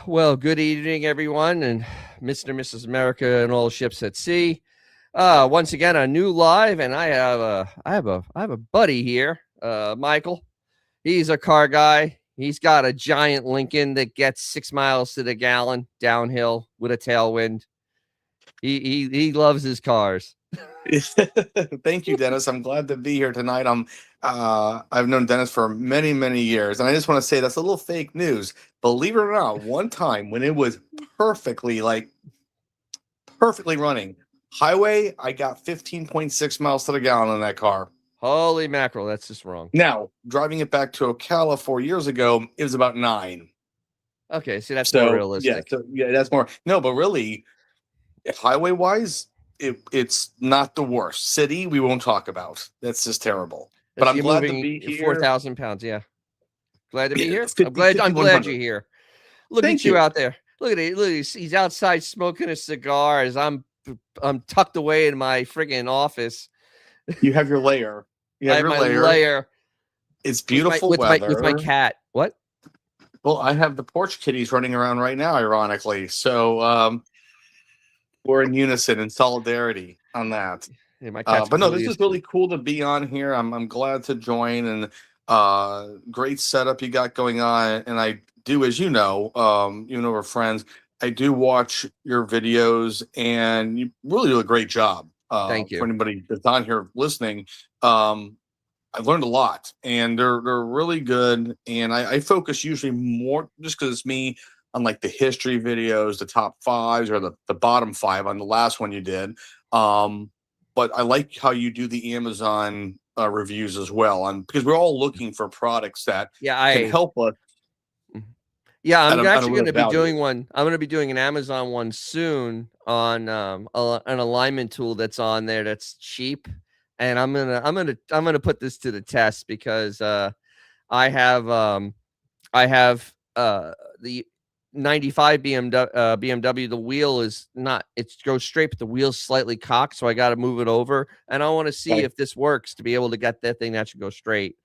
Well, good evening, everyone, and Mr. and Mrs. America and all ships at sea. Once again, a new live, and I have a buddy here, Michael. He's a car guy. He's got a giant Lincoln that gets 6 miles to the gallon downhill with a tailwind. He loves his cars. Thank you, Dennis. I'm glad to be here tonight. I've known Dennis for many, many years, and I just want to say that's a little fake news. Believe it or not, one time when it was perfectly running highway, I got 15.6 miles to the gallon in that car. Holy mackerel, that's just wrong. Now, driving it back to Ocala 4 years ago, it was about 9. Okay, see, that's more realistic. Yeah, that's more. No, but really, highway-wise, it's not the worst. City, we won't talk about. That's just terrible. But I'm glad to be here. 4,000 pounds, yeah. Glad to be here. I'm glad you're here. Look at you out there. Look at it. Look, he's outside smoking a cigar as I'm tucked away in my friggin' office. You have your lair. I have my lair. It's beautiful weather. With my cat. What? Well, I have the porch kitties running around right now, ironically. So we're in unison and solidarity on that. Yeah, my cat's but no, this is really cool to be on here. I'm glad to join, and great setup you got going on. And I do, as you know, we're friends. I do watch your videos, and you really do a great job. Thank you. For anybody that's on here listening, I've learned a lot, and they're really good. And I focus usually more just because it's me on like the history videos, the top 5s or the bottom 5 on the last one you did. But I like how you do the Amazon reviews as well, because we're all looking for products that can help us. Yeah, I'm actually going to be doing one. I'm going to be doing an Amazon one soon on an alignment tool that's on there that's cheap, and I'm gonna put this to the test because I have the 95 BMW. The wheel is not, it goes straight, but the wheel's slightly cocked, so I got to move it over, and I want to see if this works to be able to get that thing that should go straight.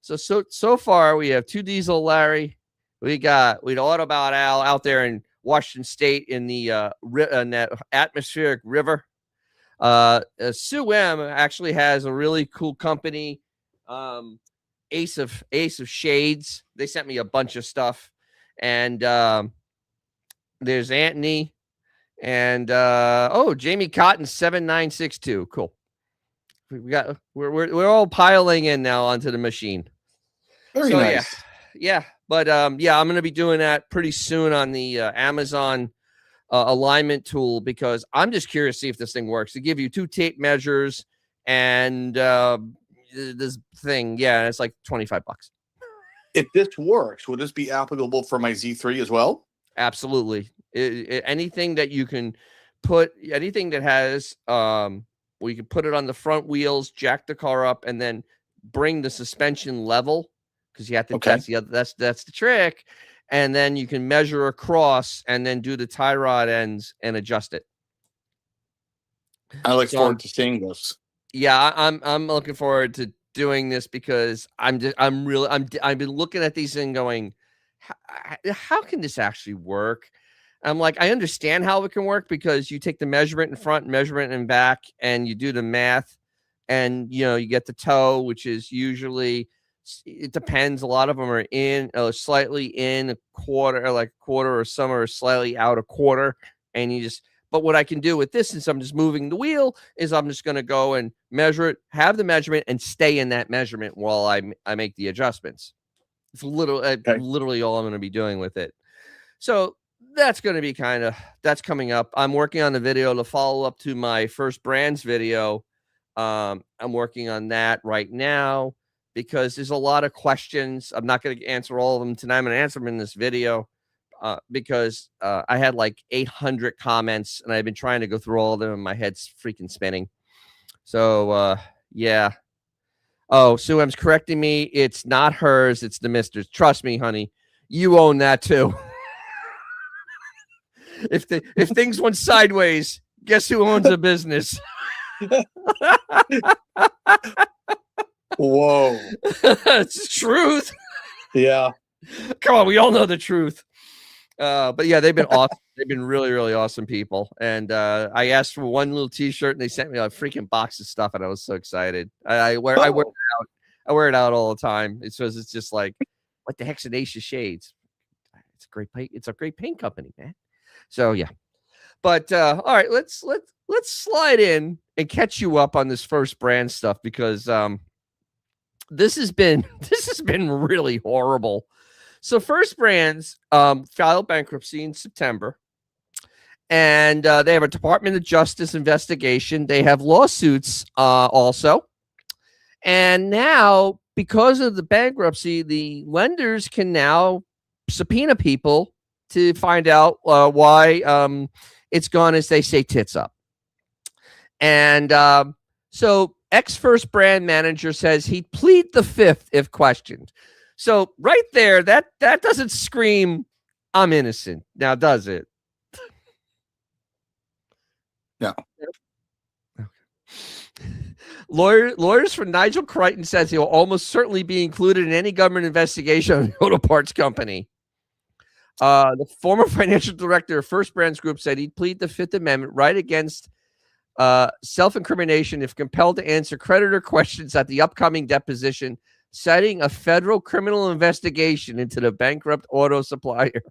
So far we have 2 Diesel Larry. We got Autobot Al out there in Washington State in the that atmospheric river. Sue M actually has a really cool company, Ace of Shades. They sent me a bunch of stuff, and there's Anthony, and Jamie Cotton 7962. Cool. We're all piling in now onto the machine. Very nice. Yeah. But I'm going to be doing that pretty soon on the Amazon alignment tool, because I'm just curious to see if this thing works. They give you 2 tape measures and this thing. Yeah, it's like $25. If this works, would this be applicable for my Z3 as well? Absolutely. Anything that you can put, anything that has, we can put it on the front wheels, jack the car up, and then bring the suspension level. Because you have to, that's the trick, and then you can measure across and then do the tie rod ends and adjust it. I look forward to seeing this. Yeah, I'm looking forward to doing this because I've been looking at these and going, how can this actually work? I'm like, I understand how it can work because you take the measurement in front, measurement in back, and you do the math, and you get the toe, which is usually. It depends. A lot of them are in slightly in a quarter, like a quarter, or some are slightly out a quarter. And but what I can do with this, since I'm just moving the wheel, is I'm just going to go and measure it, have the measurement, and stay in that measurement while I make the adjustments. It's literally all I'm going to be doing with it. So that's going to be that's coming up. I'm working on the video to follow up to my first brands video. I'm working on that right now, because there's a lot of questions. I'm not going to answer all of them tonight. I'm going to answer them in this video because I had like 800 comments, and I've been trying to go through all of them, and my head's freaking spinning. So, yeah. Oh, Sue M's correcting me. It's not hers. It's the mister's. Trust me, honey. You own that too. If things went sideways, guess who owns the business? Whoa. It's the truth. Yeah. Come on, we all know the truth. But yeah, they've been awesome. They've been really, really awesome people. And I asked for one little T-shirt, and they sent me a freaking box of stuff, and I was so excited. I wear it out. I wear it out all the time. It's just like, what the heck's an Ace of Shades? It's a great paint. It's a great paint company, man. So yeah. But all right, let's slide in and catch you up on this First Brand stuff, because this has been really horrible. So First Brands filed bankruptcy in September, and they have a Department of Justice investigation. They have lawsuits also, and now because of the bankruptcy, the lenders can now subpoena people to find out why it's gone, as they say, tits up. And so ex-First Brand manager says he'd plead the fifth if questioned. So right there, that doesn't scream I'm innocent, now does it? No. Okay. Lawyers for Nigel Crichton says he will almost certainly be included in any government investigation on the auto parts company. The former financial director of First Brands Group said he'd plead the Fifth Amendment right against self-incrimination if compelled to answer creditor questions at the upcoming deposition, citing a federal criminal investigation into the bankrupt auto supplier.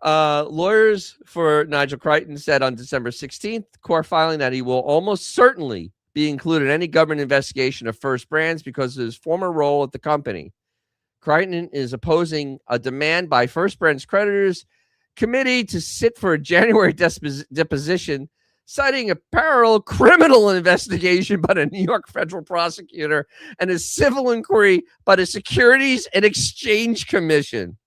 Lawyers for Nigel Crichton said on December 16th, court filing, that he will almost certainly be included in any government investigation of First Brands because of his former role at the company. Crichton is opposing a demand by First Brands creditors committee to sit for a January deposition, citing a parallel criminal investigation by the New York federal prosecutor and a civil inquiry by the Securities and Exchange Commission.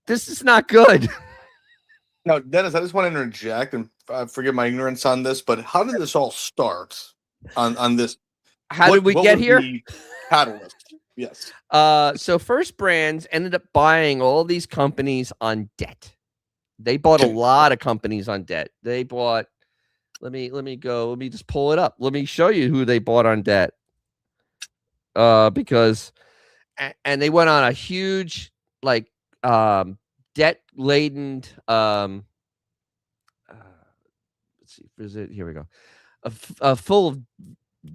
This is not good. Now, Dennis, I just want to interject and forgive my ignorance on this, but how did this all start on this? How did we get here? Catalyst. Yes. So First Brands ended up buying all these companies on debt. They bought a lot of companies on debt. They bought, let me just pull it up. Let me show you who they bought on debt. Because they went on a huge, like, debt laden, let's see, is it, here we go. A full of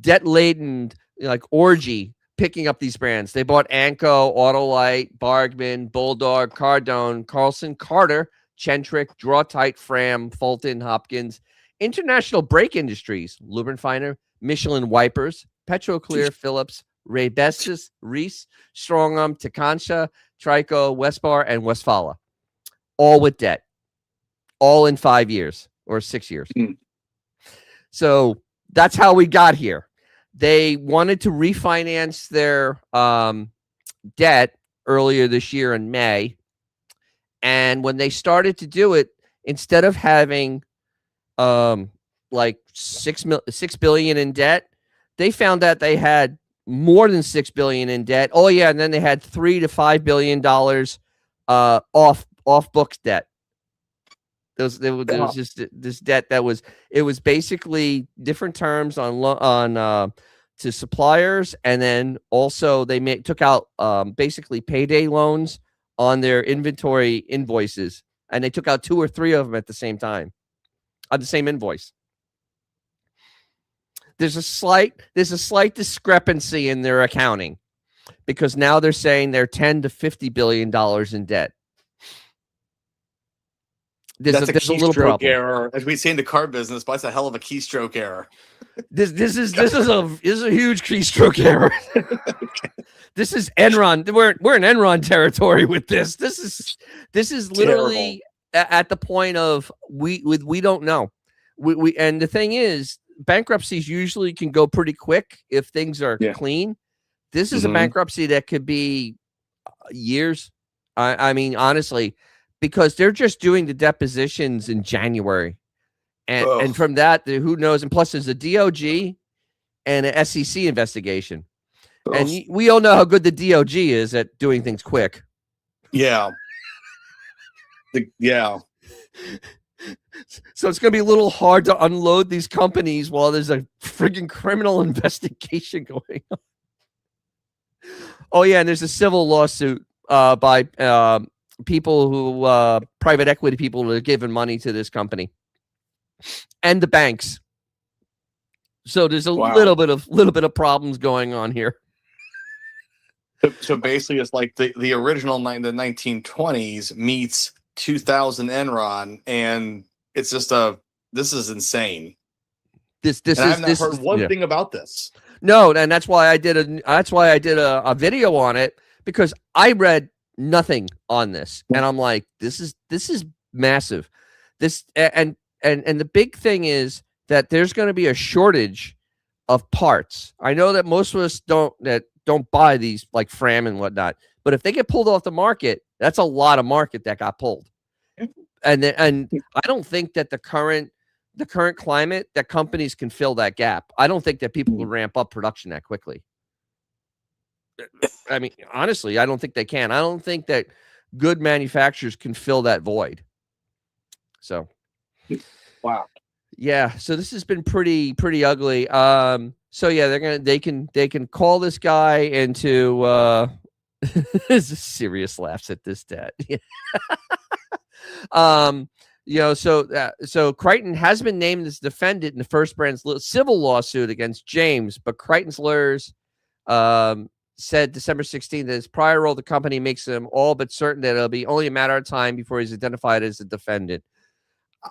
debt laden, like, orgy, picking up these brands. They bought Anco, Autolite, Bargman, Bulldog, Cardone, Carlson, Carter, Centric, Draw Tight, Fram, Fulton, Hopkins, International Brake Industries, Lubrifiner, Michelin Wipers, Petroclear, Phillips, Ray Bestis, Reese, Strongarm, Takansha, Trico, Westbar, and Westfala. All with debt. All in 5 years or 6 years. So that's how we got here. They wanted to refinance their debt earlier this year in May. And when they started to do it, instead of having like $6 billion in debt, they found that they had more than $6 billion in debt. Oh yeah, and then they had $3 to $5 billion off books debt. There was just this debt that was, it was basically different terms on to suppliers, and then also they took out basically payday loans on their inventory invoices, and they took out 2 or 3 of them at the same time on the same invoice. There's a slight discrepancy in their accounting, because now they're saying they're $10 to $50 billion in debt. That's a little keystroke error, as we say in the car business, but that's a hell of a keystroke error. This is a huge keystroke error. This is Enron. We're in Enron territory with this. This is literally at the point of we don't know. We and the thing is, bankruptcies usually can go pretty quick if things are clean. This is a bankruptcy that could be years. I mean, honestly, because they're just doing the depositions in January. And from that, who knows? And plus, there's a DOJ and an SEC investigation. And we all know how good the DOJ is at doing things quick. Yeah. Yeah. So it's going to be a little hard to unload these companies while there's a friggin' criminal investigation going on. Oh yeah, and there's a civil lawsuit by people who private equity people who are giving money to this company and the banks. So there's a little bit of problems going on here. So basically, it's like the original the 1920s meets 2000 Enron, and it's just this is insane. I've not heard one thing about this. No, and that's why I did a video on it, because I read nothing on this, and I'm like, this is massive. This and the big thing is that there's going to be a shortage of parts. I know that most of us don't buy these like Fram and whatnot, but if they get pulled off the market, that's a lot of market that got pulled. And I don't think that the current climate that companies can fill that gap. I don't think that people will ramp up production that quickly. I mean, honestly, I don't think they can. I don't think that good manufacturers can fill that void. So, wow. Yeah, so this has been pretty ugly. So yeah, they can call this guy into serious laughs at this debt. So Crichton has been named as defendant in the First Brand's civil lawsuit against James, but Crichton's lawyers said December 16th that his prior role at the company makes him all but certain that it'll be only a matter of time before he's identified as a defendant.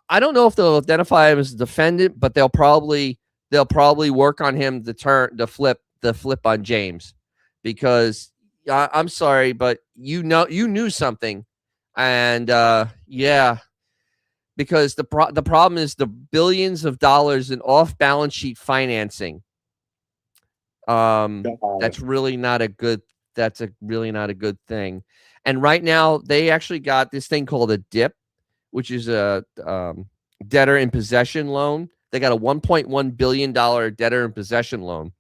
I don't know if they'll identify him as a defendant, but they'll probably work on him to flip on James, because I'm sorry, but you knew something, and because the problem is the billions of dollars in off balance sheet financing. That's really not a good thing. And right now they actually got this thing called a DIP, which is a debtor in possession loan. They got a $1.1 billion debtor in possession loan.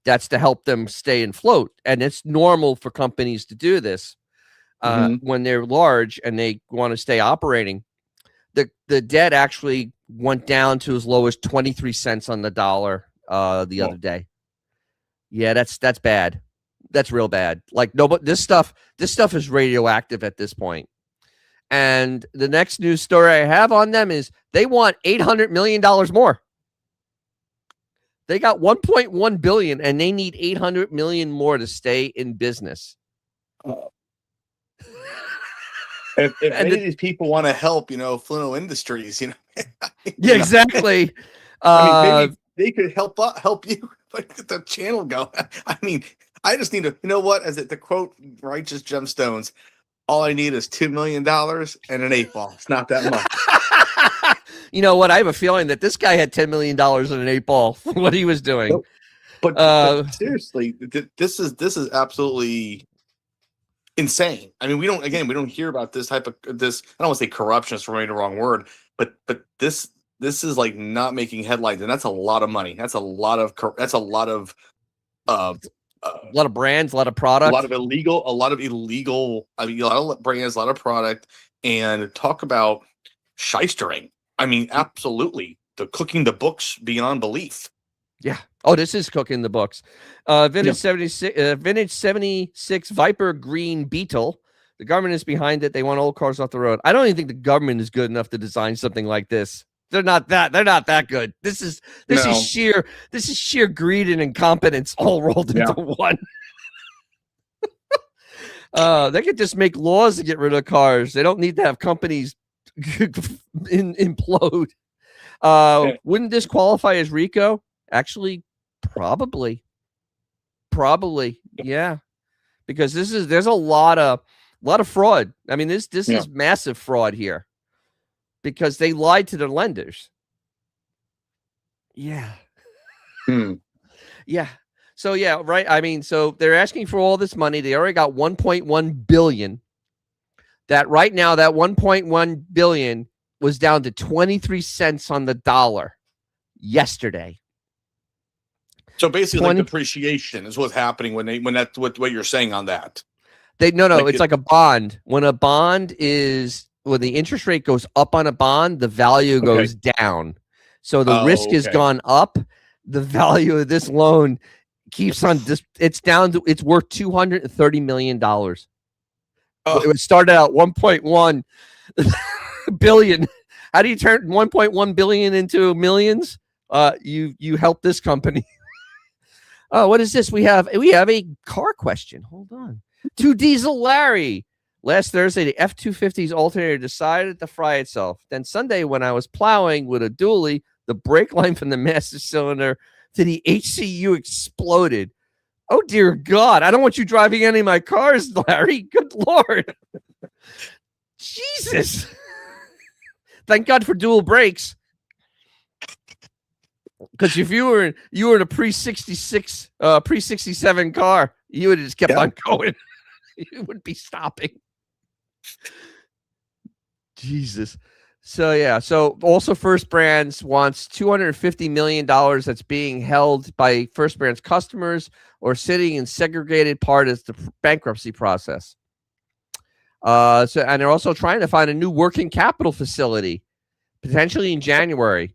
That's to help them stay afloat. And it's normal for companies to do this when they're large and they want to stay operating. The debt actually went down to as low as 23 cents on the dollar the other day. Yeah, that's bad. That's real bad. Like, no, but this stuff is radioactive at this point. And the next news story I have on them is they want $800 million more. They got $1.1 billion and they need $800 million more to stay in business. If any of these people want to help, Fluno Industries, Yeah, exactly. Maybe they could help you get the channel going. I mean, I just need to, as to quote Righteous Gemstones, all I need is $2 million and an 8-ball. It's not that much. You know what? I have a feeling that this guy had $10 million and an 8-ball for what he was doing. But seriously, this is absolutely insane. I mean, we don't hear about this type of this. I don't want to say corruption, it's really the wrong word, but this is like not making headlines, and that's a lot of money. That's a lot of a lot of brands, a lot of product, a lot of illegal. I mean, a lot of brands, a lot of product, and talk about shystering. I mean, absolutely, the cooking the books beyond belief. Yeah. Oh, this is cooking the books. Vintage 76 Viper Green Beetle. The government is behind it. They want old cars off the road. I don't even think the government is good enough to design something like this. They're not that good. This is sheer greed and incompetence all rolled into one. They could just make laws to get rid of cars. They don't need to have companies implode. Wouldn't this qualify as RICO? Actually, probably. Yeah. Because there's a lot of fraud. I mean, this is massive fraud here. Because they lied to their lenders. Yeah. Yeah. So yeah, right. I mean, so they're asking for all this money. They already got 1.1 billion. That right now, that 1.1 billion was down to 23 cents on the dollar yesterday. So basically, like depreciation is what's happening when that's what you're saying on that. No, Like it's like a bond. When the interest rate goes up on a bond, the value okay. goes down. So the risk Oh, has okay. gone up. The value of this loan keeps on it's down to it's worth $230 million. Oh, It started out 1.1 billion. How do you turn 1.1 billion into millions? You help this company. Oh, what is this? We have a car question. Hold on. To Diesel Larry. Last Thursday, the F-250's alternator decided to fry itself. Then Sunday, when I was plowing with a dually, the brake line from the master cylinder to the HCU exploded. Oh, dear God. I don't want you driving any of my cars, Larry. Good Lord. Jesus. Thank God for dual brakes. Because if you were in a pre-66, pre-67 car, you would have just kept on going. You wouldn't be stopping. Jesus. So yeah. So also First Brands wants $250 million that's being held by First Brands customers or sitting in segregated part of the bankruptcy process. And they're also trying to find a new working capital facility, potentially in January.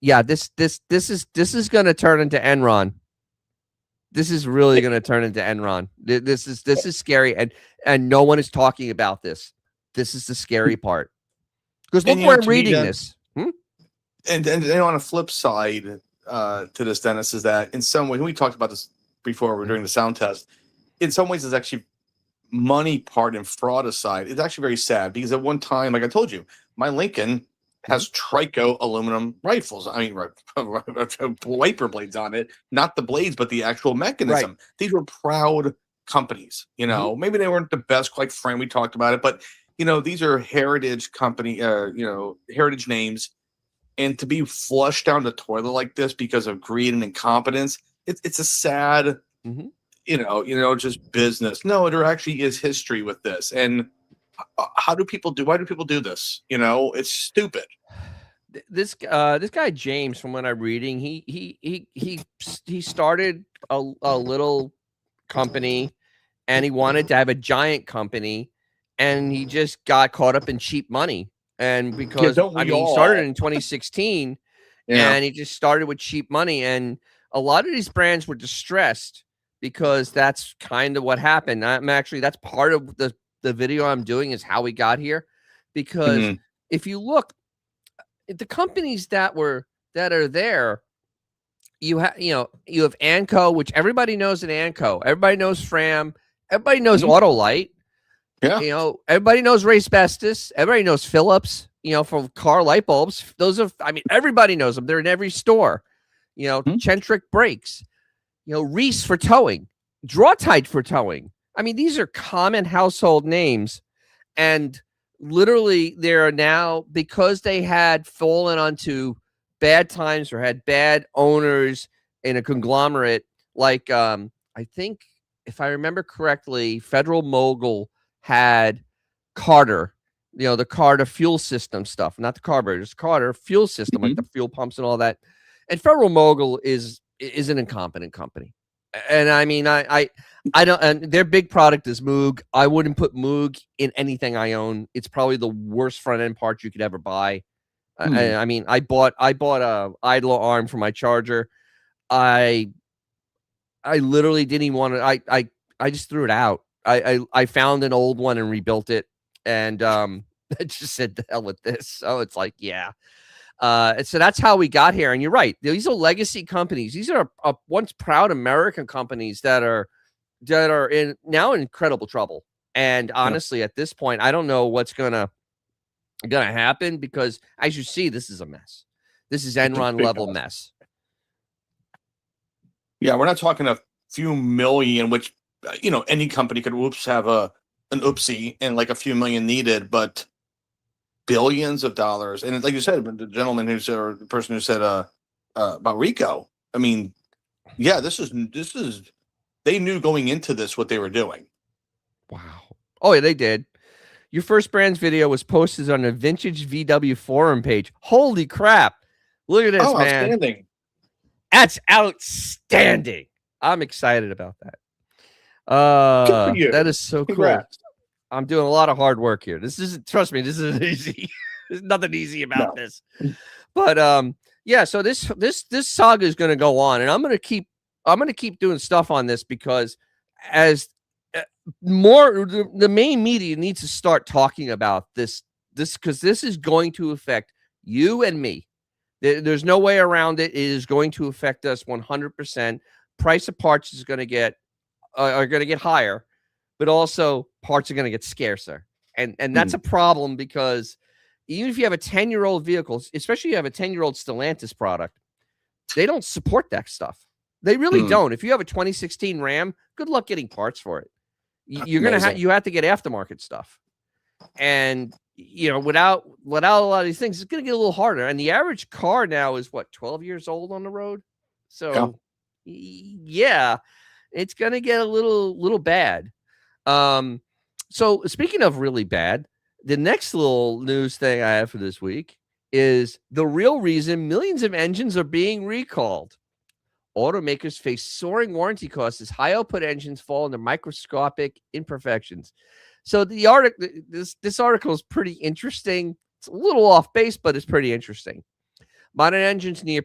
Yeah, this is going to turn into Enron. This is really going to turn into Enron. This is scary, and no one is talking about this. This is the scary part. Because look where I'm reading this. And on a flip side to this, Dennis, is that in some ways, we talked about this before during the sound test. In some ways, it's actually money part and fraud aside. It's actually very sad because at one time, like I told you, my Lincoln has Trico aluminum rifles. I mean, wiper blades on it, not the blades, but the actual mechanism. Right. These were proud companies. Maybe they weren't the best, quite frank. We talked about it, but these are heritage company, heritage names, and to be flushed down the toilet like this because of greed and incompetence, it's a sad, just business. No, there actually is history with this, and why do people do this? It's stupid. This guy James, from what I'm reading, he started a little company, and he wanted to have a giant company, and he just got caught up in cheap money. And because he started in 2016, and he just started with cheap money, and a lot of these brands were distressed because that's kind of what happened. That's part of the video I'm doing is how we got here, because if you look at the companies that are there, you have Anco, which everybody knows an Anco, everybody knows Fram, everybody knows Autolite. Yeah. Everybody knows Racebestos. Everybody knows Phillips, for car light bulbs. Everybody knows them. They're in every store. Centric brakes, Reese for towing, Drawtide for towing. These are common household names. And literally there are now, because they had fallen onto bad times or had bad owners in a conglomerate, like I think, if I remember correctly, Federal Mogul had Carter, the Carter fuel system stuff, not the carburetors, Carter fuel system, like the fuel pumps and all that. And Federal Mogul is an incompetent company. And I don't, and their big product is Moog. I wouldn't put Moog in anything I own. It's probably the worst front end part you could ever buy. I bought a idler arm for my charger. I literally didn't even want to, I just threw it out. I found an old one and rebuilt it, and I just said the hell with this. So it's like, yeah. So that's how we got here. And you're right. These are legacy companies. These are once proud American companies that are in incredible trouble. And honestly, at this point, I don't know what's gonna happen, because as you see, this is a mess. This is Enron level mess. Yeah, we're not talking a few million, which any company could have an oopsie and like a few million needed, but billions of dollars. And like you said, the gentleman the person who said about Rico, this is they knew going into this what they were doing. Wow. Oh yeah, they did. Your First Brands video was posted on a Vintage VW forum page. Holy crap. Look at this, man. Outstanding. That's outstanding. I'm excited about that. Good for you. That is so cool. Congrats. I'm doing a lot of hard work here. This isn't, trust me, this isn't easy. There's nothing easy about this. But yeah, so this saga is going to go on, and I'm going to keep doing stuff on this, because as more the main media needs to start talking about this because this is going to affect you and me. There's no way around it. It is going to affect us 100%. Price of parts is going to get are going to get higher, but also parts are going to get scarcer. And that's a problem, because even if you have a 10-year-old vehicle, especially if you have a 10-year-old Stellantis product, they don't support that stuff. They really don't. If you have a 2016 Ram, good luck getting parts for it. You're going to you have to get aftermarket stuff. And without a lot of these things, it's going to get a little harder. And the average car now is what, 12 years old on the road? So yeah, it's going to get a little bad. So speaking of really bad, the next little news thing I have for this week is the real reason millions of engines are being recalled. Automakers face soaring warranty costs as high output engines fall into microscopic imperfections. So the article, this article is pretty interesting. It's a little off base, but it's pretty interesting. Modern engines need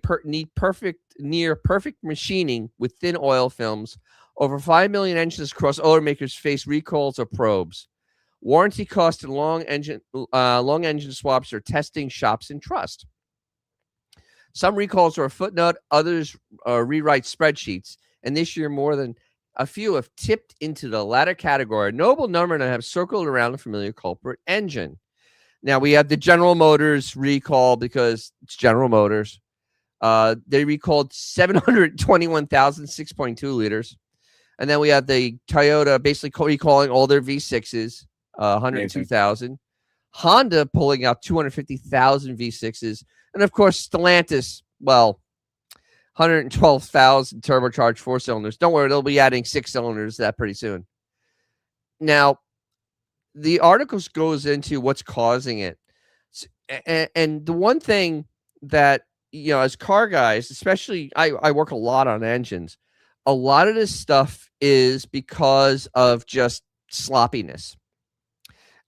near perfect machining with thin oil films. Over 5 million engines across automakers face recalls or probes. Warranty costs and long engine swaps are testing shops in trust. Some recalls are a footnote, others rewrite spreadsheets, and this year more than a few have tipped into the latter category. A notable number that have circled around the familiar culprit engine. Now we have the General Motors recall, because it's General Motors. They recalled 721,000 6.2 liters. And then we have the Toyota basically recalling all their V6s, 102,000. Honda pulling out 250,000 V6s. And of course, Stellantis, 112,000 turbocharged 4-cylinders. Don't worry, they'll be adding 6 cylinders that pretty soon. Now, the article goes into what's causing it. And the one thing that, as car guys, especially I work a lot on engines, a lot of this stuff is because of just sloppiness.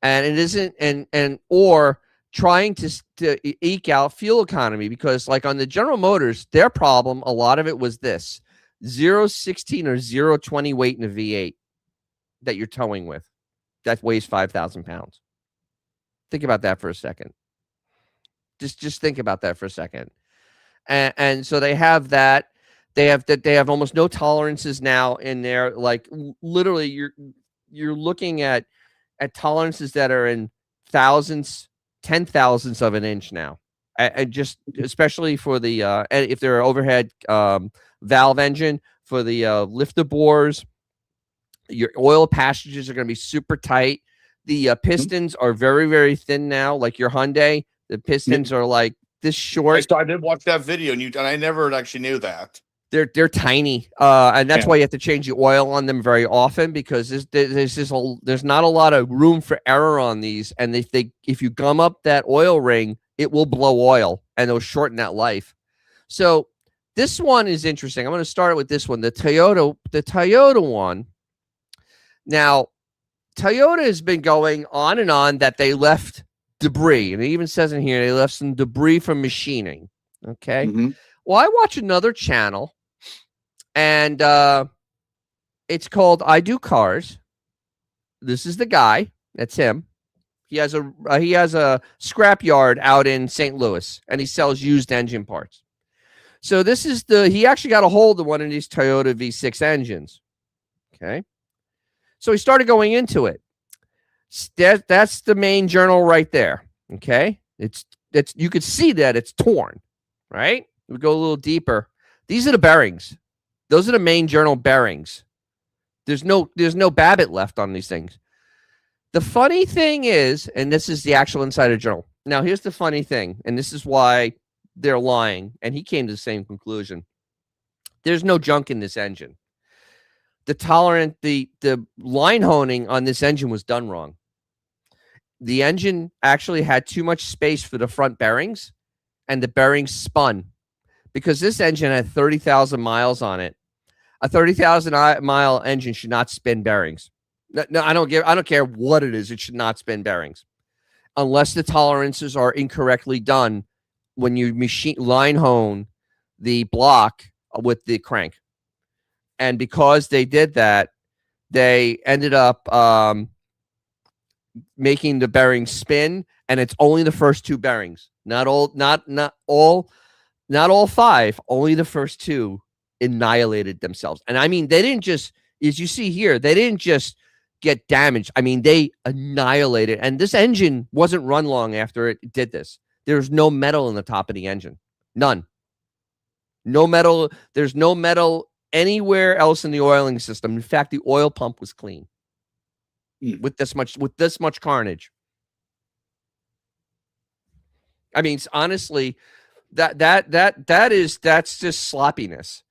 And it isn't, or trying to eke out fuel economy, because like on the General Motors, their problem, a lot of it was this: 0.16 or 0.20 weight in a V8 that you're towing with that weighs 5,000 pounds. Think about that for a second. Just think about that for a second. And so they have that. They have almost no tolerances now in there. Like literally, you're looking at tolerances that are in thousands, 10,000ths of an inch now. And just especially for the if they're an overhead valve engine, for the lifter bores, your oil passages are going to be super tight. The pistons are very, very thin now. Like your Hyundai, the pistons are like this short. I did watch that video, and I never actually knew that. They're tiny, and that's why you have to change the oil on them very often, because there's not a lot of room for error on these. And if you gum up that oil ring, it will blow oil, and it'll shorten that life. So this one is interesting. I'm going to start with this one, the Toyota one. Now, Toyota has been going on and on that they left debris, and it even says in here they left some debris from machining. Okay. Well, I watch another channel, and it's called I Do Cars. This is the guy. That's him. He has a scrap yard out in St. Louis, and he sells used engine parts. So this is he actually got a hold of one of these Toyota V6 engines. Okay. So he started going into it. That's the main journal right there. Okay. You could see that it's torn, right? We go a little deeper. These are the bearings. Those are the main journal bearings. There's no Babbitt left on these things. The funny thing is, and this is the actual Insider Journal. Now, here's the funny thing, and this is why they're lying, and he came to the same conclusion. There's no junk in this engine. The line honing on this engine was done wrong. The engine actually had too much space for the front bearings, and the bearings spun. Because this engine had 30,000 miles on it. A 30,000 mile engine should not spin bearings. No, I don't care what it is. It should not spin bearings unless the tolerances are incorrectly done when you line hone the block with the crank. And because they did that, they ended up making the bearings spin, and it's only the first two bearings, not all 5, only the first two annihilated themselves. And I mean, they didn't just, as you see here, they didn't just get damaged. I mean, they annihilated, and this engine wasn't run long after it did this. There's no metal in the top of the engine. None. No metal. There's no metal anywhere else in the oiling system. In fact, the oil pump was clean with this much carnage. I mean, honestly, that's just sloppiness.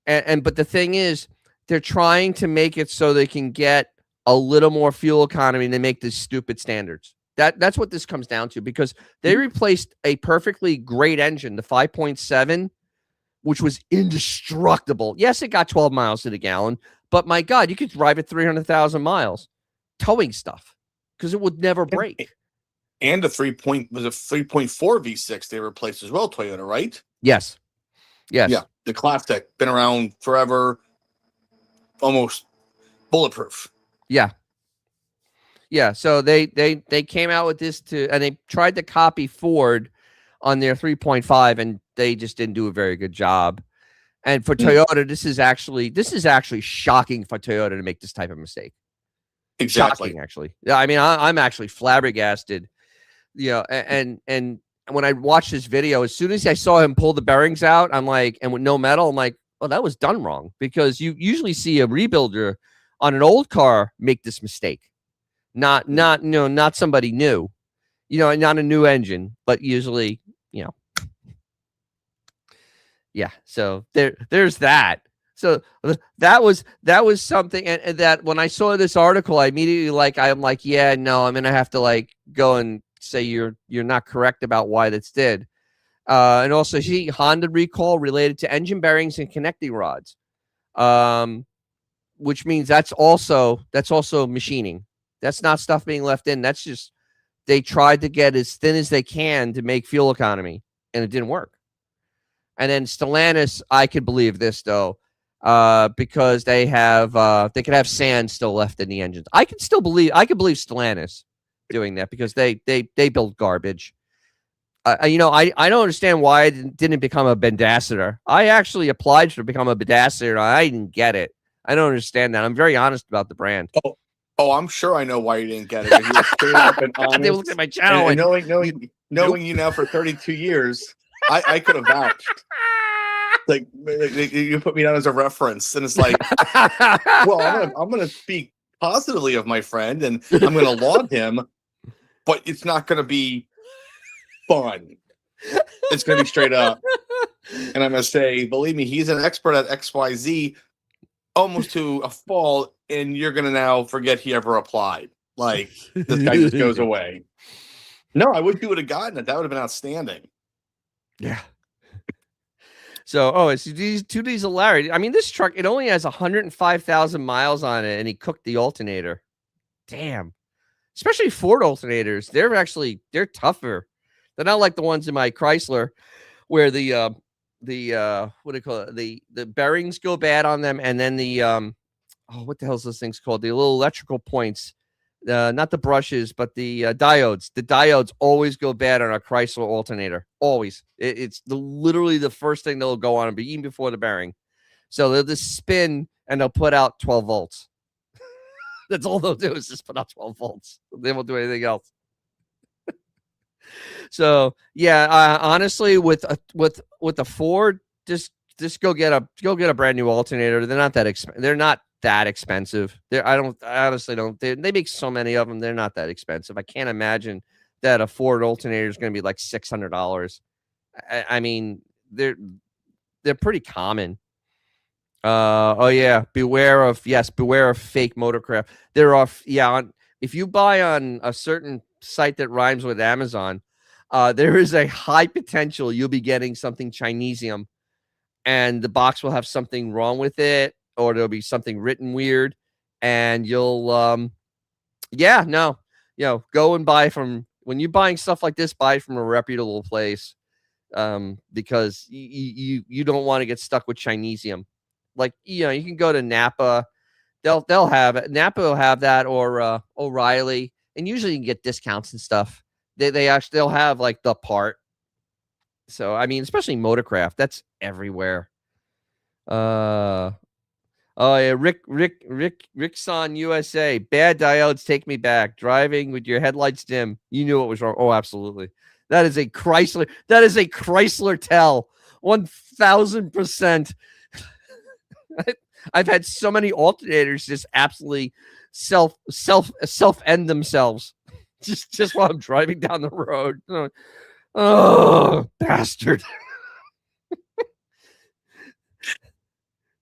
But the thing is, they're trying to make it so they can get a little more fuel economy, and they make these stupid standards. That's what this comes down to, because they replaced a perfectly great engine, the 5.7, which was indestructible. Yes, it got 12 miles to the gallon, but my God, you could drive it 300,000 miles towing stuff because it would never break. And a 3.4 V6 they replaced as well, Toyota, right? Yes. Yeah, the classic, been around forever, almost bulletproof. Yeah. So they came out with this and they tried to copy Ford on their 3.5, and they just didn't do a very good job. And for Toyota, this is actually shocking for Toyota to make this type of mistake. Exactly. Shocking, actually. Yeah, I mean, I'm actually flabbergasted. And when I watched this video, as soon as I saw him pull the bearings out, I'm like, and with no metal, I'm like, oh, that was done wrong, because you usually see a rebuilder on an old car make this mistake. Not somebody new, not a new engine, but usually, yeah. So there's that. So that was something, and that when I saw this article, I immediately I'm like, yeah, no, I'm gonna have to go and say you're not correct about why that's did. And also, Honda recall related to engine bearings and connecting rods, which means that's also machining. That's not stuff being left in. That's just, they tried to get as thin as they can to make fuel economy, and it didn't work. And then Stellantis, I could believe this though, because they could have sand still left in the engines. I could believe Stellantis doing that, because they build garbage. I don't understand why I didn't become a ambassador. I actually applied to become a ambassador. I didn't get it. I don't understand that. I'm very honest about the brand. Oh, I'm sure I know why you didn't get it. You were straight up and honest. They looked at my channel, and knowing you now for 32 years, I could have vouched. Like you put me down as a reference, and it's like, well, I'm gonna speak positively of my friend, and I'm gonna laud him, but it's not gonna be fun. It's gonna be straight up, and I'm gonna say, believe me, he's an expert at XYZ, almost to a fault, and you're gonna now forget he ever applied. Like, this guy just goes away. No, I wish you would have gotten it. That would have been outstanding. Yeah. So, it's these two diesel Larry. I mean, this truck, it only has 105,000 miles on it, and he cooked the alternator. Damn. Especially Ford alternators. They're tougher. They're not like the ones in my Chrysler, where the what do you call it? The bearings go bad on them, and then the what the hell is those things called? The little electrical points, not the brushes, but the diodes. The diodes always go bad on a Chrysler alternator. Always. It's literally the first thing they'll go on, even before the bearing. So they'll just spin and they'll put out 12 volts. That's all they'll do, is just put out 12 volts. They won't do anything else. So yeah, honestly, with a Ford, just go get a brand new alternator. They're not that expensive. I honestly don't. They make so many of them. They're not that expensive. I can't imagine that a Ford alternator is going to be like $600. I mean, they're pretty common. Beware of fake motorcraft. There are, if you buy on a certain site that rhymes with Amazon, there is a high potential you'll be getting something Chinesium, and the box will have something wrong with it. or there'll be something written weird, and you'll yeah, no, go and buy from when you're buying stuff like this, buy from a reputable place, because you don't want to get stuck with Chinesium. Like, you can go to Napa. They'll have it. Napa will have that, or O'Reilly, and usually you can get discounts and stuff. They'll have like the part. So I mean, especially Motorcraft, that's everywhere. Oh yeah, Rickson USA. Bad diodes take me back. Driving with your headlights dim. You knew what was wrong. Oh, absolutely. That is a Chrysler. That is a Chrysler tell. 1000%. I've had so many alternators just absolutely self end themselves just while I'm driving down the road. Oh, bastard.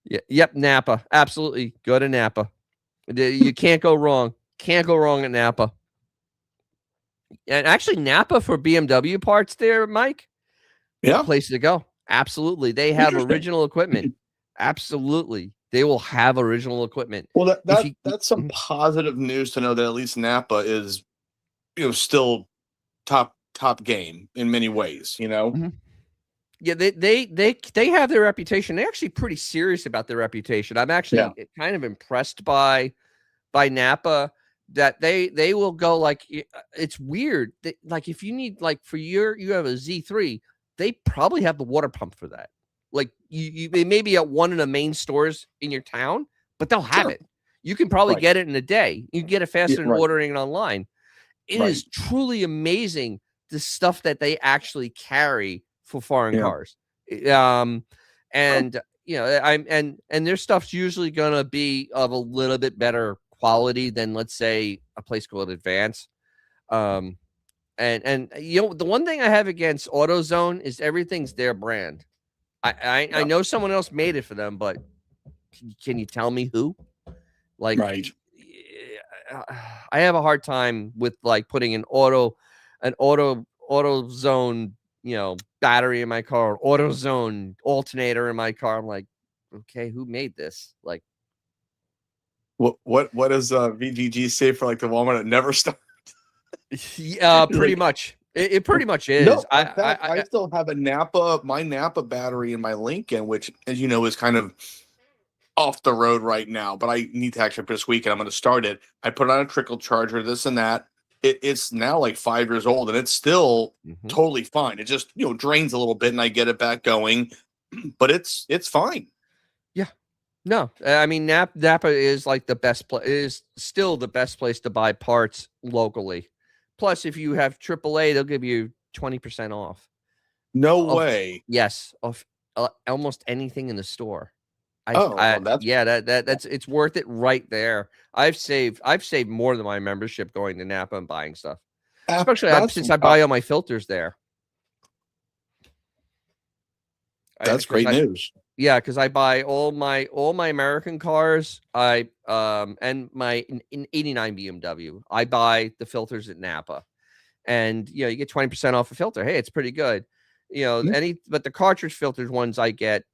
Yeah, yep, Napa. Absolutely. Go to Napa. You can't go wrong. Can't go wrong at Napa. And actually, Napa for BMW parts there, Mike. Yeah. Place to go. Absolutely. They have original equipment. Absolutely. They will have original equipment. Well, that's some positive news to know that at least Napa is, still top game in many ways, Mm-hmm. Yeah, they have their reputation. They're actually pretty serious about their reputation. I'm actually kind of impressed by Napa that they will go like, it's weird. Like if you need, like for you have a Z3, they probably have the water pump for that. Like they may be at one of the main stores in your town, but they'll have it. You can probably get it in a day. You can get it faster than ordering it online. It is truly amazing the stuff that they actually carry for foreign cars. And their stuff's usually gonna be of a little bit better quality than, let's say, a place called Advance. And the one thing I have against AutoZone is everything's their brand. I know someone else made it for them, but can you tell me who? Like, I have a hard time with like putting an AutoZone, battery in my car, AutoZone alternator in my car. I'm like, okay, who made this? Like, what does VGG say for like the Walmart that never stopped? Pretty much. It pretty much is. No, I still have my Napa battery in my Lincoln, which, as you know, is kind of off the road right now, but I need to actually this weekend. I'm going to start it. I put on a trickle charger, this and that. It's now like 5 years old, and it's still totally fine. It just drains a little bit, and I get it back going, but it's fine. Yeah, no, I mean Napa is like the best place. Is still the best place to buy parts locally. Plus, if you have AAA, they'll give you 20% off. No way. Yes, of almost anything in the store. It's worth it right there. I've saved more than my membership going to Napa and buying stuff, especially since I buy all my filters there. That's great news. Yeah, because I buy all my American cars. And my in 89 BMW, I buy the filters at Napa, and you get 20% off a filter. Hey, it's pretty good. But the cartridge filters ones I get,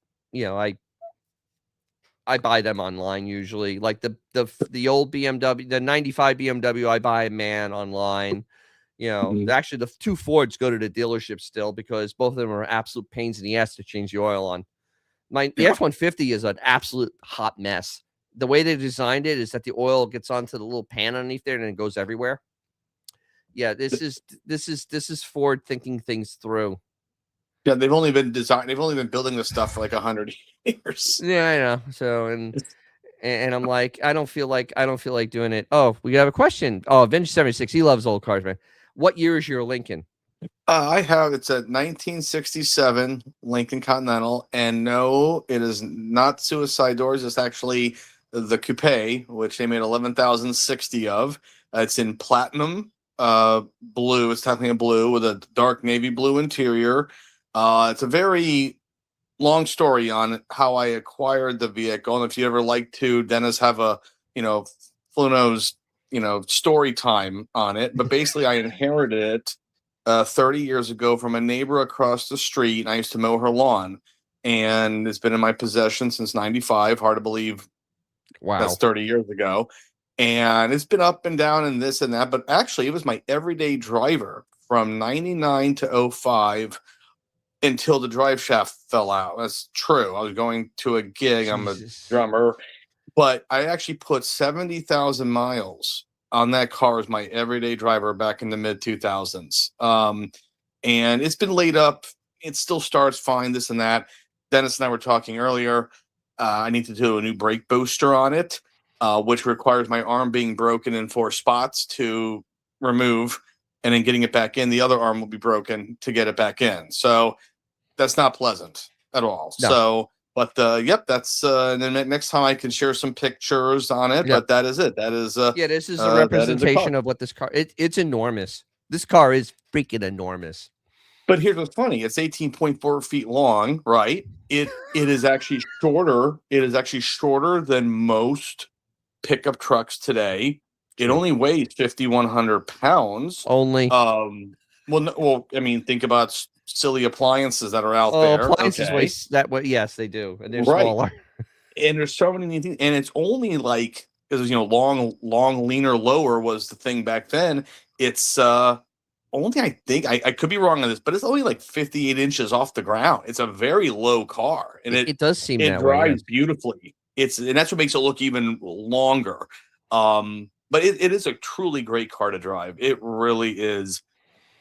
I buy them online usually. Like the old BMW, the 95 BMW, I buy online. Actually the two Fords go to the dealership still because both of them are absolute pains in the ass to change the oil on. The F-150 is an absolute hot mess. The way they designed it is that the oil gets onto the little pan underneath there and then it goes everywhere. Yeah, this is Ford thinking things through. Yeah, they've only been building this stuff for like 100 years. Yeah, I know. So and I'm like, I don't feel like doing it. Oh, we have a question. Oh, Vintage 76. He loves old cars, man. What year is your Lincoln? It's a 1967 Lincoln Continental, and no, it is not suicide doors. It's actually the coupe, which they made 11,060 of. It's in platinum blue. It's technically a blue with a dark navy blue interior. It's a very long story on how I acquired the vehicle, and if you ever like to, Dennis, have a Fluno's story time on it. But basically, I inherited it 30 years ago from a neighbor across the street, and I used to mow her lawn, and it's been in my possession since '95. Hard to believe That's Wow. 30 years ago. And it's been up and down and this and that. But actually, it was my everyday driver from 99 to '05 until the drive shaft fell out. That's true. I was going to a gig. I'm a Jesus. drummer, but I actually put 70,000 miles on that car as my everyday driver back in the mid 2000s. And it's been laid up. It still starts fine, this and that. Dennis and I were talking earlier. I need to do a new brake booster on it, which requires my arm being broken in 4 spots to remove, and then getting it back in. The other arm will be broken to get it back in. So that's not pleasant at all. No. So, but yep, that's and then next time I can share some pictures on it. Yep. But that is it. That is Yeah, this is a that is the car. representation of what this car it's enormous. This car is freaking enormous. But here's what's funny: it's 18.4 feet long, right? It is actually shorter. It is actually shorter than most pickup trucks today. It True. only weighs 5,100 pounds. Only. Well, I mean, think about silly appliances that are out Oh, there. appliances Okay, that way. Yes, they do, and they're right. smaller. And there's so many things, and it's only like, because long, leaner, lower was the thing back then. It's only, I think, I could be wrong on this, but it's only like 58 inches off the ground. It's a very low car, and It does seem it that way. drives Yes. beautifully. And that's what makes it look even longer. But it is a truly great car to drive. It really is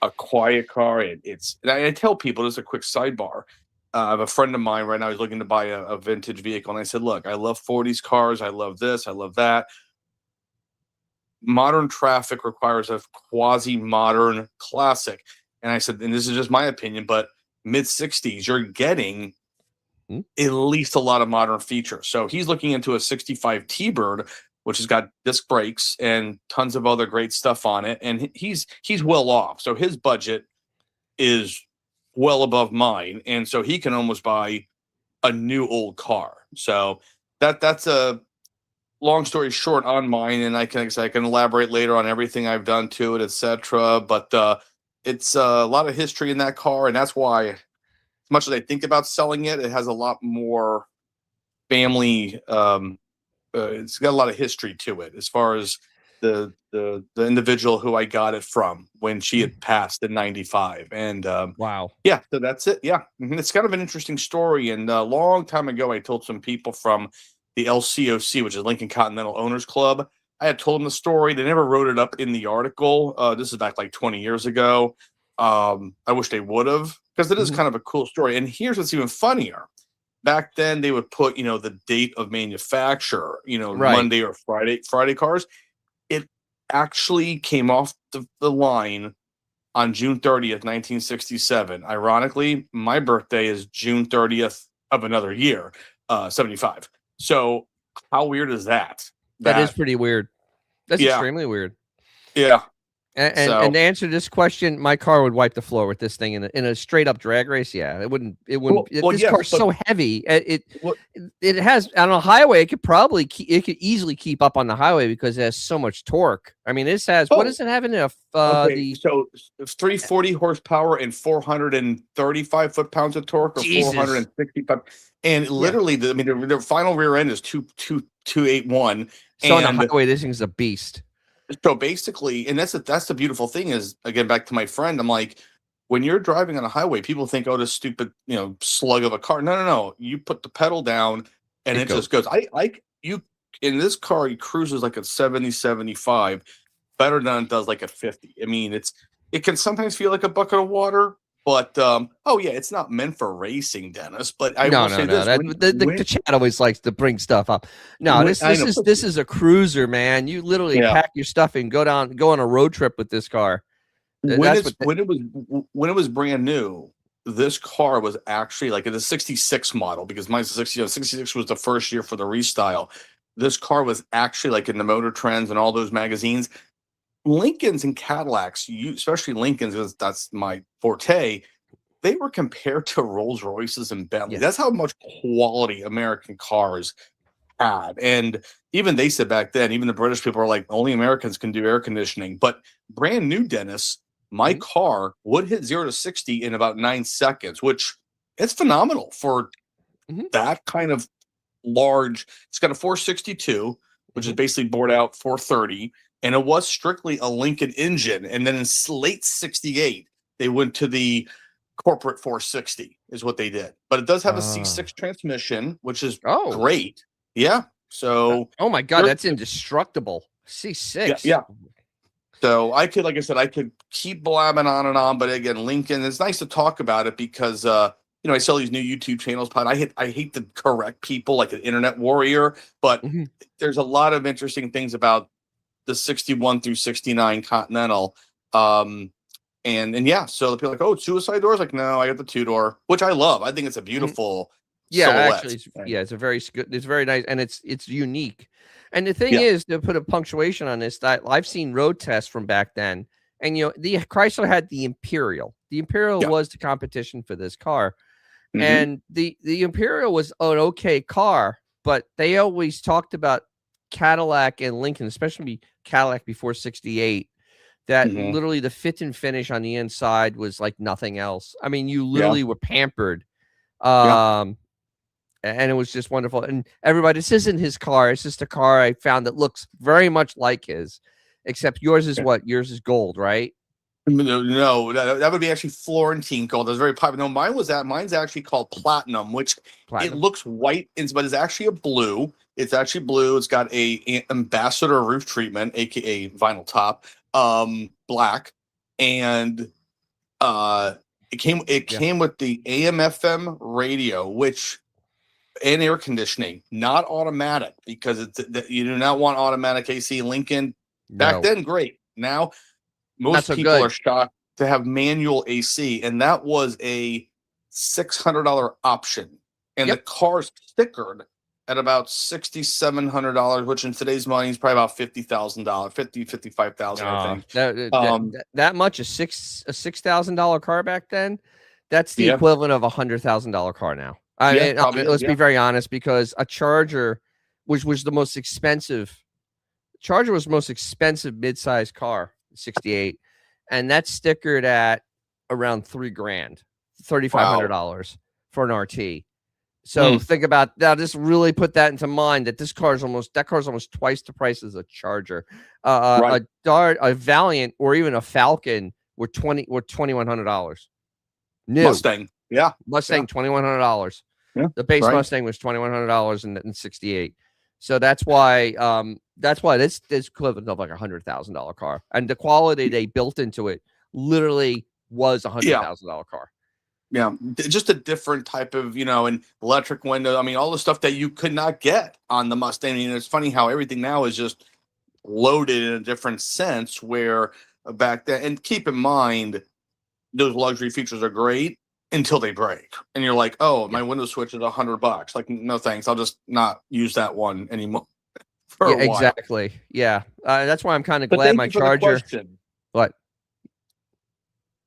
a quiet car. And I tell people, this is a quick sidebar. I have a friend of mine right now. He's looking to buy a vintage vehicle, and I said, "Look, I love '40s cars. I love this. I love that. Modern traffic requires a quasi-modern classic." And I said, and this is just my opinion, but mid '60s, you're getting at least a lot of modern features. So he's looking into a '65 T-Bird, which has got disc brakes and tons of other great stuff on it, and he's well off. So his budget is well above mine, and so he can almost buy a new old car. So that's a long story short on mine, and I can elaborate later on everything I've done to it, etc. But it's a lot of history in that car, and that's why, as much as I think about selling it, it has a lot more family. It's got a lot of history to it, as far as the individual who I got it from when she had passed in '95, and Wow. yeah, so that's it. Yeah, it's kind of an interesting story. And a long time ago, I told some people from the LCOC, which is Lincoln Continental Owners Club. I had told them the story. They never wrote it up in the article. This is back like 20 years ago. I wish they would have, because it is kind of a cool story. And here's what's even funnier. Back then, they would put, the date of manufacture, Right. Monday or Friday cars. It actually came off the line on June 30th, 1967. Ironically, my birthday is June 30th of another year, 75. So how weird is that? That is pretty weird. That's Yeah, extremely weird. yeah. And to answer this question, my car would wipe the floor with this thing in a straight up drag race. Yeah, it wouldn't. Well, This yes, car's but so heavy. what, It has on a highway. It could easily keep up on the highway because it has so much torque. I mean, this has what does it have in it? okay, so it's 340 horsepower and 435 foot-pounds of torque, or Jesus. 465. And literally, the final rear end is 281. So on the highway, this thing's a beast. So basically, and that's the beautiful thing is, again, back to my friend, I'm like, when you're driving on a highway, people think, oh, this stupid, slug of a car. No. You put the pedal down and it just goes. You in this car, it cruises like a 70, 75, better than it does like a 50. I mean, it can sometimes feel like a bucket of water, but it's not meant for racing, Dennis. But I will say this: the chat always likes to bring stuff up. No, this is a cruiser, man. You literally pack your stuff and go on a road trip with this car. When it was brand new, this car was actually like a 66 model, because mine's a 66 was the first year for the restyle. This car was actually like in the Motor Trends and all those magazines. Lincolns and Cadillacs, especially Lincolns, because that's my forte, they were compared to Rolls Royces and Bentleys. Yeah. That's how much quality American cars had. And even they said back then, even the British people are like, only Americans can do air conditioning. But brand new, Dennis, my car would hit 0 to 60 in about 9 seconds, which it's phenomenal for that kind of large. It's got a 462, which is basically bored out 430, and it was strictly a Lincoln engine. And then in late '68, they went to the corporate 460, is what they did. But it does have a C6 transmission, which is Oh. great. Yeah. So, oh my God, that's indestructible. C6. Yeah. So I could, like I said, I could keep blabbing on and on, but again, Lincoln, it's nice to talk about it because I sell these new YouTube channels, but I hate to correct people like an internet warrior, but there's a lot of interesting things about the 61 through 69 Continental. And yeah, so people are like, oh, suicide doors. Like, no, I got the 2-door, which I love. I think it's a beautiful silhouette. Actually, it's a very good, it's very nice, and it's unique. And the thing is, to put a punctuation on this, that I've seen road tests from back then, and the Chrysler had the Imperial. The Imperial was the competition for this car, and the Imperial was an okay car, but they always talked about Cadillac and Lincoln, especially Cadillac before '68. That literally the fit and finish on the inside was like nothing else. I mean, you literally were pampered. And it was just wonderful. And everybody, this isn't his car. It's just a car I found that looks very much like his, except yours is what? Yours is gold, right? No, that would be actually Florentine gold. That's very popular. No, mine's actually called platinum, which it looks white, but it's actually a blue. It's actually blue. It's got a ambassador roof treatment, aka vinyl top, black, and it came with the AM/FM radio, which and air conditioning, not automatic, because you do not want automatic AC. Lincoln back then, great. Now most people are shocked to have manual AC, and that was a $600 option, and the car's stickered at about $6,700, which in today's money is probably about $50,000, $55,000, I think. That much, a $6,000 car back then, that's the equivalent of $100,000 car now. I mean, let's be very honest, because a Charger, which was the most expensive, mid-sized car, '68, and that's stickered at around $3,000, $3,500 for an RT. So think about now. Just really put that into mind that that car's almost twice the price as a Charger. A Valiant or even a Falcon were $2,100. New Mustang, $2,100. The base Mustang was $2,100 in '68. So that's why this equivalent of like $100,000 car, and the quality they built into it literally was $100,000 car. Yeah, just a different type of, and electric window. I mean, all the stuff that you could not get on the Mustang. I mean, it's funny how everything now is just loaded in a different sense, where back then, and keep in mind, those luxury features are great until they break. And you're like, oh, my window switch is $100. Like, no, thanks. I'll just not use that one anymore. Exactly. Yeah. That's why I'm kind of glad my Charger. What?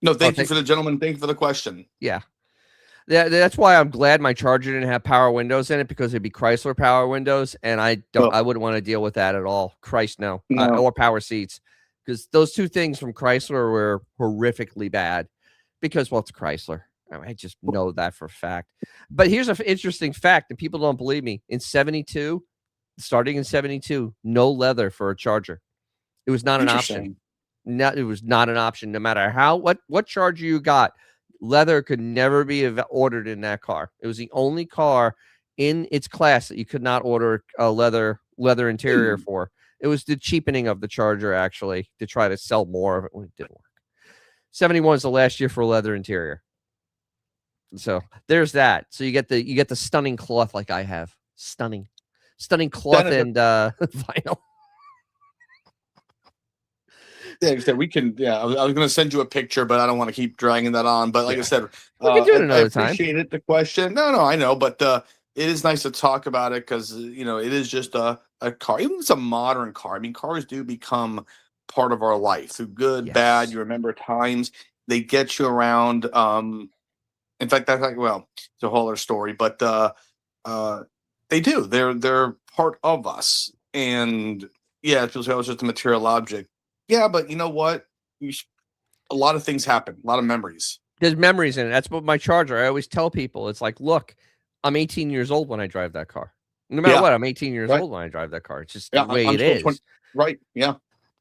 No, thank you for the gentleman. Thank you for the question. Yeah. That's why I'm glad my Charger didn't have power windows in it, because it'd be Chrysler power windows, and I wouldn't want to deal with that at all. Christ, no. Or power seats, because those two things from Chrysler were horrifically bad. Because, well, it's Chrysler. I just know that for a fact. But here's an interesting fact, and people don't believe me. Starting in '72, no leather for a Charger. It was not an option. It was not an option. No matter what Charger you got, leather could never be ordered in that car. It was the only car in its class that you could not order a leather interior for. It was the cheapening of the Charger, actually, to try to sell more of it when it didn't work. 71 is the last year for leather interior. So there's that. So you get the stunning cloth like I have. Stunning cloth and vinyl. Yeah, we can. Yeah, I was going to send you a picture, but I don't want to keep dragging that on. But like I said, we can do it another time. I appreciate it. The question. No, I know, but it is nice to talk about it, because it is just a car. Even if it's a modern car. I mean, cars do become part of our life through good, bad. You remember times. They get you around. In fact, that's it's a whole other story. But they do. They're part of us. And people say, oh, it's just a material object. Yeah, but you know what? A lot of things happen. A lot of memories. There's memories in it. That's what my Charger. I always tell people. It's like, look, I'm 18 years old when I drive that car. No matter Yeah. what, I'm 18 years Right. old when I drive that car. It's just the Yeah. way I'm it still 20. is. Right. Yeah.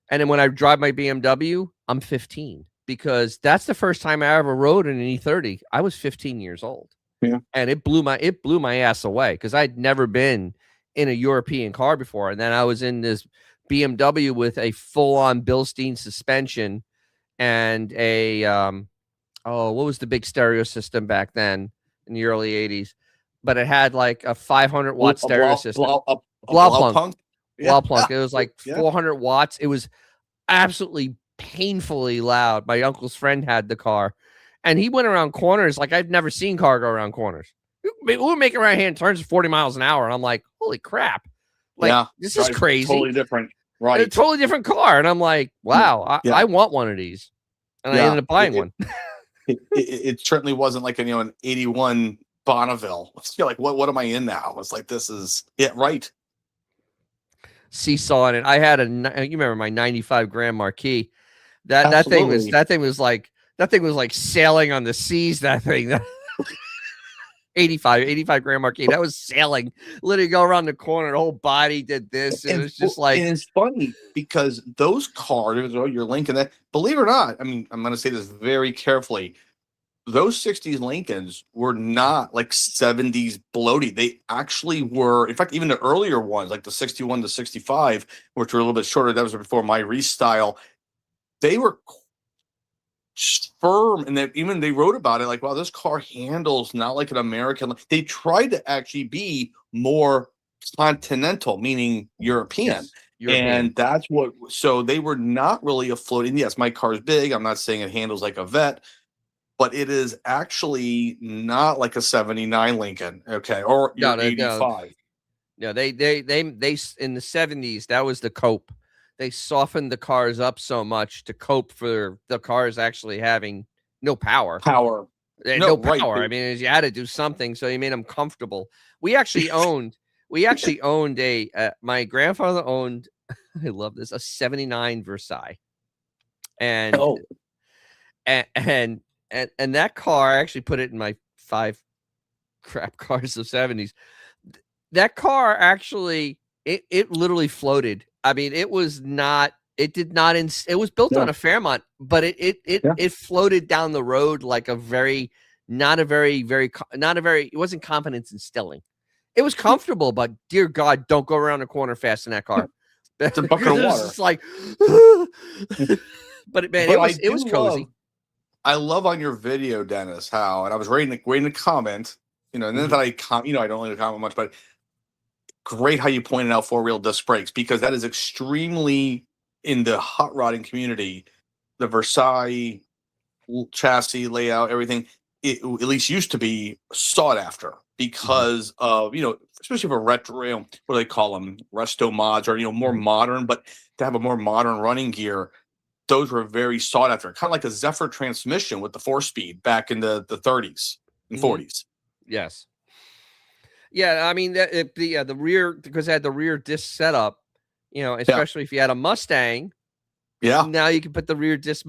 And then when I drive my BMW, I'm 15 because that's the first time I ever rode in an E30. I was 15 years old. Yeah. And it blew my ass away because I'd never been in a European car before. And then I was in this BMW with a full-on Bilstein suspension and a what was the big stereo system back then in the early 80s? But it had like a 500-watt A stereo system. a blow Blaupunkt. punk. Yeah. Blaupunkt. It was like Yeah. 400 watts. It was absolutely painfully loud. My uncle's friend had the car, and he went around corners like I've never seen car go around corners. We were making right-hand turns at 40 miles an hour, and I'm like, holy crap. Like, Yeah. this is Right. crazy. Totally different. A Right. totally different car. And I'm like, wow, Yeah. I want one of these. And I Yeah. ended up buying one. It certainly wasn't like an 81 Bonneville. You're like, what am I in now? It's like, this is right. Seesaw in it. I had you remember my 95 Grand Marquis. That thing was like sailing on the seas. That thing. 85 Grand Marquis. That was sailing. Literally go around the corner. The whole body did this. It was just like. And it's funny because those cars, you're linking that. Believe it or not, I mean, I'm going to say this very carefully. Those 60s Lincolns were not like 70s bloated. They actually were, in fact, even the earlier ones, like the 61 to 65, which were a little bit shorter. That was before my restyle. They were firm, and they wrote about it like, wow, this car handles not like an American. They tried to actually be more continental, meaning European. Yes, And that's what, so they were not really a floating. Yes, my car's big. I'm not saying it handles like a vet, but it is actually not like a 79 Lincoln. Okay. Or your 85. No, they in the 70s, that was the cope. They softened the cars up so much to cope for the cars actually having no power. No power. Right. I mean, you had to do something, so you made them comfortable. We actually owned my grandfather owned, I love this, a 79 Versailles. And and that car, I actually put it in my 5 crap cars of 70s. That car actually, it literally floated. I mean, it was built on a Fairmont, but it floated down the road like it wasn't confidence instilling. It was comfortable, but dear God, don't go around the corner fast in that car. It's a bucket of water. It's like, but it was cozy. I love on your video, Dennis, how, and I was waiting to comment, and then that I don't really comment much, but great how you pointed out 4-wheel disc brakes, because that is extremely in the hot rodding community. The Versailles chassis layout, everything, it at least used to be sought after because of, especially for retro, what do they call them? Resto mods, or, more modern, but to have a more modern running gear, those were very sought after. Kind of like a Zephyr transmission with the 4-speed back in the 30s and 40s. Yes. Yeah, I mean, the rear, because it had the rear disc setup, especially if you had a Mustang. Yeah. Now you can put the rear disc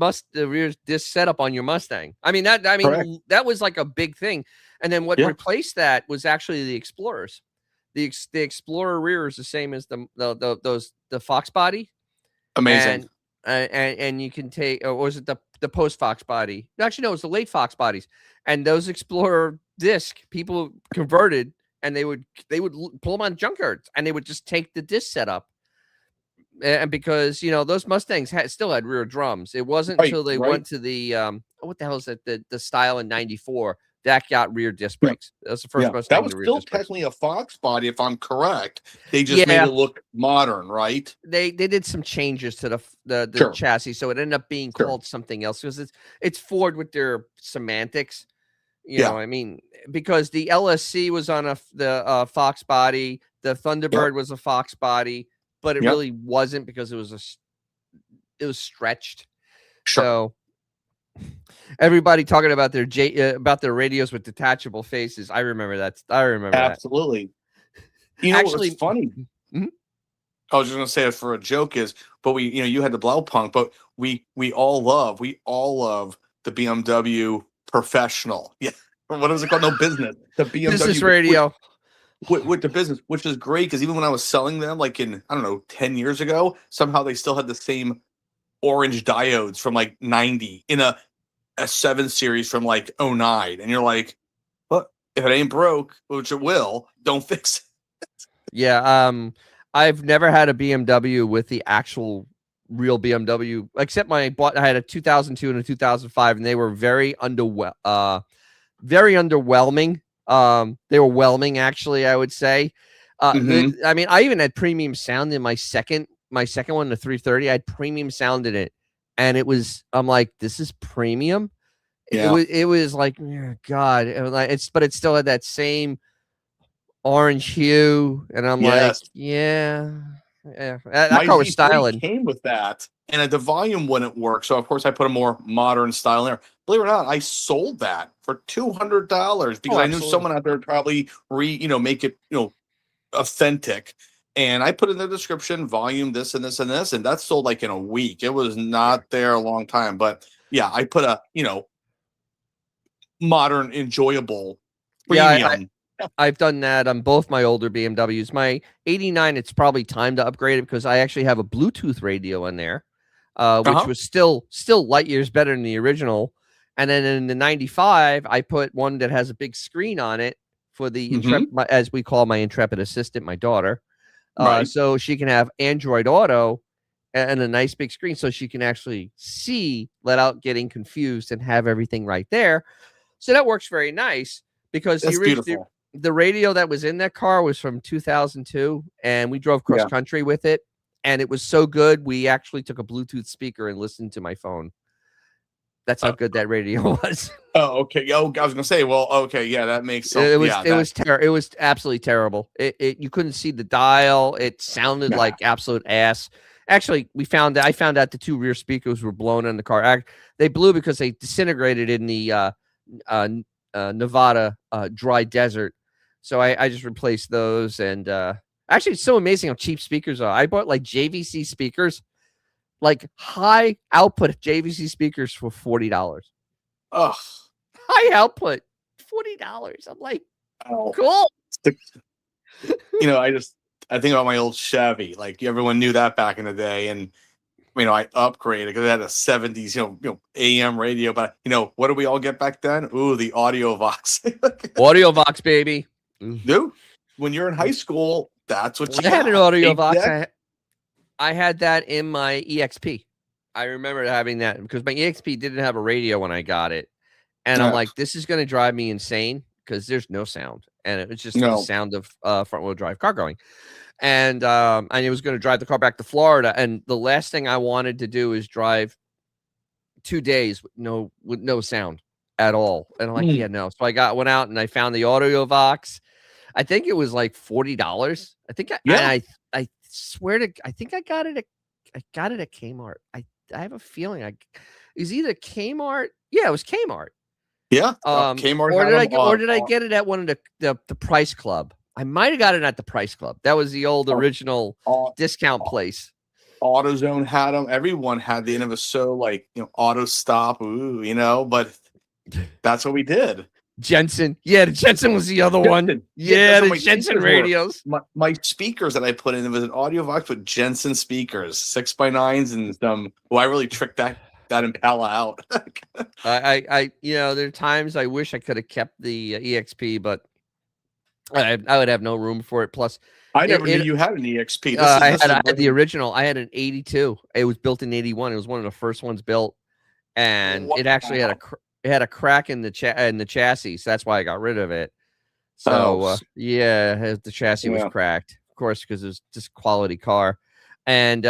setup on your Mustang. That was like a big thing. And then what replaced that was actually the Explorers. The Explorer rear is the same as the Fox body. Amazing. And you can take, or was it the post Fox body? Actually, no, it was the late Fox bodies. And those Explorer disc people converted, and they would pull them on junkyards, and they would just take the disc setup. And because those Mustangs still had rear drums. It wasn't until they went to the what the hell is that, the style in '94 that got rear disc brakes. That was the first Mustang. That was still technically a Fox body, if I'm correct. They just made it look modern, right? They did some changes to the chassis, so it ended up being called something else, because it's Ford with their semantics. I mean, because the LSC was on the Fox body, the Thunderbird was a Fox body, but it really wasn't, because it was stretched. So everybody talking about their radios with detachable faces. I remember that. Absolutely. Actually, what's funny? I was just gonna say it for a joke but you had the Blaupunkt, but we all love the BMW Professional. Yeah. What is it called? No, business. The BMW business radio. with the business, which is great because even when I was selling them, like in I don't know 10 years ago, somehow they still had the same orange diodes from like 90 in a 7 series from like '09, and you're like, "What if it ain't broke, which it will, don't fix it." Yeah, I've never had a BMW with the actual real BMW, except I had a 2002 and a 2005, and they were very very underwhelming. They were whelming, actually, I would say. I mean, I even had premium sound in my second one, the 330. I had premium sound in it, and I'm like, this is premium. Yeah. It was like, oh, God, it was like but it still had that same orange hue, and I'm like, yeah. That car was My Z3 styling. came with that, and the volume wouldn't work, so of course I put a more modern style in there. Believe it or not, I sold that for $200 because I knew someone out there would probably make it authentic. And I put in the description volume this and this and this, and that sold like in a week. It was not there a long time, but yeah, I put a modern, enjoyable premium. I've done that on both my older BMWs. My 89, it's probably time to upgrade it because I actually have a Bluetooth radio in there, which was still light years better than the original. And then in the 95, I put one that has a big screen on it for the as we call my Intrepid assistant, my daughter. So she can have Android Auto and a nice big screen, so she can actually see without getting confused and have everything right there. So that works very nice because the radio that was in that car was from 2002, and we drove cross country with it, and it was so good we actually took a Bluetooth speaker and listened to my phone. That's how good that radio was. Oh, okay. Oh, I was gonna say, well, okay, yeah, that makes sense. It was absolutely terrible. You couldn't see the dial. It sounded like absolute ass. Actually, I found out the two rear speakers were blown in the car. They blew because they disintegrated in the Nevada dry desert. So I just replaced those. And actually, it's so amazing how cheap speakers are. I bought like JVC speakers, like high output JVC speakers for $40. Ugh. High output, $40. I'm like, cool. I think about my old Chevy. Like everyone knew that back in the day, and I upgraded because it had a '70s, AM radio. But what did we all get back then? Ooh, the Audio Vox. Audio Vox, baby. Dude, when you're in high school, that's what you had an Audio Vox. I had that in my EXP. I remember having that because my EXP didn't have a radio when I got it. And I'm like, this is going to drive me insane because there's no sound. And it was just the sound of front wheel drive car going. And it was going to drive the car back to Florida. And the last thing I wanted to do is drive 2 days with no sound at all. And I'm like, yeah, no. So I went out and I found the Audio Vox. I think it was like $40. I think I swear to, I think I got it at Kmart. I have a feeling it was either Kmart. Yeah, it was Kmart. Yeah. Kmart. Or did I get it at one of the Price Club? I might have got it at the Price Club. That was the old original discount place. AutoZone had them. Everyone had the end. It was so like auto stop. But that's what we did. Jensen. Yeah, the Jensen was the other one. Yeah, the Jensen radios. My speakers that I put in, it was an Audio Vox with Jensen speakers, 6x9s, and some. Well, I really tricked that Impala out. I there are times I wish I could have kept the EXP, but I would have no room for it. Plus, I never knew you had an EXP. I had the original. I had an 82. It was built in 81. It was one of the first ones built, and it actually had a crack in the chassis. So that's why I got rid of it. So the chassis was cracked, of course, because it was just quality car, and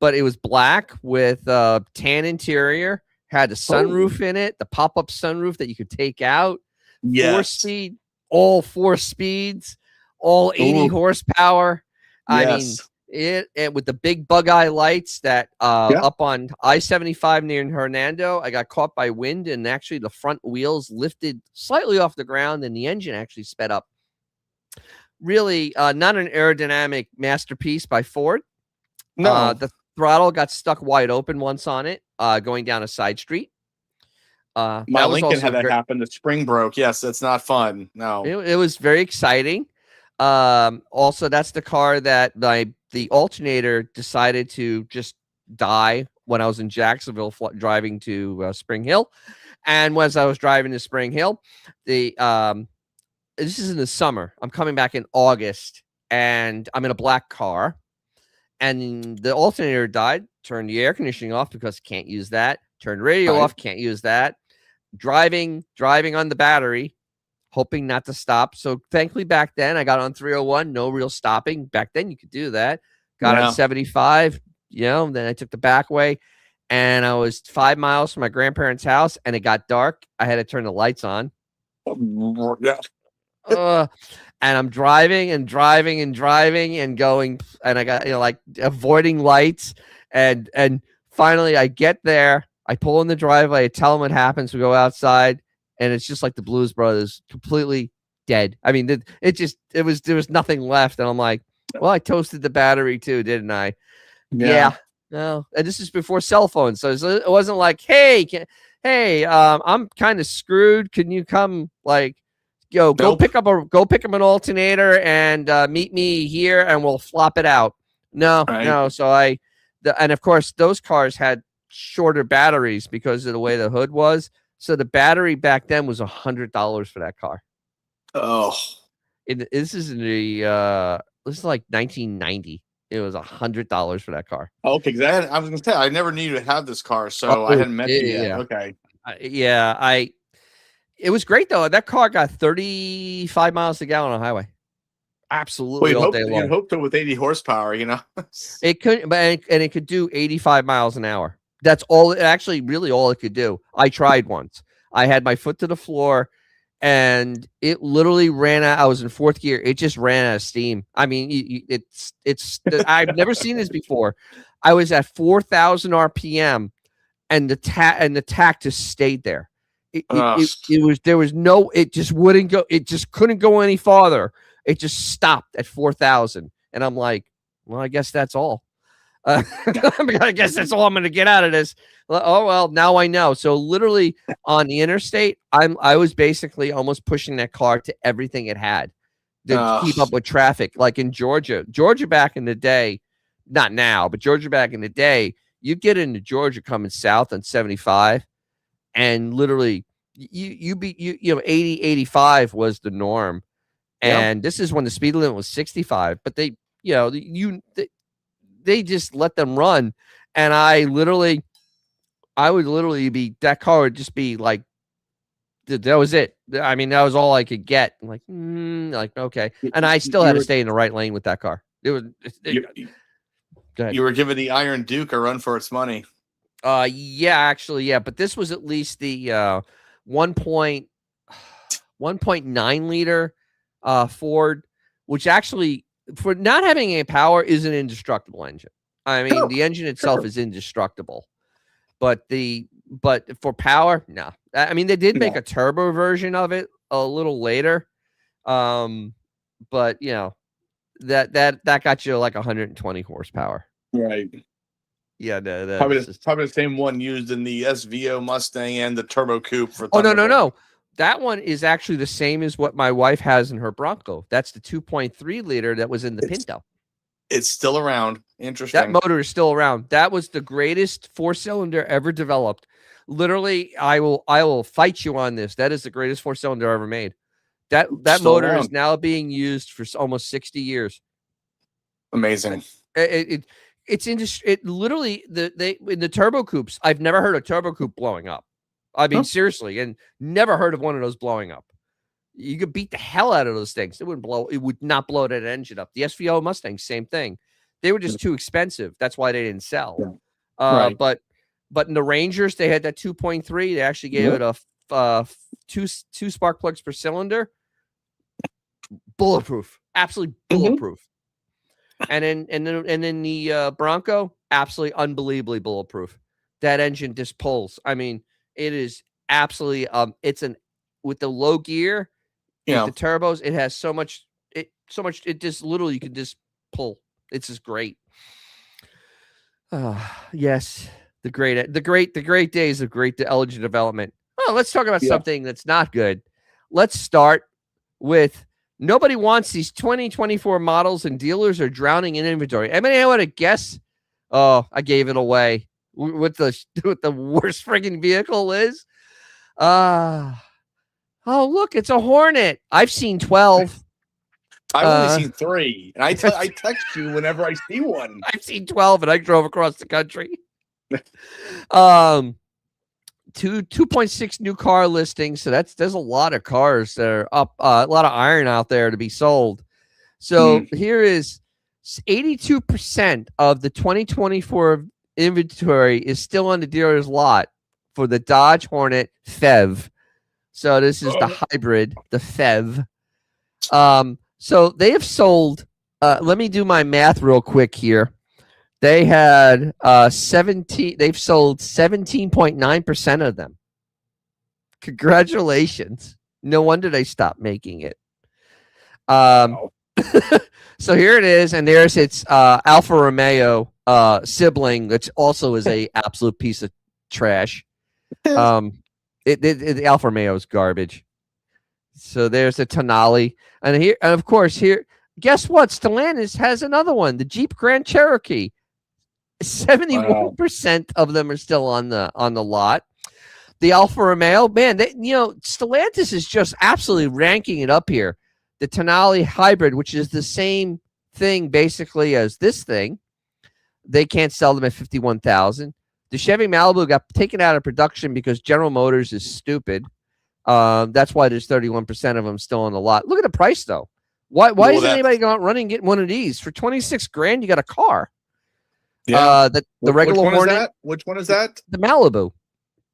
but it was black with tan interior. Had the sunroof in it, the pop-up sunroof that you could take out. Yes. 4-speed, all 4 speeds, all 80 horsepower. Yes. I mean, it with the big bug eye lights that up on I-75 near Hernando, I got caught by wind, and actually the front wheels lifted slightly off the ground, and the engine actually sped up. Really, not an aerodynamic masterpiece by Ford. No, the throttle got stuck wide open once on it, going down a side street. My Lincoln had that happen. The spring broke. Yes, that's not fun. No, it was very exciting. Also, that's the car that the alternator decided to just die when I was in Jacksonville driving to Spring Hill. And as I was driving to Spring Hill, this is in the summer. I'm coming back in August, and I'm in a black car, and the alternator died. Turned the air conditioning off because can't use that. Turned the radio off, can't use that. Driving on the battery, hoping not to stop. So thankfully back then I got on 301, no real stopping. Back then you could do that. Got on 75, then I took the back way, and I was 5 miles from my grandparents' house, and it got dark. I had to turn the lights on. And I'm driving and going, and I got, like avoiding lights, and finally I get there. I pull in the driveway. I tell them what happens. We go outside, and it's just like the Blues Brothers, completely dead. I mean, there was nothing left, and I'm like, well, I toasted the battery too, didn't I? Yeah. No, and this is before cell phones, so it wasn't like, hey, I'm kind of screwed. Can you come, go pick up an alternator and meet me here, and we'll flop it out. No. So and of course those cars had shorter batteries because of the way the hood was. So the battery back then was $100 for that car. Oh, this is like 1990. It was $100 for that car. Okay, because I was gonna say I never knew you to have this car, so I hadn't met you yet. Yeah. Okay. It was great though. That car got 35 miles a gallon on the highway. Absolutely, all day long. You'd hope to with 80 horsepower, It could, and it could do 85 miles an hour. That's all. Actually, really, all it could do. I tried once. I had my foot to the floor, and it literally ran out. I was in fourth gear. It just ran out of steam. I mean, it's. I've never seen this before. I was at 4,000 RPM, and the tack just stayed there. It just wouldn't go. It just couldn't go any farther. It just stopped at 4,000, and I'm like, well, I guess that's all. I guess that's all I'm going to get out of this. Oh well, now I know. So literally on the interstate, I was basically almost pushing that car to everything it had to keep up with traffic. Like in Georgia back in the day, not now, but Georgia back in the day, you get into Georgia coming south on 75, and literally you 80, 85 was the norm. And this is when the speed limit was 65, but they just let them run. And I would literally be, that car would just be like, that was it. I mean, that was all I could get. I'm like, okay. And I still had to stay in the right lane with that car. Go ahead. You were giving the Iron Duke a run for its money. Yeah, actually, yeah. But this was at least the 1.9 liter Ford, which actually, for not having any power, is an indestructible engine. I mean, the engine itself is indestructible, but for power, no. I mean, they did make a turbo version of it a little later, but that got you like 120 horsepower. Right. Yeah, probably the same one used in the SVO Mustang and the Turbo Coupe for. Oh no. That one is actually the same as what my wife has in her Bronco. That's the 2.3 liter that was in the Pinto. It's still around. Interesting. That motor is still around. That was the greatest 4-cylinder ever developed. Literally, I will fight you on this. That is the greatest 4-cylinder ever made. That motor is now being used for almost 60 years. Amazing. It literally, in the turbo coupes, I've never heard a turbo coupe blowing up. I mean, seriously, and never heard of one of those blowing up. You could beat the hell out of those things. It would not blow that engine up. The SVO Mustang, same thing. They were just too expensive. That's why they didn't sell. Right. But in the Rangers, they had that 2.3. They actually gave it a two spark plugs per cylinder. Bulletproof. Absolutely bulletproof. And then the Bronco, absolutely unbelievably bulletproof. That engine just pulls. I mean, it is absolutely with the low gear, with the turbos, it has so much it just literally you can just pull. It's just great. Yes, the great days of great engine development. Oh, let's talk about something that's not good. Let's start with Nobody wants these 2024 models, and dealers are drowning in inventory. Anybody want to guess? Oh, I gave it away. What the worst freaking vehicle is? Oh, look, it's a Hornet. I've seen 12. I've only seen 3, and I text you whenever I see one. I've seen 12, and I drove across the country. 2.6 new car listings. So there's a lot of cars that are up, a lot of iron out there to be sold. So here is 82% of the 2024 inventory is still on the dealer's lot for the Dodge Hornet FEV. So this is the hybrid, the FEV. So they have sold, let me do my math real quick here. They had they've sold 17.9% of them. Congratulations. No wonder they stopped making it. So here it is, and there's its Alfa Romeo sibling, which also is a absolute piece of trash. The Alfa Romeo is garbage. So there's a Tonale, and of course here, guess what? Stellantis has another one, the Jeep Grand Cherokee. 71% of them are still on the lot. The Alfa Romeo, man, Stellantis is just absolutely ranking it up here. The Tonale hybrid, which is the same thing basically as this thing, they can't sell them at 51,000. The Chevy Malibu got taken out of production because General Motors is stupid. That's why there's 31% of them still on the lot. Look at the price though. Why isn't anybody going running and getting one of these for 26 grand? You got a car. Yeah. The regular Hornet. Which one is that? The Malibu,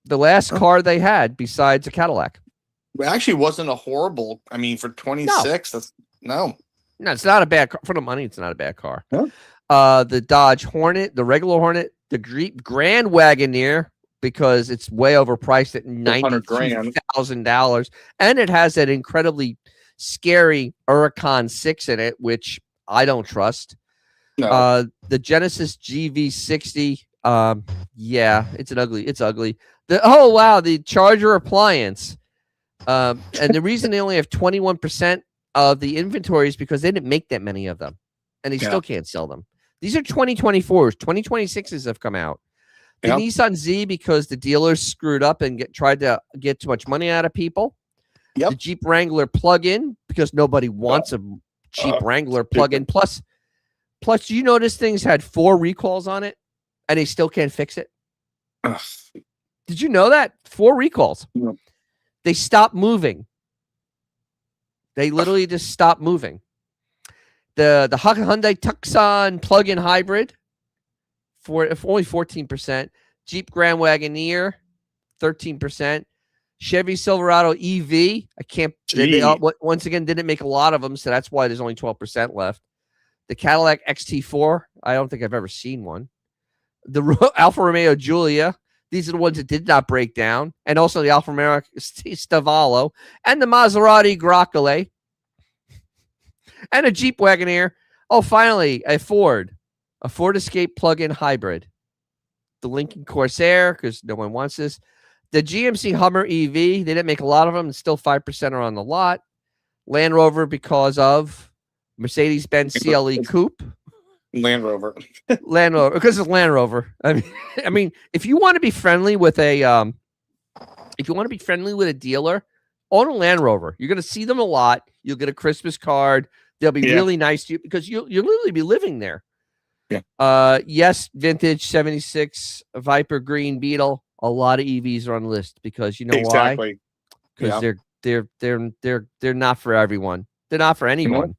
the last car they had besides a Cadillac. It actually wasn't a horrible. I mean, for 26, no, it's not a bad car for the money. It's not a bad car. Huh? The Dodge Hornet, the regular Hornet, the Grand Wagoneer, because it's way overpriced at $92,000, and it has that incredibly scary Huracan 6 in it, which I don't trust. No. The Genesis GV60, it's ugly. The Charger appliance, and the reason they only have 21% of the inventory is because they didn't make that many of them, and they still can't sell them. These are 2024s. 2026s have come out. The Nissan Z, because the dealers screwed up and tried to get too much money out of people. The Jeep Wrangler plug-in, because nobody wants a Jeep Wrangler plug-in. Plus, you know this thing's had 4 recalls on it, and they still can't fix it. Did you know that? 4 recalls. No. They stopped moving. They literally just stopped moving. The Hyundai Tucson plug-in hybrid for only 14%. Jeep Grand Wagoneer, 13%. Chevy Silverado EV. Once again, didn't make a lot of them, so that's why there's only 12% left. The Cadillac XT4, I don't think I've ever seen one. The Alfa Romeo Giulia, these are the ones that did not break down. And also the Alfa Romeo Stivalo, and the Maserati Grecale, and a Jeep Wagoneer. Oh, finally, a Ford Escape plug-in hybrid. The Lincoln Corsair, because no one wants this. The GMC Hummer EV, they didn't make a lot of them, and still 5% are on the lot. Land Rover, because of Mercedes-Benz CLE Coupe. Land Rover, because it's Land Rover. I mean, if you want to be friendly with a dealer, own a Land Rover. You're going to see them a lot. You'll get a Christmas card. They'll be really nice to you because you'll literally be living there. Yeah. Yes, vintage 76 Viper Green Beetle. A lot of EVs are on the list because you know why? Because they're not for everyone. They're not for anyone.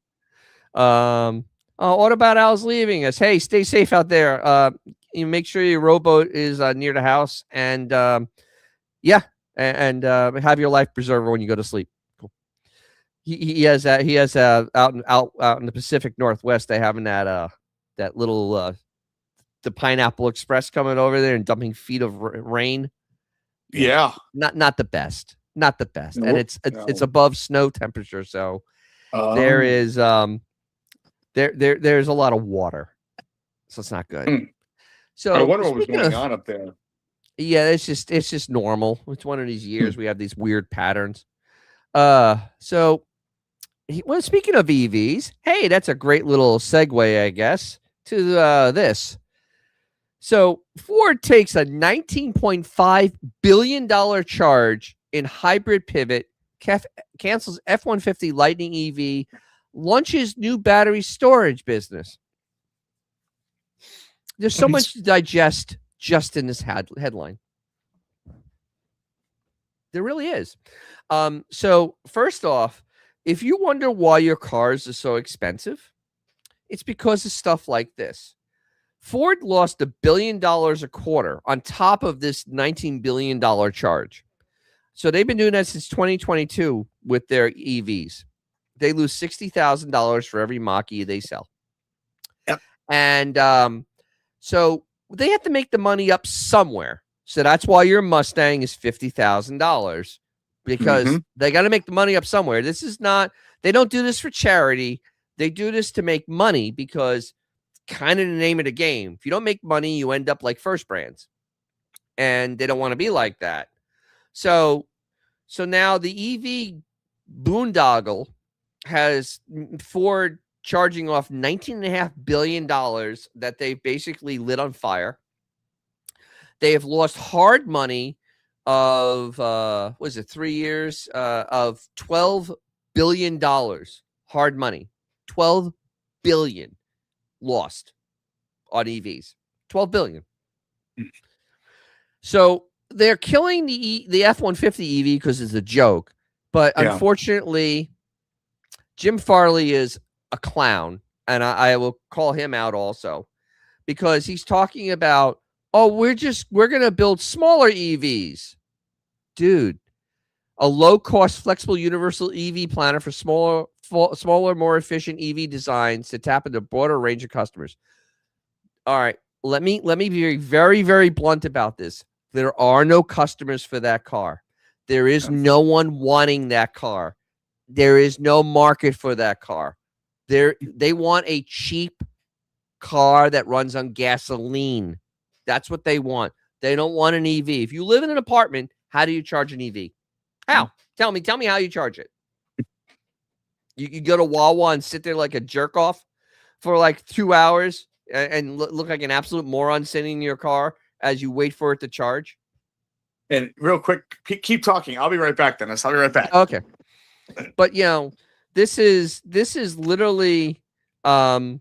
What about Al's leaving us? Hey, stay safe out there. You make sure your rowboat is near the house, and have your life preserver when you go to sleep. Cool. He has out in the Pacific Northwest. They having that little the Pineapple Express coming over there and dumping feet of rain. Yeah, not the best. Not the best, and it's above snow temperature, so there is there's a lot of water, so it's not good. So I wonder what was going on up there. Yeah, it's just normal. It's one of these years we have these weird patterns. So Well, speaking of EVs, hey, that's a great little segue, I guess, to this. So Ford takes a $19.5 billion charge in hybrid pivot, cancels F-150 Lightning EV, launches new battery storage business. There's so much to digest just in this headline. There really is. So first off, if you wonder why your cars are so expensive, it's because of stuff like this. Ford lost $1 billion a quarter on top of this $19 billion charge. So they've been doing that since 2022 with their EVs. They lose $60,000 for every Mach-E they sell. Yep. And so they have to make the money up somewhere. So that's why your Mustang is $50,000, because they got to make the money up somewhere. This is not, they don't do this for charity. They do this to make money because kind of the name of the game. If you don't make money, you end up like First Brands, and they don't want to be like that. So now the EV boondoggle has Ford charging off $19.5 billion that they basically lit on fire. They have lost hard money of, 3 years, of $12 billion. Hard money. $12 billion lost on EVs. $12 billion. So they're killing the F-150 EV because it's a joke. But unfortunately, Jim Farley is a clown, and I will call him out also, because he's talking about, oh, we're going to build smaller EVs. Dude, a low-cost, flexible, universal EV planner for smaller, more efficient EV designs to tap into a broader range of customers. All right, let me be very, very blunt about this. There are no customers for that car. There is no one wanting that car. There is no market for that car. They want a cheap car that runs on gasoline. That's what they want. They don't want an EV. If you live in an apartment, how do you charge an EV? How? Tell me how you charge it. You go to Wawa and sit there like a jerk off for like 2 hours and look like an absolute moron sitting in your car as you wait for it to charge. And real quick, keep talking. I'll be right back, Dennis. I'll be right back. Okay. But this is literally the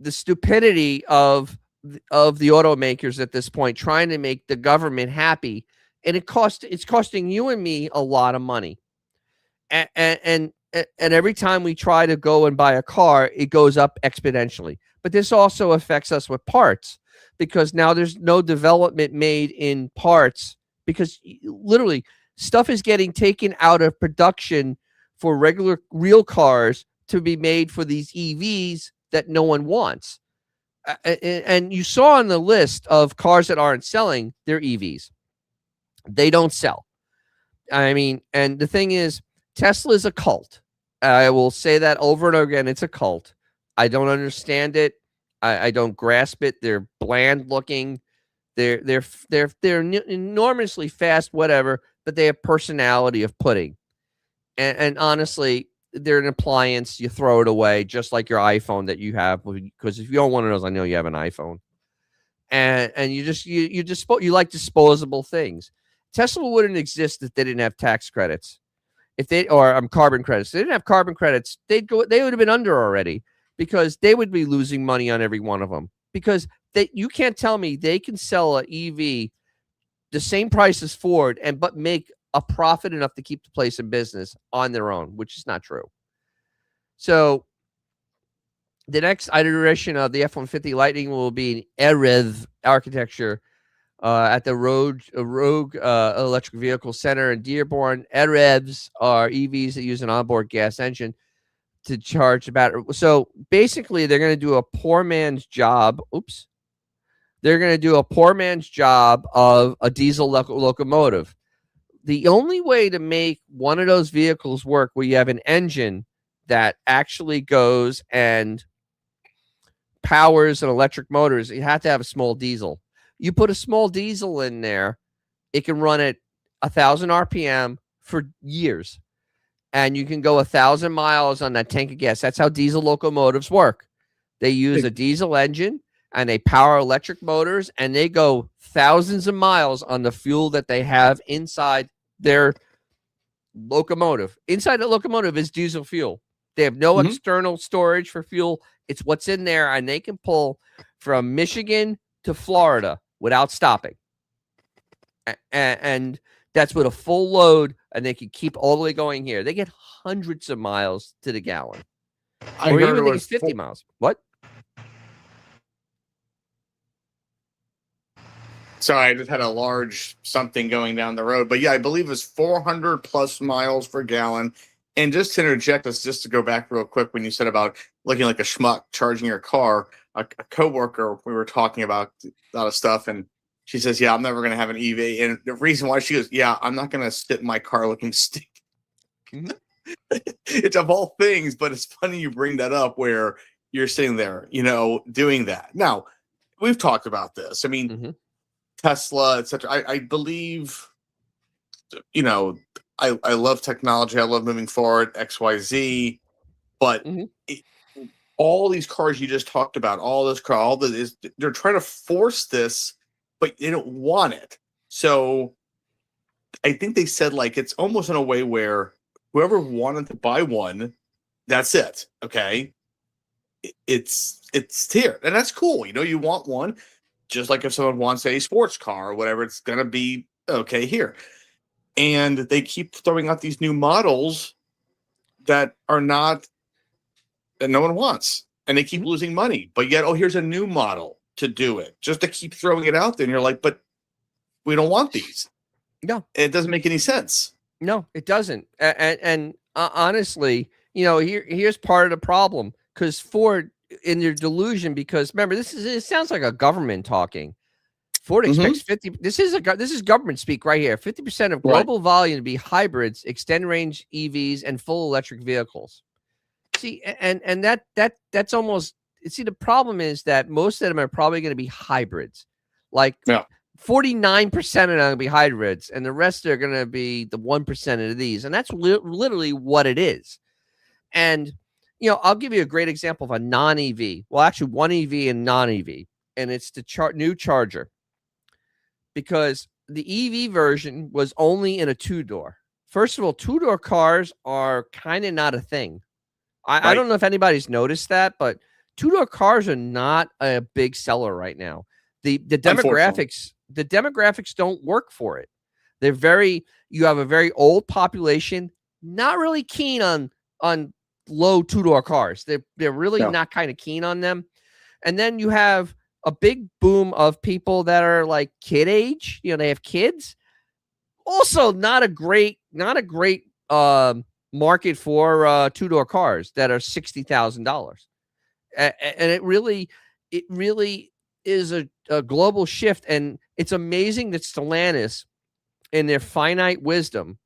stupidity of the automakers at this point, trying to make the government happy, and it's costing you and me a lot of money. And every time we try to go and buy a car, it goes up exponentially. But this also affects us with parts, because now there's no development made in parts, because literally stuff is getting taken out of production for real cars to be made for these EVs that no one wants. And you saw on the list of cars that aren't selling, they're EVs. They don't sell. I mean, and the thing is, Tesla is a cult. I will say that over and over again. It's a cult. I don't understand it. I don't grasp it. They're bland looking. They're enormously fast, whatever, but they have personality of pudding. And honestly, they're an appliance. You throw it away, just like your iPhone that you have, because if you don't want one of those, I know you have an iPhone. And you like disposable things. Tesla wouldn't exist if they didn't have tax credits. Carbon credits. If they didn't have carbon credits, they would have been under already, because they would be losing money on every one of them. Because you can't tell me they can sell an EV the same price as Ford but make a profit enough to keep the place in business on their own, which is not true. So the next iteration of the F-150 Lightning will be an EREV architecture at the Rogue Electric Vehicle Center in Dearborn. EREVs are EVs that use an onboard gas engine to charge the battery. So basically, they're going to do a poor man's job. Oops. They're going to do a poor man's job of a diesel locomotive. The only way to make one of those vehicles work where you have an engine that actually goes and powers an electric motors, you have to have a small diesel. You put a small diesel in there, it can run at 1,000 RPM for years. And you can go 1,000 miles on that tank of gas. That's how diesel locomotives work. They use a diesel engine and they power electric motors, and they go thousands of miles on the fuel that they have inside their locomotive. Inside the locomotive is diesel fuel. They have no external storage for fuel. It's what's in there, and they can pull from Michigan to Florida without stopping. And that's with a full load, and they can keep all the way going here. They get hundreds of miles to the gallon. Or even they get 50 miles. What? Sorry, I just had a large something going down the road. But yeah, I believe it's 400 plus miles per gallon. And just to interject us, just to go back real quick, when you said about looking like a schmuck charging your car, a coworker, we were talking about a lot of stuff, and she says, yeah, I'm never going to have an EV. And the reason why, she goes, yeah, I'm not going to sit in my car looking stupid. It's of all things, but it's funny you bring that up where you're sitting there, doing that. Now, we've talked about this. I mean, Tesla, etc. I believe, I love technology. I love moving forward, XYZ. But all these cars you just talked about, they're trying to force this, but they don't want it. So I think they said, like, it's almost in a way where whoever wanted to buy one, that's it. Okay. It's here. And that's cool. You want one, just like if someone wants a sports car or whatever, it's going to be okay here. And they keep throwing out these new models that no one wants. And they keep losing money. But yet, here's a new model to do it, just to keep throwing it out there. And you're like, but we don't want these. No. It doesn't make any sense. No, it doesn't. And honestly, here's part of the problem, because Ford, in their delusion, because remember, it sounds like a government talking. Ford expects 50. This is government speak right here. 50% of global volume to be hybrids, extended range EVs, and full electric vehicles. See, and that's almost. See, the problem is that most of them are probably going to be hybrids. Like 49% of them are going to be hybrids, and the rest are going to be the 1% of these, and that's literally what it is. And I'll give you a great example of a non-EV. Well, actually, one EV and non-EV, and it's the new Charger. Because the EV version was only in a two-door. First of all, two-door cars are kind of not a thing. I don't know if anybody's noticed that, but two-door cars are not a big seller right now. The demographics don't work for it. You have a very old population, not really keen on low two-door cars. They're really not kind of keen on them. And then you have a big boom of people that are like kid age, they have kids. Also not a great market for two-door cars that are $60,000. And it really is a global shift. And it's amazing that Stellantis, in their finite wisdom,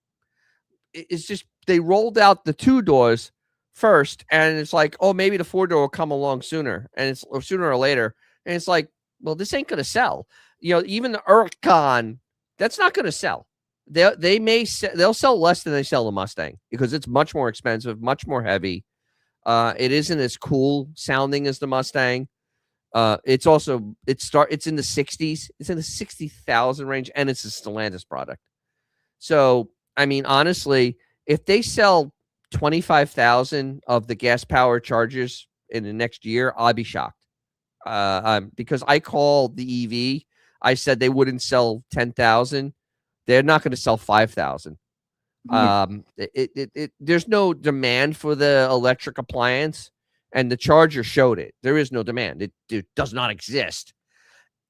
it's just, they rolled out the two doors first, and it's like, maybe the four-door will come along sooner, or sooner or later. And it's like, well, this ain't going to sell. Even the Huracan, that's not going to sell. They'll sell less than they sell the Mustang, because it's much more expensive, much more heavy. It isn't as cool sounding as the Mustang. It's in the 60s. It's in the 60,000 range, and it's a Stellantis product. So, I mean, honestly, if they sell 25,000 of the gas powered Chargers in the next year, I'll be shocked. Because I called the EV, I said they wouldn't sell 10,000. They're not going to sell 5,000. There's no demand for the electric appliance, and the Charger showed it. There is no demand. It does not exist,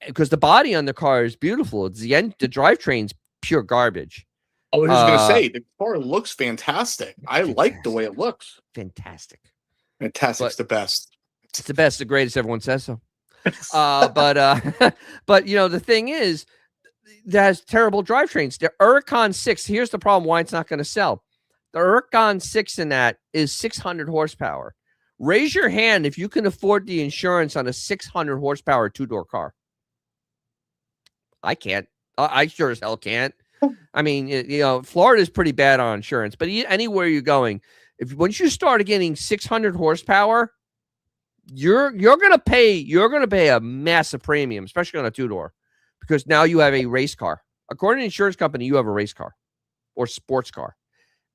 because the body on the car is beautiful. The drivetrain's pure garbage. I was just going to say, the car looks fantastic. I like the way it looks. Fantastic. Fantastic's the best. It's the best, the greatest. Everyone says so. But the thing is, that has terrible drivetrains. The Huracan 6. Here's the problem: why it's not going to sell. The Huracan 6 in that is 600 horsepower. Raise your hand if you can afford the insurance on a 600 horsepower two-door car. I can't. I sure as hell can't. I mean, Florida is pretty bad on insurance, but anywhere you're going, once you start getting 600 horsepower, you're gonna pay a massive premium, especially on a two-door, because now you have a race car. According to the insurance company, you have a race car or sports car,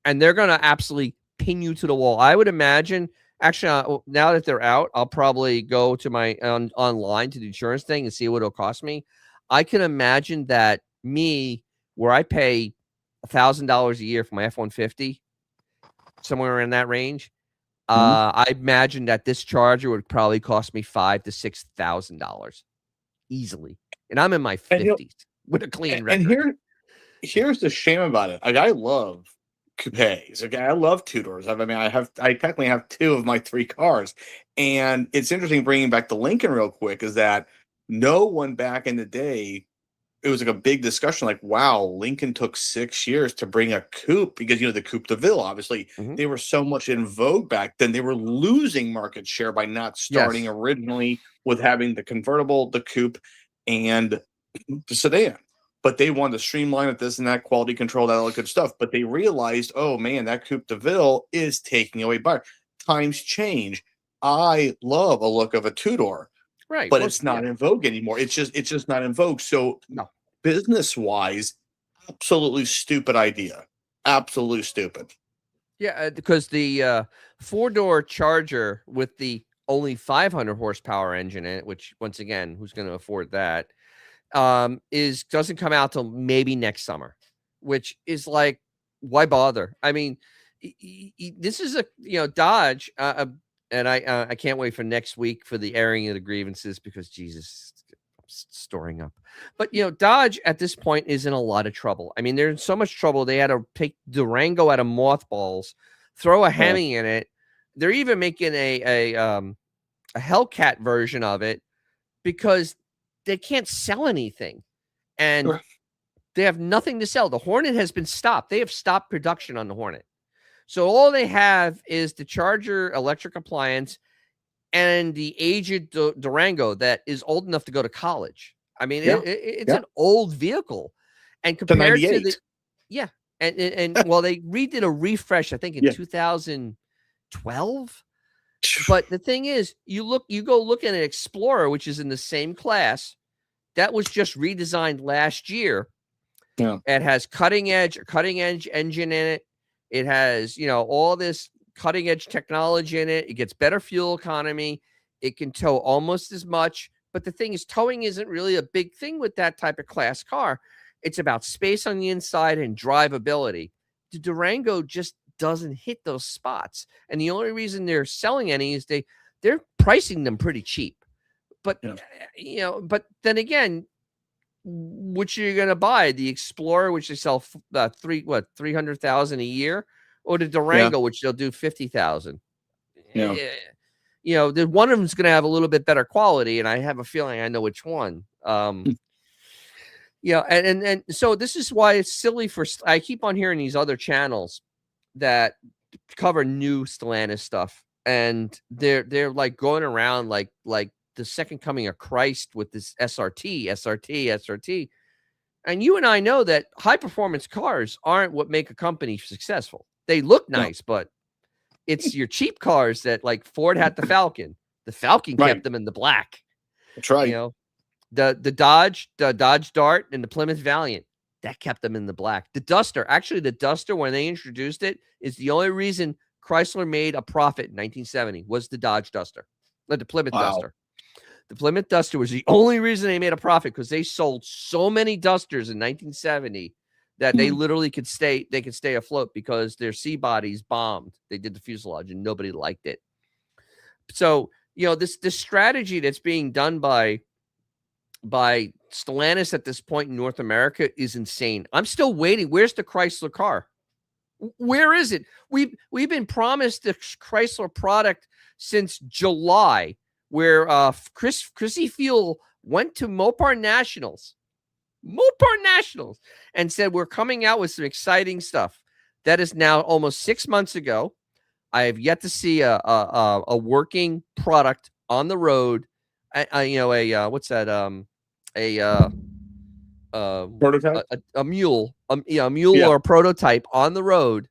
and they're gonna absolutely pin you to the wall. I would imagine. Actually, now that they're out, I'll probably go to my online to the insurance thing and see what it'll cost me. I can imagine that where I pay $1,000 a year for my F-150, somewhere in that range. I imagine that this Charger would probably cost me $5,000 to $6,000 easily, and I'm in my 50s with a clean record. And here's the shame about it. Like, I love coupes. Okay, I love two doors. I technically have two of my three cars, and it's interesting bringing back the Lincoln real quick. Is that no one back in the day? It was like a big discussion. Like, wow, Lincoln took 6 years to bring a coupe because the Coupe de Ville. Obviously, they were so much in vogue back then. They were losing market share by not starting originally with having the convertible, the coupe, and the sedan. But they wanted to streamline it, this and that, quality control, that all good stuff. But they realized, oh man, that Coupe de Ville is taking away buyer. Times change. I love a look of a two-door, right? But it's not in vogue anymore. It's just not in vogue. So business-wise, absolutely stupid idea. Absolutely stupid. Yeah, because the four-door Charger with the only 500 horsepower engine in it, which once again, who's going to afford that? Doesn't come out till maybe next summer, which is like, why bother? I mean, this is Dodge, and I can't wait for next week for the airing of the grievances because Jesus, storing up. But Dodge at this point is in a lot of trouble. I mean, they're in so much trouble they had to take Durango out of mothballs, throw a Hemi in it. They're even making a Hellcat version of it because they can't sell anything, and they have nothing to sell. The Hornet has been stopped. They have stopped production on the Hornet. So all they have is the Charger electric appliance and the aged Durango that is old enough to go to college. I mean, it's an old vehicle, and compared to and well, they redid a refresh, I think, in 2012. But the thing is, you go look at an Explorer, which is in the same class, that was just redesigned last year. Yeah. It has cutting edge engine in it. It has, all this cutting edge technology in it. It gets better fuel economy. It can tow almost as much. But the thing is, towing isn't really a big thing with that type of class car. It's about space on the inside and drivability. The Durango just doesn't hit those spots. And the only reason they're selling any is they're pricing them pretty cheap. But, but then again, which are you going to buy? The Explorer, which they sell $300,000 a year, or the Durango, which they'll do $50,000. The one of them's going to have a little bit better quality, and I have a feeling I know which one. And so this is why it's silly I keep on hearing these other channels that cover new Stellantis stuff, and they're like going around like the second coming of Christ with this SRT. And you and I know that high performance cars aren't what make a company successful. They look nice, but it's your cheap cars that, like, Ford had the Falcon. The Falcon kept them in the black. That's right. The Dodge Dart and the Plymouth Valiant, that kept them in the black. The Duster, when they introduced it, is the only reason Chrysler made a profit in 1970 was the Dodge Duster, the Plymouth Duster. The Plymouth Duster was the only reason they made a profit, because they sold so many Dusters in 1970 that they literally could stay afloat because their C bodies bombed. They did the fuselage and nobody liked it. So, this strategy that's being done by Stellantis at this point in North America is insane. I'm still waiting. Where's the Chrysler car? Where is it? We've been promised the Chrysler product since July, where Chrissy Fuel went to Mopar Nationals and said, we're coming out with some exciting stuff. That is now almost 6 months ago. I have yet to see a working product on the road. What's that? Prototype. a mule, yeah, a mule Yeah. or a prototype on the road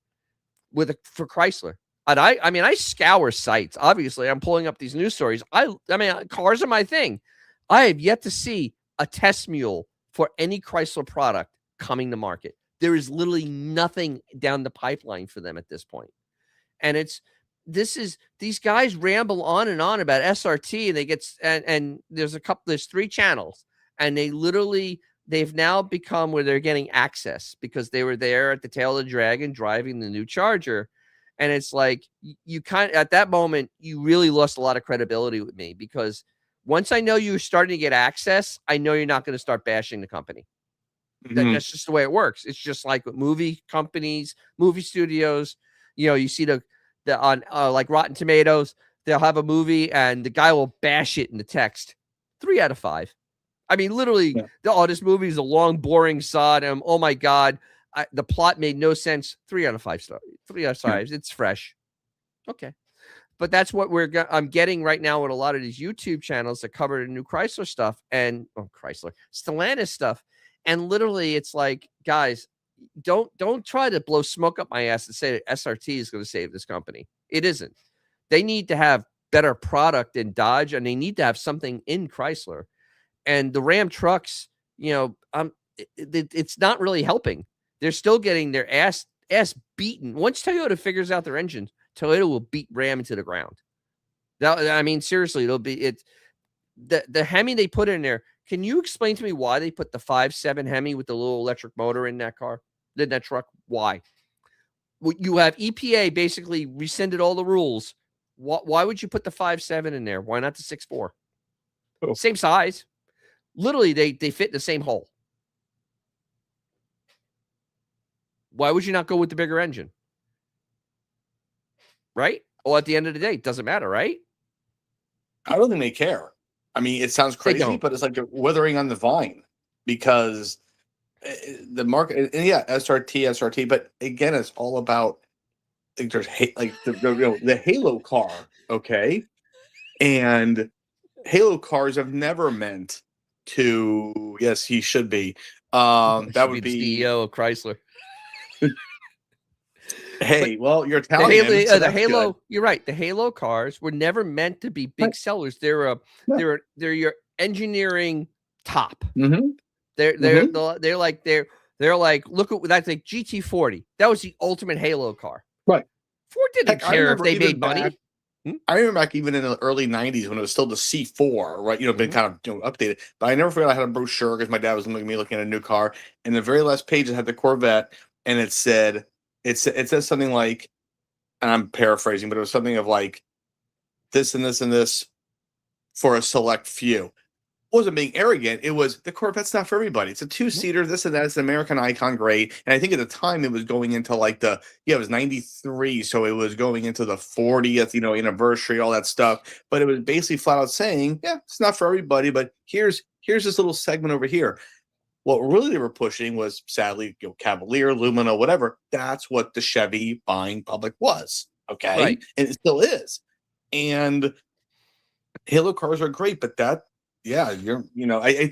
for Chrysler. And I mean, I scour sites. Obviously, I'm pulling up these news stories. I mean, cars are my thing. I have yet to see a test mule for any Chrysler product coming to market. There is literally nothing down the pipeline for them at this point. And these guys ramble on and on about SRT, and they get and there's 3 channels, and they've now become where they're getting access because they were there at the tail of the dragon driving the new Charger. And it's like you kind of, at that moment, you really lost a lot of credibility with me, because once I know you're starting to get access, I know you're not going to start bashing the company. That's just the way it works. It's just like with movie companies, movie studios. You see the on like Rotten Tomatoes, they'll have a movie and the guy will bash it in the text. 3 out of 5. I mean, literally, this movie is a long, boring sod. And oh my God, the plot made no sense. 3 out of 5 stars. 3 out of 5. It's fresh. Okay. But that's what I'm getting right now with a lot of these YouTube channels that cover the new Chrysler stuff and Stellantis stuff. And literally, it's like, guys, don't try to blow smoke up my ass and say that SRT is going to save this company. It isn't. They need to have better product in Dodge, and they need to have something in Chrysler. And the Ram trucks, it's not really helping. They're still getting their ass beaten. Once Toyota figures out their engines, Toyota will beat Ram into the ground. I mean, seriously, the Hemi they put in there. Can you explain to me why they put the 5.7 Hemi with the little electric motor in that car, in that truck? Why? You have EPA basically rescinded all the rules. Why would you put the 5.7 in there? Why not the 6.4? Oh. Same size. Literally, they fit in the same hole. Why would you not go with the bigger engine? Right? Well, at the end of the day, it doesn't matter, right? I don't think they care. I mean, it sounds crazy, but it's like they're withering on the vine, because the market, and yeah, SRT, but again, it's all about there's the Halo car, okay, and Halo cars have never meant to. Yes, he should be. That would be CEO of Chrysler. Hey, well, you're Italian. The Halo. Good. You're right. The Halo cars were never meant to be big sellers. They're your engineering top. Mm-hmm. They're like look at that's like GT40. That was the ultimate Halo car. Right. Ford didn't care if they made money. I remember back even in the early 90s when it was still the C4, right? Been kind of updated. But I never forgot I had a brochure because my dad was looking at a new car. And the very last page it had the Corvette, and it said, it says something like, and I'm paraphrasing, but it was something of like this and this and this for a select few. It wasn't being arrogant. It was the Corvette's not for everybody. It's a 2-seater, this and that. It's an American icon, great. And I think at the time it was going into like it was 93. So it was going into the 40th, anniversary, all that stuff. But it was basically flat out saying, yeah, it's not for everybody, but here's this little segment over here. What really they were pushing was, sadly, Cavalier, Lumina, whatever. That's what the Chevy buying public was, okay? Right. And it still is. And Halo cars are great, but I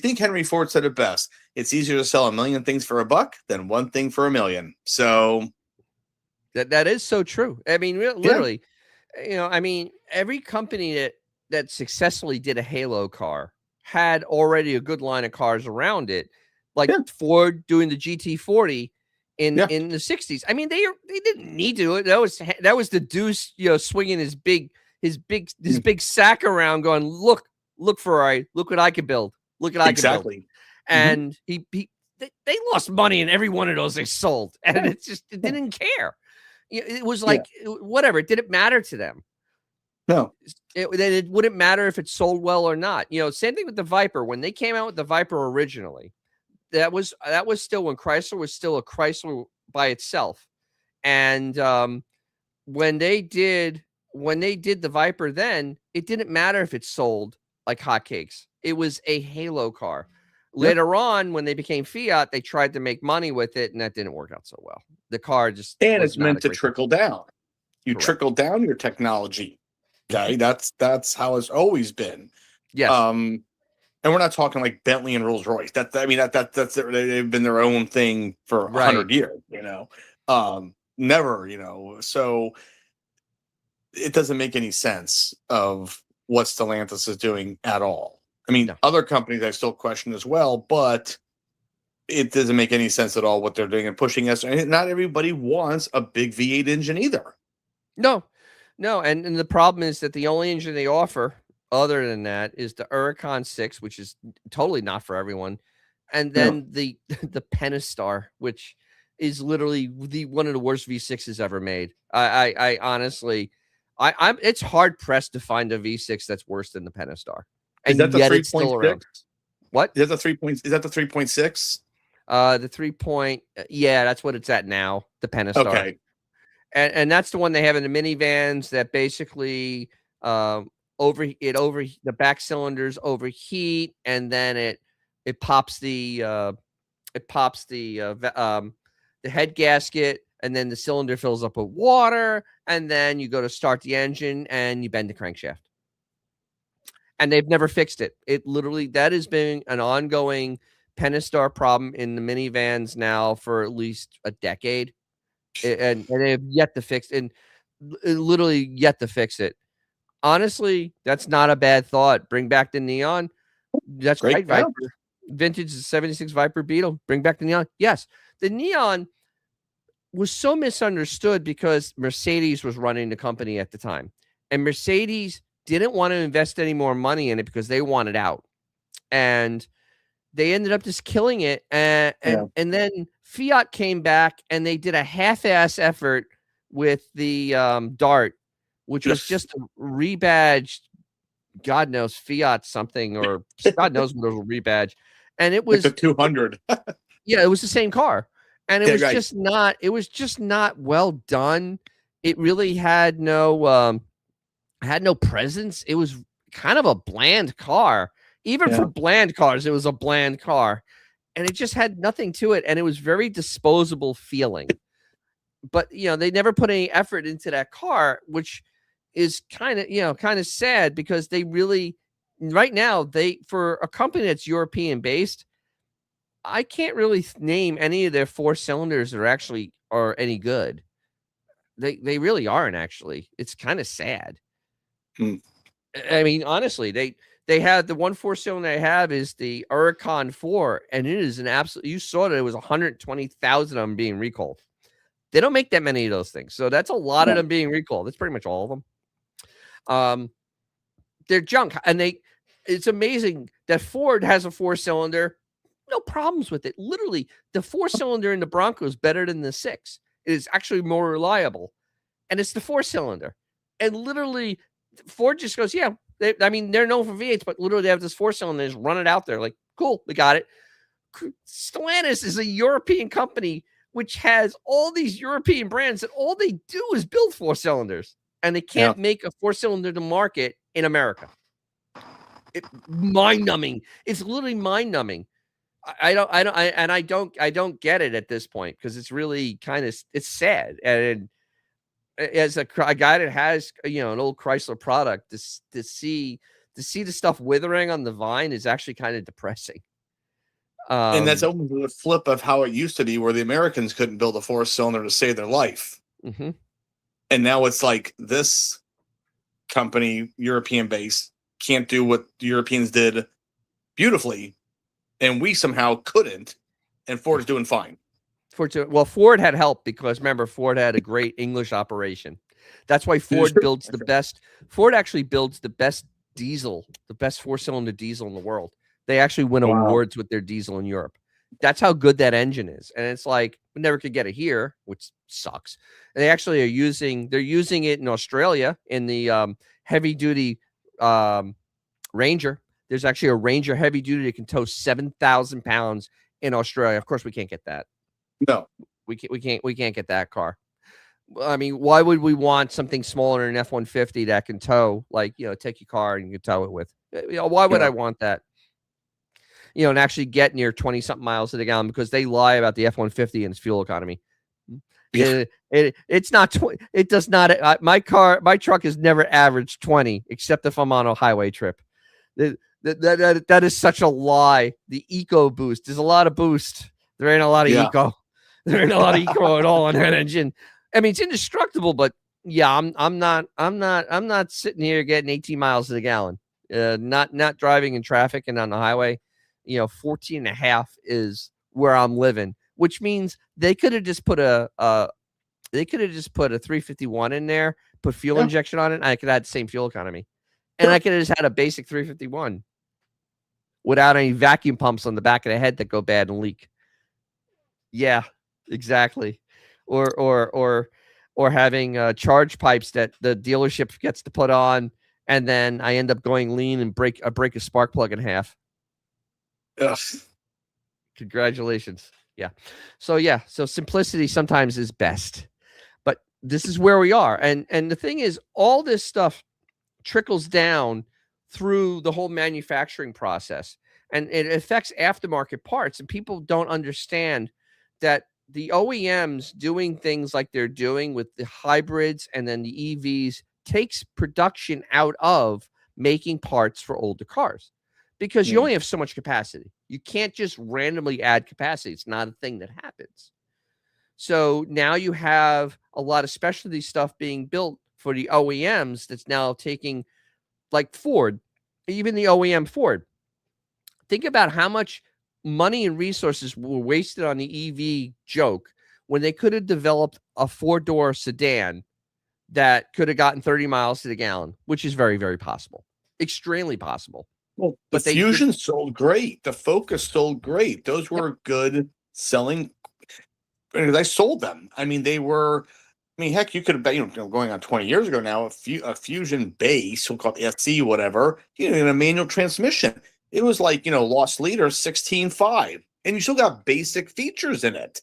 think Henry Ford said it best. It's easier to sell 1 million things for $1 than one thing for $1 million. So that is so true. I mean, literally, I mean, every company that successfully did a Halo car had already a good line of cars around it. Like Ford doing the GT40 in the 60s. I mean, they didn't need to do it. That was the Deuce, swinging his big sack around, going, look Ferrari, look what I can build. Look what I can build. And they lost money in every one of those they sold, and it didn't care. It was like whatever. It didn't matter to them. No, it wouldn't matter if it sold well or not. Same thing with the Viper. When they came out with the Viper originally, that was still when Chrysler was still a Chrysler by itself. And when they did the Viper, then it didn't matter if it sold like hotcakes. It was a Halo car. Later on, when they became Fiat, they tried to make money with it, and that didn't work out so well. The car it's meant to trickle down. You trickle down your technology. Okay, that's how it's always been. Yes. And we're not talking like Bentley and Rolls Royce. They've been their own thing for 100 years, never, so it doesn't make any sense of what Stellantis is doing at all. I mean, other companies I still question as well, but it doesn't make any sense at all what they're doing and pushing us. And not everybody wants a big V8 engine either. No. And the problem is that the only engine they offer other than that is the Huracan 6, which is totally not for everyone. And then the Pentastar, which is literally one of the worst V6s ever made. I honestly, I'm it's hard pressed to find a V6 that's worse than the Pentastar. And yet it's still around. What? Is that the 3.6? The 3 point, yeah, that's what it's at now, the Pentastar. Okay. And that's the one they have in the minivans that basically the back cylinders overheat, and then it pops the head gasket, and then the cylinder fills up with water, and then you go to start the engine and you bend the crankshaft. And they've never fixed it. That has been an ongoing Pentastar problem in the minivans now for at least a decade. And they have yet to fix it, and literally yet to fix it. Honestly, that's not a bad thought. Bring back the Neon. That's great, Viper. Vintage 76 Viper Beetle. Bring back the Neon. Yes, the Neon was so misunderstood because Mercedes was running the company at the time, and Mercedes didn't want to invest any more money in it because they wanted out, and they ended up just killing it. And then Fiat came back and they did a half-ass effort with the Dart, which was just a rebadged, God knows, Fiat something, or God knows what it was, a rebadge. And it was like the 200. Yeah, it was the same car. And it was just not well done. It really had no presence. It was kind of a bland car. Even for bland cars, it was a bland car. And it just had nothing to it. And it was very disposable feeling. But, they never put any effort into that car, which is kind of sad, because they really, right now, for a company that's European based, I can't really name any of their 4 cylinders that are any good. They really aren't, actually. It's kind of sad. I mean, honestly, they have the 1 4-cylinder they have is the Huracan 4, and it is an absolute. You saw that it was 120,000 of them being recalled. They don't make that many of those things, so that's a lot of them being recalled. That's pretty much all of them. They're junk, and it's amazing that Ford has a 4-cylinder, no problems with it. Literally, the 4-cylinder in the Bronco is better than the 6. It is actually more reliable, and it's the 4-cylinder. And literally, Ford just goes, yeah. They're known for V8s, but literally they have this 4-cylinder, just run it out there. Like, cool, we got it. Stellantis is a European company which has all these European brands that all they do is build 4-cylinders, and they can't make a 4-cylinder to market in America. Mind-numbing. It's literally mind-numbing. I don't get it at this point, because it's really it's sad. And as a guy that has an old Chrysler product, to see the stuff withering on the vine is actually kind of depressing. And that's almost the flip of how it used to be, where the Americans couldn't build a 4-cylinder to save their life. Mm-hmm. And now it's like this company, European based, can't do what the Europeans did beautifully, and we somehow couldn't, and Ford is doing fine. Ford had help, because remember, Ford had a great English operation. That's why Ford builds the best. Ford actually builds the best diesel, the best 4-cylinder diesel in the world. They actually win awards with their diesel in Europe. That's how good that engine is. And it's like, we never could get it here, which sucks. And they actually they're using it in Australia in the heavy duty Ranger. There's actually a Ranger heavy duty that can tow 7,000 pounds in Australia. Of course, we can't get that. No, we can't get that car. I mean, why would we want something smaller than an F-150 that can tow, like, take your car and you can tow it with? Why would I want that? And actually get near 20-something miles to the gallon, because they lie about the F-150 and its fuel economy. Yeah. It's not 20. It does not. My truck has never averaged 20, except if I'm on a highway trip. That is such a lie. The eco boost. There's a lot of boost. There ain't a lot of Yeah. eco. There ain't a lot of eco at all on that engine. I mean, it's indestructible, but yeah, I'm not sitting here getting 18 miles to the gallon. Not driving in traffic and on the highway. 14 and a half is where I'm living, which means they could have just put a 351 in there, put fuel injection on it, and I could have had the same fuel economy. And I could have just had a basic 351 without any vacuum pumps on the back of the head that go bad and leak. Yeah, exactly. Or having charge pipes that the dealership gets to put on, and then I end up going lean and break a spark plug in half. Ugh. Congratulations. Yeah. So simplicity sometimes is best. But this is where we are. And the thing is, all this stuff trickles down through the whole manufacturing process, and it affects aftermarket parts, and people don't understand that the OEMs doing things like they're doing with the hybrids and then the EVs takes production out of making parts for older cars, because you only have so much capacity. You can't just randomly add capacity. It's not a thing that happens. So now you have a lot of specialty stuff being built for the OEMs that's now taking, like Ford, even the OEM Ford. Think about how much money and resources were wasted on the EV joke when they could have developed a 4-door sedan that could have gotten 30 miles to the gallon, which is very, very possible. Extremely possible. Well, the Fusion sold great. The Focus sold great. Those were good selling. I sold them. I mean, they were. I mean, heck, you could have, going on 20 years ago now, a Fusion base, we'll call it SE, whatever, in a manual transmission. It was like, lost leader 16.5, and you still got basic features in it.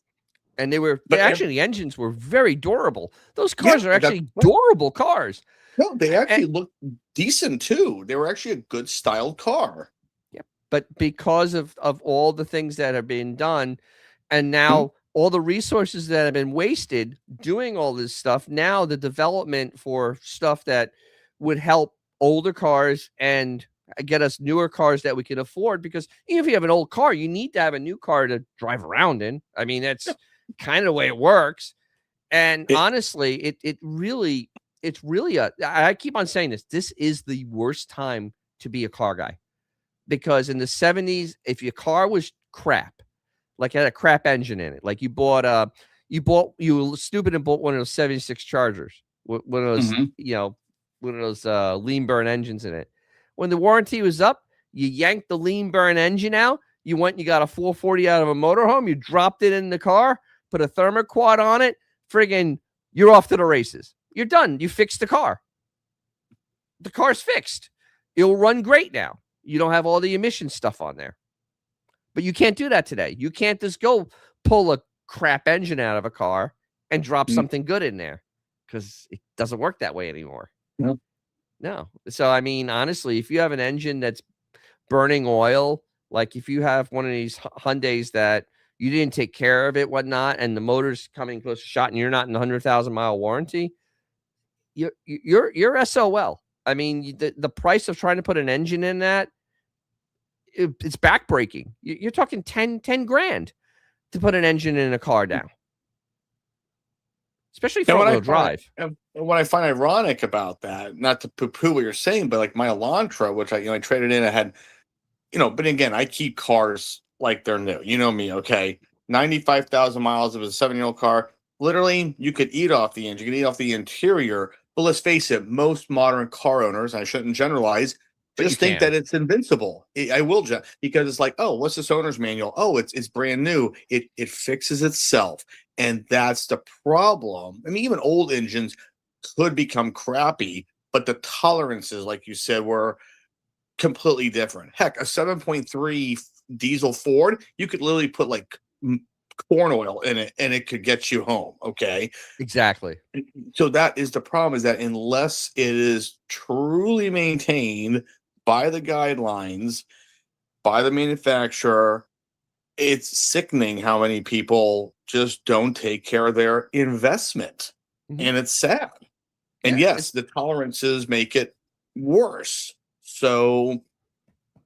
And the engines were very durable. Those cars are actually durable cars. No, they actually look decent too. They were actually a good styled car. Yeah, but because of all the things that are being done, and now all the resources that have been wasted doing all this stuff, now the development for stuff that would help older cars and get us newer cars that we can afford, because even if you have an old car, you need to have a new car to drive around in. I mean, that's kind of the way it works. And honestly, it's really I keep on saying this is the worst time to be a car guy, because in the 70s, if your car was crap, like it had a crap engine in it, like you were stupid and bought one of those 76 Chargers, one of those, one of those lean burn engines in it. When the warranty was up, you yanked the lean burn engine out. You went and you got a 440 out of a motorhome. You dropped it in the car, put a thermoquad on it. Friggin', you're off to the races. You're done. You fixed the car. The car's fixed. It'll run great now. You don't have all the emission stuff on there. But you can't do that today. You can't just go pull a crap engine out of a car and drop something good in there, because it doesn't work that way anymore. No. So, I mean, honestly, if you have an engine that's burning oil, like if you have one of these Hyundais that you didn't take care of it, whatnot, and the motor's coming close to shot and you're not in the 100,000-mile warranty, you're SOL. I mean, the price of trying to put an engine in that, it's backbreaking. You're talking 10 grand to put an engine in a car now, especially front-wheel drive. And what I find ironic about that, not to poo-poo what you're saying, but like my Elantra, which I traded in, I had, but again, I keep cars like they're new. You know me, okay? 95,000 miles. It was a 7-year-old car. Literally, you could eat off the engine, you could eat off the interior. But let's face it, most modern car owners, I shouldn't generalize, just think that it's invincible. I will, because it's like, oh, what's this owner's manual? Oh, it's brand new. It fixes itself. And that's the problem. I mean, even old engines could become crappy, but the tolerances, like you said, were completely different. Heck, a 7.3 diesel Ford, you could literally put like corn oil in it and it could get you home. Okay. Exactly. So that is the problem, is that unless it is truly maintained by the guidelines, by the manufacturer, it's sickening how many people just don't take care of their investment. And it's sad. And yes, the tolerances make it worse. So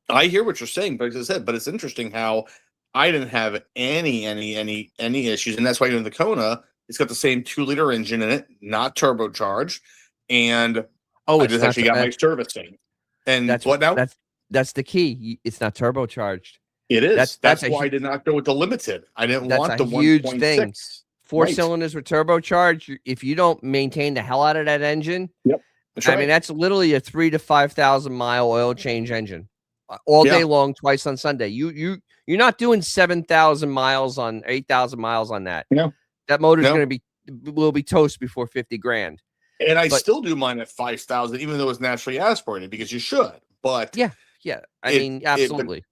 I hear what you're saying, but as I said, but it's interesting how I didn't have any issues, and that's why in the Kona, it's got the same 2-liter engine in it, not turbocharged, and Oh, I it's just not. actually got my servicing. And That's what now? that's the key. It's not turbocharged. It That's is. that's That's a why I did not go with the limited. I didn't that's want a the huge thing. 1.6. Four Right. cylinders with turbocharged. If you don't maintain the hell out of that engine, Yep. That's I mean, right. that's literally a 3 to 5 thousand mile oil change engine, all day Yeah. long, twice on Sunday. You're not doing 7,000 miles on 8,000 miles on that. No. That motor's No. will be toast before 50 grand. And I But still do mine at 5,000, even though it's naturally aspirated, because you should. But yeah, yeah. I it mean, it absolutely.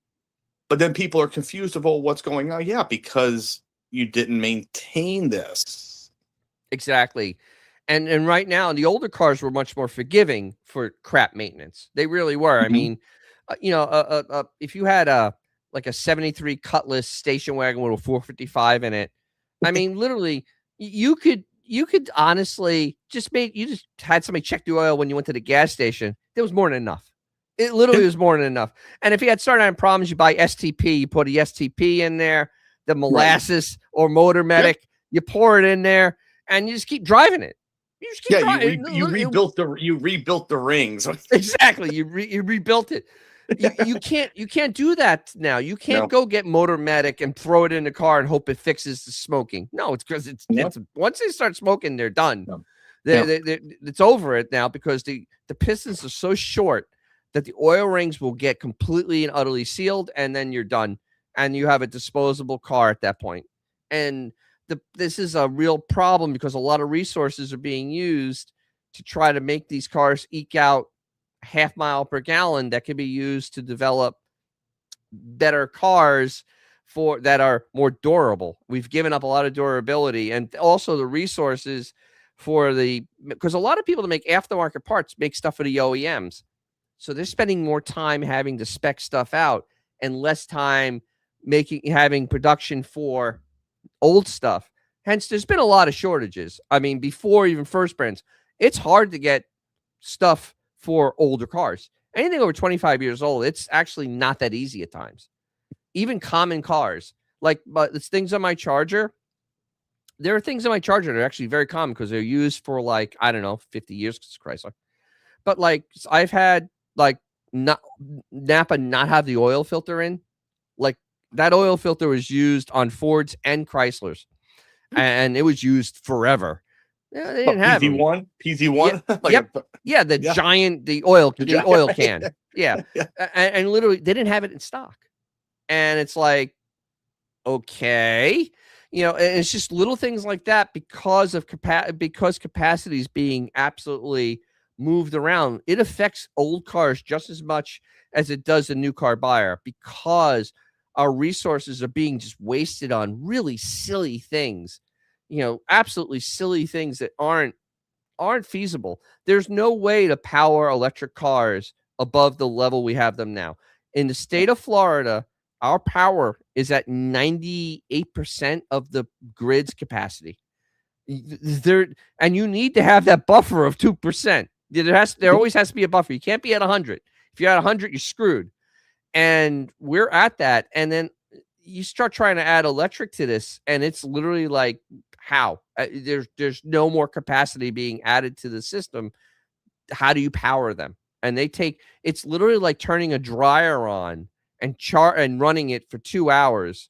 but then people are confused about what's going on. Yeah, because you didn't maintain this. Exactly. And right now, the older cars were much more forgiving for crap maintenance. They really were. I Mhm. mean, if you had like a 73 Cutlass station wagon with a 455 in it, I mean, literally, you could honestly you just had somebody check the oil when you went to the gas station. There was more than enough. It literally was more than enough. And if you had starting problems, you buy STP. You put a STP in there, the molasses or Motor Medic. You pour it in there, and you just keep driving it. You just keep Yeah, driving. you rebuilt the rings. Exactly. You rebuilt it. You can't do that now. You can't No. go get Motor Medic and throw it in the car and hope it fixes the smoking. No, it's because it's once they start smoking, they're done. No. It's over it now because the pistons are so short that the oil rings will get completely and utterly sealed, and then you're done, and you have a disposable car at that point. And this is a real problem because a lot of resources are being used to try to make these cars eke out half mile per gallon that can be used to develop better cars that are more durable. We've given up a lot of durability and also the resources because a lot of people that make aftermarket parts make stuff for the OEMs. So they're spending more time having to spec stuff out and less time having production for old stuff. Hence, there's been a lot of shortages. I mean, before even first brands, it's hard to get stuff for older cars. Anything over 25 years old, it's actually not that easy at times. Even common cars, but it's things on my Charger. There are things on my Charger that are actually very common because they're used for I don't know, 50 years because it's Chrysler. But I've had Napa not have the oil filter in. That oil filter was used on Fords and Chryslers, and it was used forever. Yeah, they didn't have PZ1, PZ1. Yeah, giant, the oil can. Yeah. And literally, they didn't have it in stock. And it's like, okay, and it's just little things like that because capacity is being absolutely moved around. It affects old cars just as much as it does a new car buyer because our resources are being just wasted on really silly things, absolutely silly things that aren't feasible. There's no way to power electric cars above the level we have them now. In the state of Florida, our power is at 98% of the grid's capacity. And you need to have that buffer of 2%. There always has to be a buffer. You can't be at 100. If you're at 100, you're screwed. And we're at that. And then you start trying to add electric to this, and it's literally like, how? There's no more capacity being added to the system. How do you power them? And it's literally like turning a dryer on and running it for 2 hours.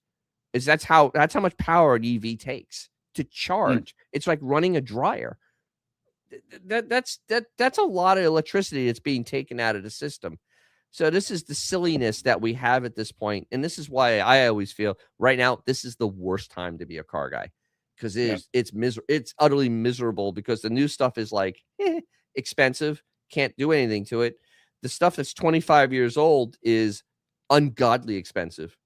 That's how much power an EV takes to charge. It's like running a dryer. That's a lot of electricity that's being taken out of the system. So this is the silliness that we have at this point. And this is why I always feel right now, this is the worst time to be a car guy because it's utterly miserable because the new stuff is expensive, can't do anything to it. The stuff that's 25 years old is ungodly expensive.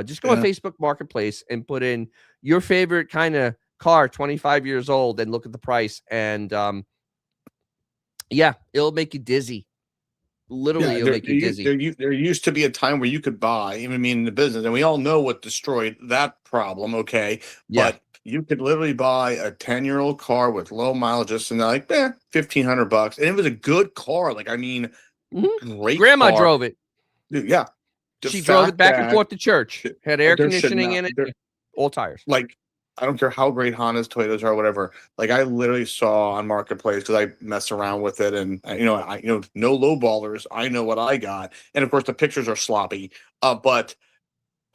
Just go on Facebook Marketplace and put in your favorite kind of car, 25 years old, and look at the price. And it'll make you dizzy. Literally, it'll make you dizzy. There used to be a time where you could buy, even in the business, and we all know what destroyed that problem. Okay, but you could literally buy a 10-year-old car with low mileage, just and $1,500, and it was a good car. Great. Grandma car. drove it. Yeah, the She drove it fact back and that forth to church. Had air there should conditioning not in it, there, all tires. like I don't care how great Honda's, Toyotas are, whatever. Like I literally saw on Marketplace because I mess around with it, and no low ballers. I know what I got, and of course the pictures are sloppy. But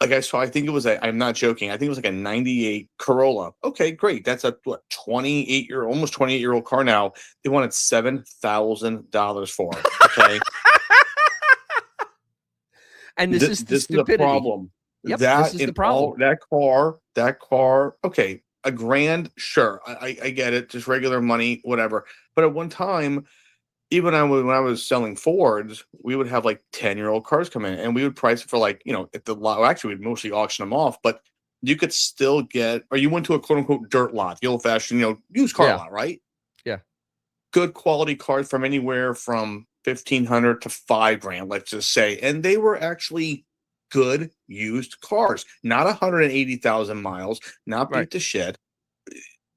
like I saw, I think it was I'm not joking. I think it was like a '98 Corolla. Okay, great. That's a what almost 28-year-old car now. They wanted $7,000 for it. Okay, And this is the this is a stupidity. problem. Yep, this is the problem. That car. Okay, a grand, sure, I get it, just regular money, whatever. But at one time, even when I was selling Fords, we would have like 10-year-old cars come in, and we would price it for like at the lot. Well, actually, we'd mostly auction them off, but you could still get, or you went to a quote unquote dirt lot, the old fashioned used car Yeah. lot, right? Yeah. Good quality cars from anywhere from 1,500 to $5,000, let's just say. And they were actually good used cars, not 180,000 miles, not Right. beat to shit.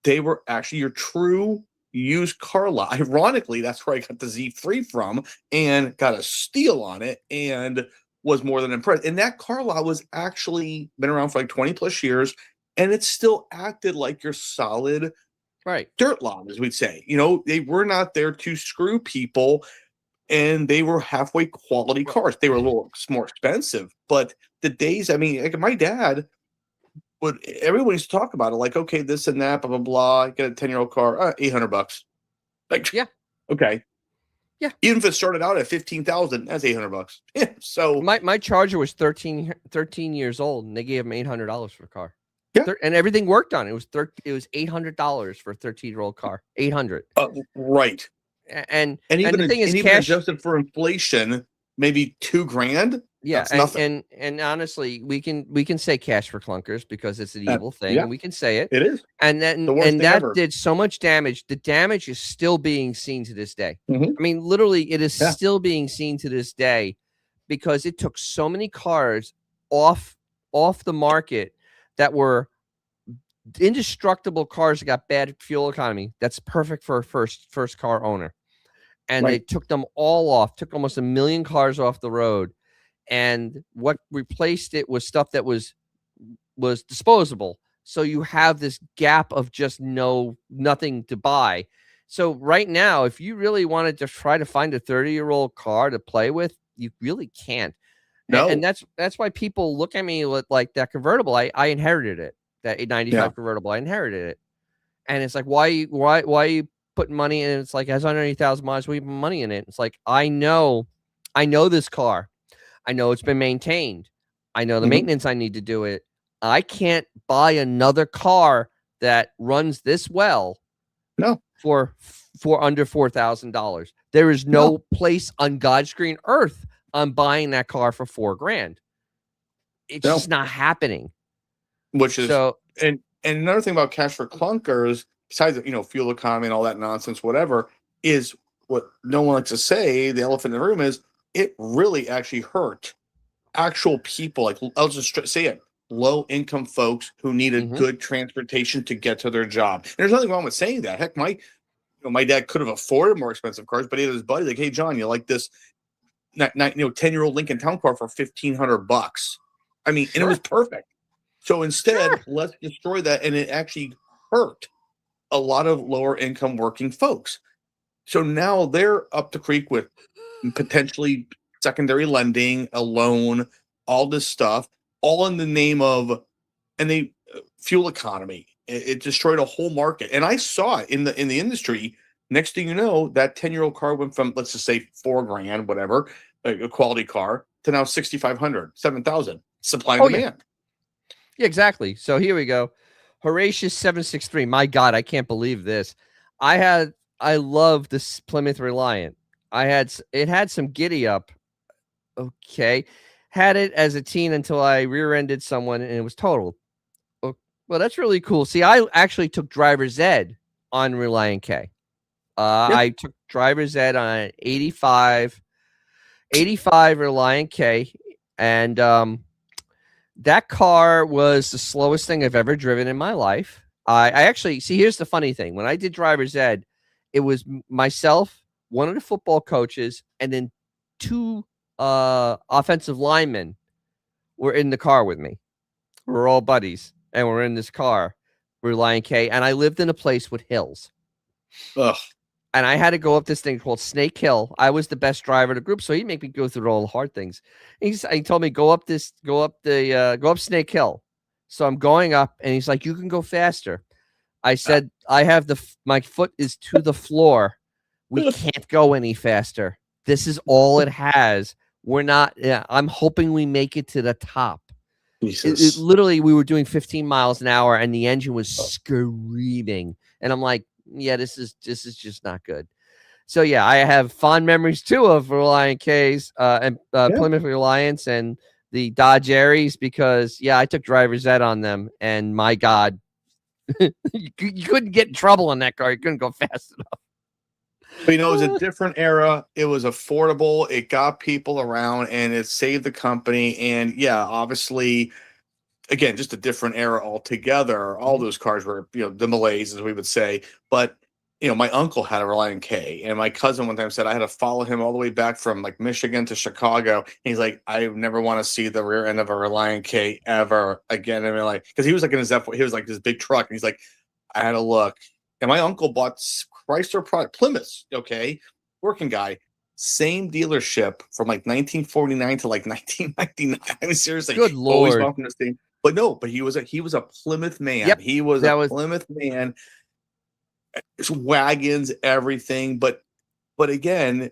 They were actually your true used car lot. Ironically, that's where I got the Z3 from and got a steal on it and was more than impressed. And that car lot was actually been around for like 20 plus years, and it still acted like your solid Right. dirt lot, as we'd say. They were not there to screw people, and they were halfway quality cars. They were a little more expensive, but the days, I mean, like my dad would, everyone used to talk about it, like, okay, this and that, blah, blah, blah. Get a 10-year-old car, $800. Like, Yeah. okay. Yeah. Even if it started out at 15,000, that's $800. Yeah. So my Charger was 13 years old, and they gave him $800 for the car. Yeah. And everything worked on it. It was $800 for a 13-year-old car. 800. Right. And even the thing is, even cash adjusted for inflation, maybe $2,000. Yeah, That's nothing. and honestly, we can say cash for clunkers because it's an evil thing, yeah. and we can say it. It is. And The worst thing that ever. did so much damage. The damage is still being seen to this day. Mhm. I mean, literally, it is Yeah. still being seen to this day because it took so many cars off the market that were indestructible cars that got bad fuel economy. That's perfect for a first car owner. And they took them all off, took almost 1 million cars off the road. And what replaced it was stuff that was disposable. So you have this gap of just nothing to buy. So right now, if you really wanted to try to find a 30-year-old car to play with, you really can't. No. And that's why people look at me like that convertible. I inherited it, that 895 convertible. I inherited it. And it's like, why are you putting money in it? It's like, it has 180,000 miles. We have money in it. It's like, I know this car. I know it's been maintained. I know the maintenance I need to do it. I can't buy another car that runs this well. No. For under $4,000. There is no place on God's green earth I'm buying that car for $4,000. It's just not happening. Which is and another thing about cash for clunkers, besides fuel economy and all that nonsense, whatever, is what no one likes to say. The elephant in the room is it really actually hurt actual people. Like, I'll just say it, low income folks who needed good transportation to get to their job. And there's nothing wrong with saying that. Heck, my dad could have afforded more expensive cars, but he had his buddy like, hey John, you like this 10-year-old Lincoln Town Car for $1,500? I mean, and it was perfect. So instead, let's destroy that, and it actually hurt a lot of lower income working folks. So now they're up the creek with potentially secondary lending, a loan, all this stuff, all in the name of, and they fuel economy. It destroyed a whole market, and I saw it in the industry. Next thing you know, that 10-year-old car went from, let's just say, $4,000, whatever, a quality car, to now 6,500, 7,000. Supply and demand. Yeah, exactly. So here we go. Horatius 763. My God, I can't believe this. I love this Plymouth Reliant. It had some giddy up. Okay. Had it as a teen until I rear-ended someone and it was totaled. Oh, well, that's really cool. See, I actually took driver's ed on Reliant K. I took driver's ed on an 85 Reliant K. And that car was the slowest thing I've ever driven in my life. I actually, see, here's the funny thing. When I did driver's ed, it was myself, one of the football coaches, and then two offensive linemen were in the car with me. We're all buddies, and we're in this car, Reliant K, and I lived in a place with hills. Ugh. And I had to go up this thing called Snake Hill. I was the best driver of the group, so he'd make me go through all the hard things. He told me go up Snake Hill. So I'm going up, and he's like, "You can go faster." I said, "I have my foot is to the floor. We can't go any faster. This is all it has. We're not. Yeah, I'm hoping we make it to the top." It literally, we were doing 15 miles an hour, and the engine was screaming, and I'm like, "Yeah, this is just not good." So yeah, I have fond memories too of Reliant K's and Plymouth Reliance and the Dodge Aries because yeah, I took driver's ed on them, and my God, you couldn't get in trouble in that car. You couldn't go fast enough. But it was a different era. It was affordable. It got people around, and it saved the company. And yeah, obviously, again, just a different era altogether. All those cars were, the Malays, as we would say. But my uncle had a Reliant K, and my cousin one time said I had to follow him all the way back from like Michigan to Chicago. And he's like, I never want to see the rear end of a Reliant K ever again. I mean, like, because he was like in his F, he was like this big truck, and he's like, I had to look. And my uncle bought Chrysler product, Plymouth, okay, working guy, same dealership from like 1949 to like 1999. I mean, seriously, good Lord. Always the same. But no, but he was a Plymouth man. Yep, he was a Plymouth man. Wagons, everything. But again,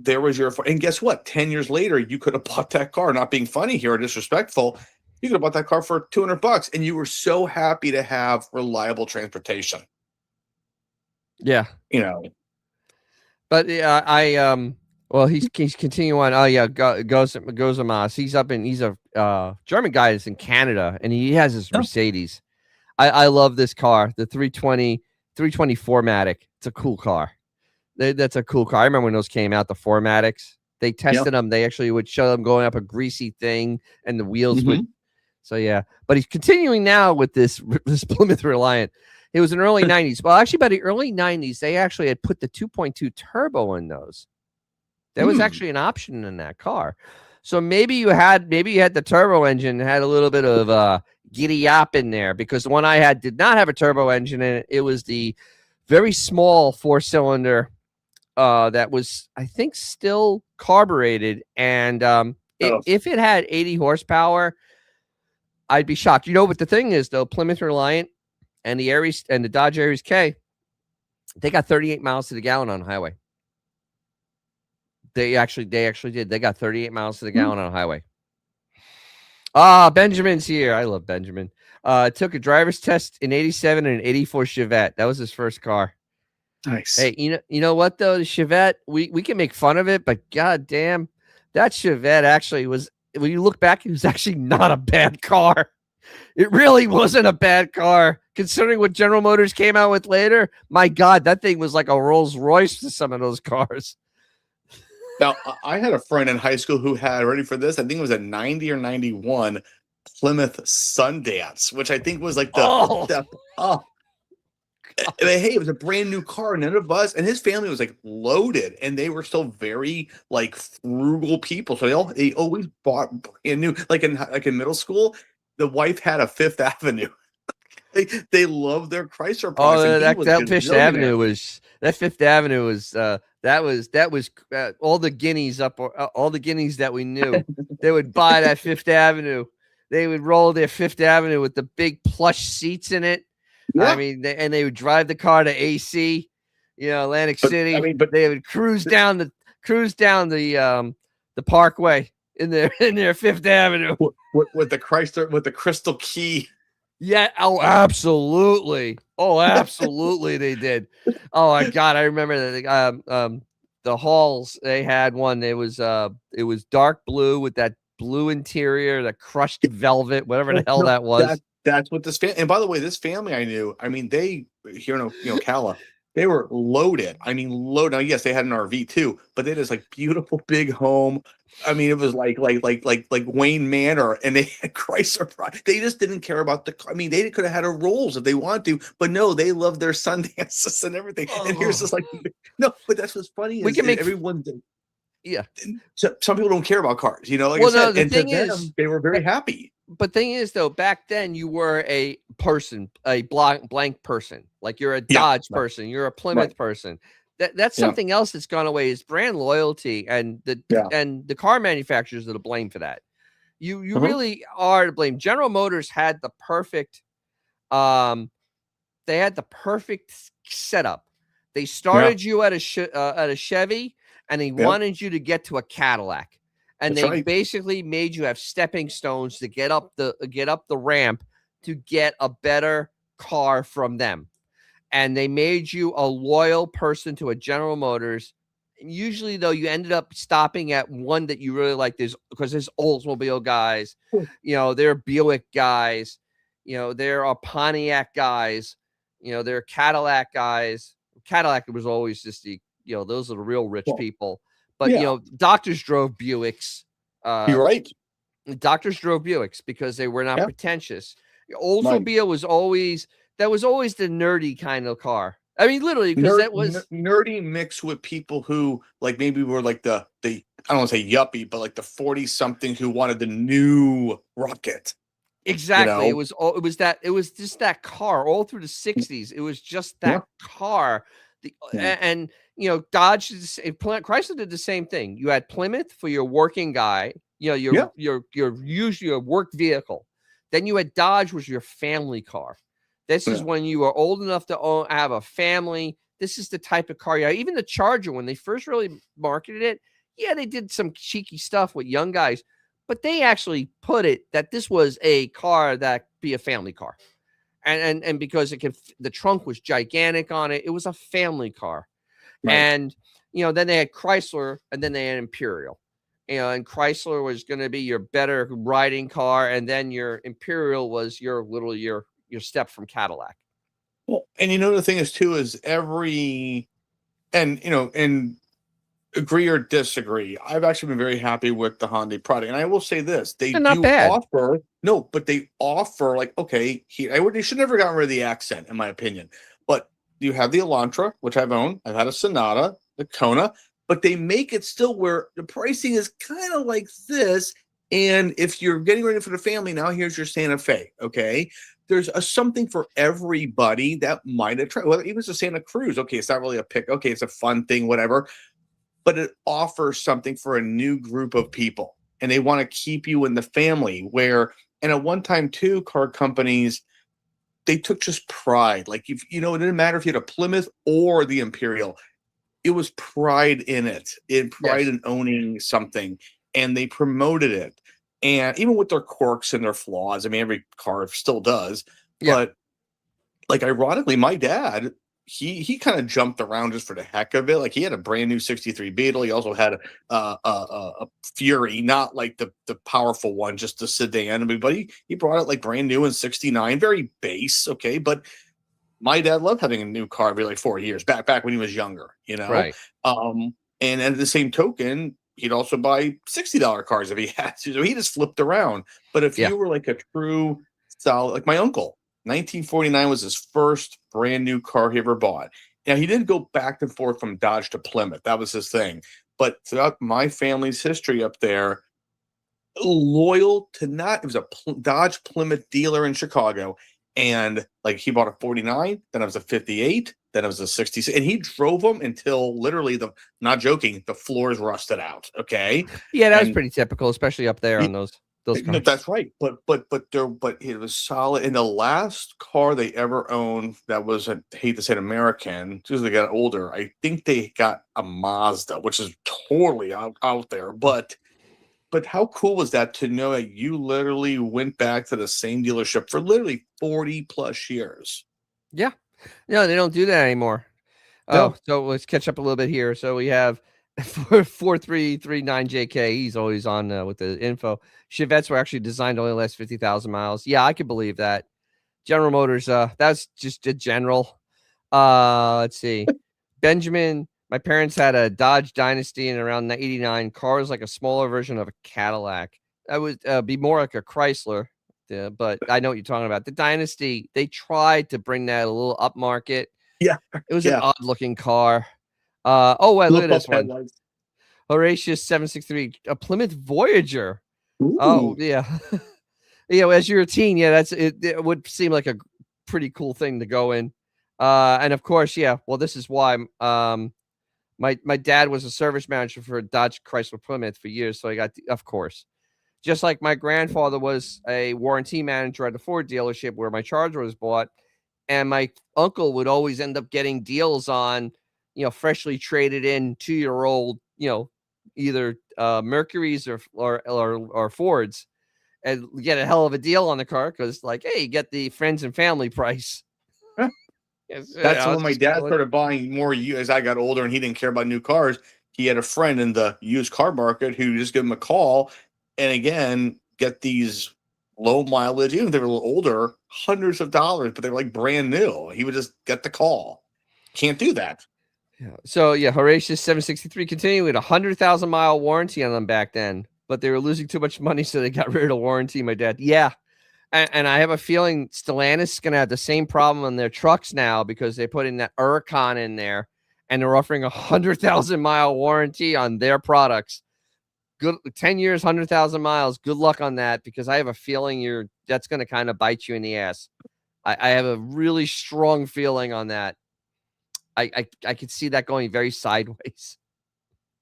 there was and guess what? 10 years later, you could have bought that car. Not being funny here or disrespectful, you could have bought that car for $200, and you were so happy to have reliable transportation. Yeah. But well, he's continuing on. Oh yeah, Gozamas. He's a German guy that's in Canada, and he has his Mercedes. I love this car, the 320 4MATIC. It's a cool car. That's a cool car. I remember when those came out, the 4MATICs. They tested them. They actually would show them going up a greasy thing, and the wheels would. So yeah, but he's continuing now with this Plymouth Reliant. It was in the early 90s. Well, actually, by the early 90s, they actually had put the 2.2 turbo in those. That was actually an option in that car. So maybe you had the turbo engine, had a little bit of giddy yap in there, because the one I had did not have a turbo engine in it. It was the very small 4-cylinder that was, I think, still carbureted. And if it had 80 horsepower, I'd be shocked. But the thing is, though, Plymouth Reliant and the Aries and the Dodge Aries K, they got 38 miles to the gallon on the highway. They actually did. They got 38 miles to the gallon on a highway. Benjamin's here. I love Benjamin. Took a driver's test in 87 and an 84 Chevette. That was his first car. Nice. Hey, you know what though? The Chevette, we can make fun of it, but goddamn, that Chevette actually was, when you look back, it was actually not a bad car. It really wasn't a bad car, considering what General Motors came out with later. My God, that thing was like a Rolls Royce to some of those cars. Now, I had a friend in high school who had, ready for this, I think it was a 90 or 91 Plymouth Sundance, which I think was like the step up. Hey, it was a brand new car, none of us, and his family was like loaded, and they were still very like frugal people. So they always bought brand new, like in middle school. The wife had a Fifth Avenue. They loved their Chrysler products. That Fifth Avenue was all the guineas all the guineas that we knew. They would buy that Fifth Avenue. They would roll their Fifth Avenue with the big plush seats in it. Yeah. I mean, they would drive the car to AC, Atlantic City. But they would cruise down the Parkway in their Fifth Avenue with the Chrysler, with the crystal key. Yeah. Oh, absolutely. Oh, absolutely. They did. Oh my God. I remember that. The Halls, they had one. It was dark blue with that blue interior, the crushed velvet, whatever the hell that was. That's what this family. And by the way, this family I knew. I mean, they here in Ocala, they were loaded. I mean, loaded. Now, yes, they had an RV too, but they had this like beautiful big home. I mean, it was like Wayne Manor, and they had Chrysler. They just didn't care about the. I mean, they could have had a Rolls if they wanted to, but no, they loved their Sundances and everything. And here's just like, no, but that's what's funny. We can make everyone. Yeah. So, some people don't care about cars, you know, like I Well, no, said, the and to thing is, them, they were very happy. but thing is though, back then you were a person, a blank person. Like you're a Yeah, Dodge right, person, you're a right. Plymouth person. That's Yeah, something else that's gone away is brand loyalty yeah. and the car manufacturers are to blame for that. You Mhm. really are to blame. General Motors had the perfect um they had the perfect setup. They Yeah, started you at a Chevy, and they yep. wanted you to get to a Cadillac, and That's they right. basically made you have stepping stones to get up the ramp to get a better car from them. And they made you a loyal person to a General Motors. Usually, though, you ended up stopping at one that you really like. There's Oldsmobile guys, Cool. there are Buick guys, there are Pontiac guys, there are Cadillac guys. Cadillac was always just those are the real rich Well, people. But yeah, doctors drove Buicks. Uh, you're right. Doctors drove Buicks because they were not Yeah, pretentious. right. Oldsmobile was always the nerdy kind of car. I mean, literally, because that was Nerdy mixed with people who like maybe were like the I don't want to say yuppie, but like the 40 something who wanted the new rocket, you exactly. know? It was just that car all through the 60s. It was just Yeah, that car. yeah, And Dodge Chrysler did the same thing. You had Plymouth for your working guy, yeah, your usually your work vehicle. Then you had Dodge was your family car. This is yeah. when you are old enough to have a family. This is the type of car you have. Even the Charger, when they first really marketed it, yeah, they did some cheeky stuff with young guys, but they actually put it that this was a car that be a family car. And because the trunk was gigantic on it, it was a family car. Right. And then they had Chrysler, and then they had Imperial. And Chrysler was going to be your better riding car, and then your Imperial was your step from Cadillac. Well, and you know the thing is too is every and and agree or disagree. I've actually been very happy with the Hyundai product, and I will say this: they And not do bad. offer no, but they offer like okay, they should never gotten rid of the accent, in my opinion. But you have the Elantra, which I've owned. I've had a Sonata, the Kona, but they make it still where the pricing is kind of like this. And if you're getting ready for the family, now here's your Santa Fe. Okay, there's a something for everybody that might attract. Well, even it's a Santa Cruz. Okay, it's not really a pick. Okay, it's a fun thing, whatever, but it offers something for a new group of people and they want to keep you in the family where and at one time too car companies they took just pride like if it didn't matter if you had a Plymouth or the Imperial, it was pride in pride Yes. in owning something, and they promoted it. And even with their quirks and their flaws, I mean every car still does, Yeah. but like ironically, my dad, he kind of jumped around just for the heck of it. Like he had a brand new '63 Beetle. He also had a Fury, not like the powerful one, just the sedan. I mean, but he brought it like brand new in '69, very base, okay. But my dad loved having a new car every like 4 years back when he was younger, you know. Right. And at the same token, he'd also buy $60 cars if he had to. So he just flipped around. But if Yeah. you were like a true solid, like my uncle, 1949 was his first brand new car he ever bought. Now he did go back and forth from Dodge to Plymouth. That was his thing. But throughout my family's history up there, loyal to not, it was a Dodge Plymouth dealer in Chicago. And like he bought a 49, then it was a 58, then it was a 66. And he drove them until literally not joking, the floors rusted out. Okay. Yeah, that was And pretty typical, especially up there on those no, cars. that's right. But it was solid. And the last car they ever owned that was I hate to say it, American, just as they got older, I think they got a Mazda, which is totally out there. But how cool was that to know that you literally went back to the same dealership for literally 40 plus years? Yeah. No, they don't do that anymore. Oh, No. so let's catch up a little bit here. So we have 4339 JK. He's always on with the info. Chevettes were actually designed to only last 50,000 miles. Yeah, I could believe that. General Motors, that's just a general. Let's see. Benjamin, my parents had a Dodge Dynasty in around 89. Car is like a smaller version of a Cadillac. That would be more like a Chrysler. Yeah, but I know what you're talking about. The Dynasty, they tried to bring that a little upmarket. Yeah. It was an Yeah. odd looking car. Oh, wait, look Flip at up this one. headlights. Horatius 763, a Plymouth Voyager. Oh Ooh. yeah. Yeah, as you're a teen, yeah, that's it. It would seem like a pretty cool thing to go in. And of course, yeah. Well, this is why. My dad was a service manager for Dodge Chrysler Plymouth for years, so I got of course. Just like my grandfather was a warranty manager at a Ford dealership where my Charger was bought, and my uncle would always end up getting deals on, freshly traded in 2-year-old, either Mercuries or Fords, and get a hell of a deal on the car because, like, hey, you get the friends and family price. That's when It's my just dad cool. started buying more as I got older and he didn't care about new cars. He had a friend in the used car market who just give him a call and again get these low mileage, even if they were a little older, hundreds of dollars, but they're like brand new. He would just get the call. Can't do that. Yeah. So yeah, Horatius 763 continued with 100,000-mile warranty on them back then, but they were losing too much money, so they got rid of the warranty. My dad, yeah, and I have a feeling Stellantis is going to have the same problem on their trucks now because they put in that Huracan in there, and they're offering 100,000-mile warranty on their products. Good 10 years, 100,000 miles. Good luck on that because I have a feeling that's going to kind of bite you in the ass. I have a really strong feeling on that. I could see that going very sideways.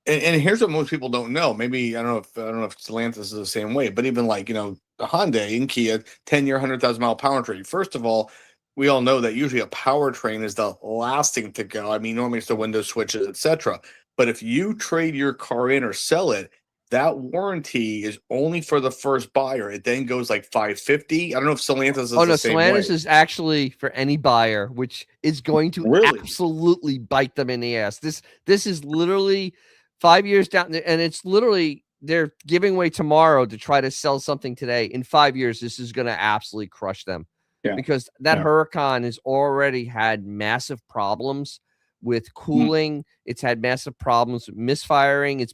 And here's what most people don't know. Maybe I don't know if Stellantis is the same way, but even like the Hyundai and Kia 10-year, 100,000-mile powertrain. First of all, we all know that usually a powertrain is the last thing to go. I mean, normally it's the window switches, etc. But if you trade your car in or sell it, that warranty is only for the first buyer. It then goes like 550. I don't know if Stellantis is Oh the no, same way. Stellantis is actually for any buyer, which is going to Really? absolutely bite them in the ass. This is literally 5 years down, and it's literally they're giving away tomorrow to try to sell something today. In 5 years, this is going to absolutely crush them Yeah. because that Yeah. Huracan has already had massive problems with cooling. It's had massive problems with misfiring.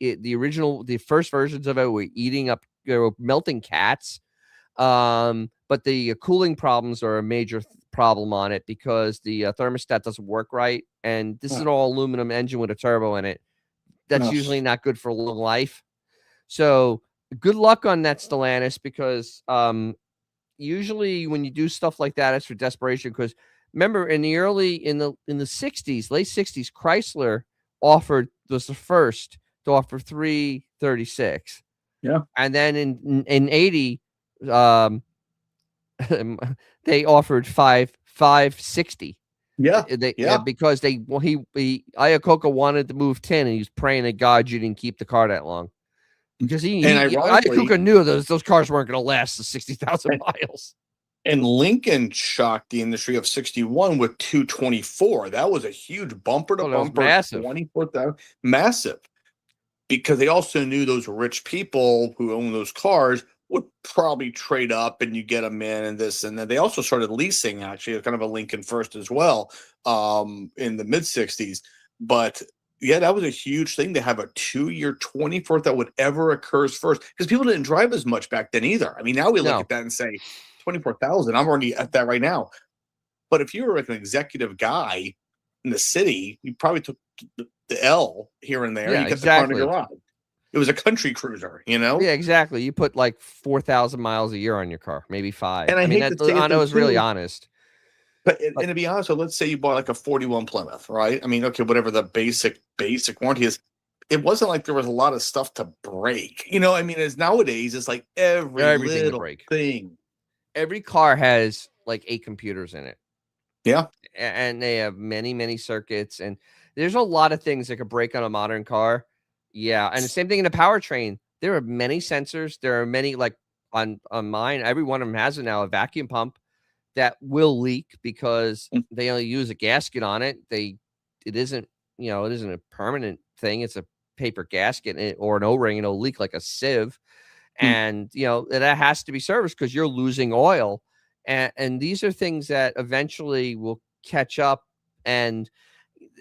The first versions of it were eating up, melting cats. But the cooling problems are a major problem on it because the thermostat doesn't work right. And this is an all aluminum engine with a turbo in it. That's usually not good for long life. So good luck on that, Stellantis, because usually when you do stuff like that, it's for desperation. Because remember, in the 60s, late 60s, Chrysler was the first to offer 336. Yeah. And then in 80, they offered 560. Yeah. Because Iacocca wanted to move 10, and he was praying to God you didn't keep the car that long. Because Iacocca knew those cars weren't going to last the 60,000 miles. And Lincoln shocked the industry of 61 with 224. That was a huge bumper to bumper, massive. 20-foot, massive. Because they also knew those rich people who own those cars would probably trade up and you get them in and this and that. They also started leasing, actually, kind of a Lincoln first as well, in the mid 60s. But yeah, that was a huge thing to have a 2-year 24th that would ever occurs first because people didn't drive as much back then either. I mean, now we look at that and say 24,000. I'm already at that right now. But if you were like an executive guy in the city, you probably took the L here and there. Yeah, you got exactly. the car in the garage. It was a country cruiser, Yeah, exactly. You put like 4,000 miles a year on your car, maybe 5. And I hate to say I know it's really honest. But and to be honest, so let's say you bought like a 41 Plymouth, right? I mean, okay, whatever the basic warranty is, it wasn't like there was a lot of stuff to break. I mean, as nowadays, it's like everything little thing. Every car has like 8 computers in it. Yeah. And they have many, many circuits. And there's a lot of things that could break on a modern car. Yeah. And the same thing in the powertrain. There are many sensors. There are many, like on mine, every one of them has now a vacuum pump that will leak because they only use a gasket on it. It isn't a permanent thing. It's a paper gasket or an O-ring, and it'll leak like a sieve. And, that has to be serviced because you're losing oil. And these are things that eventually will catch up. And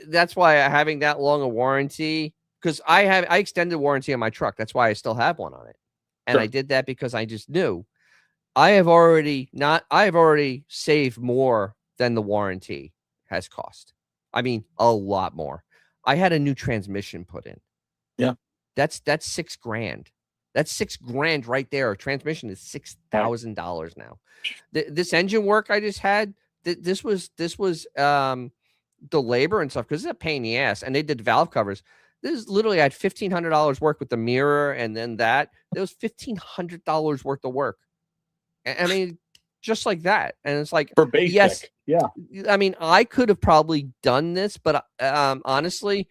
that's why having that long a warranty, because I extended warranty on my truck. That's why I still have one on it. And I did that because I just knew I have already saved more than the warranty has cost. I mean, a lot more. I had a new transmission put in. Yeah. That's $6,000. That's $6,000 right there. Transmission is $6,000 now. This engine work I just had, this was the labor and stuff, because it's a pain in the ass. And they did valve covers. This is literally, I had $1,500 work with the mirror, and then there was $1,500 worth of work. I mean, just like that. And it's like, For basic. yes, Yeah. I mean, I could have probably done this, but honestly,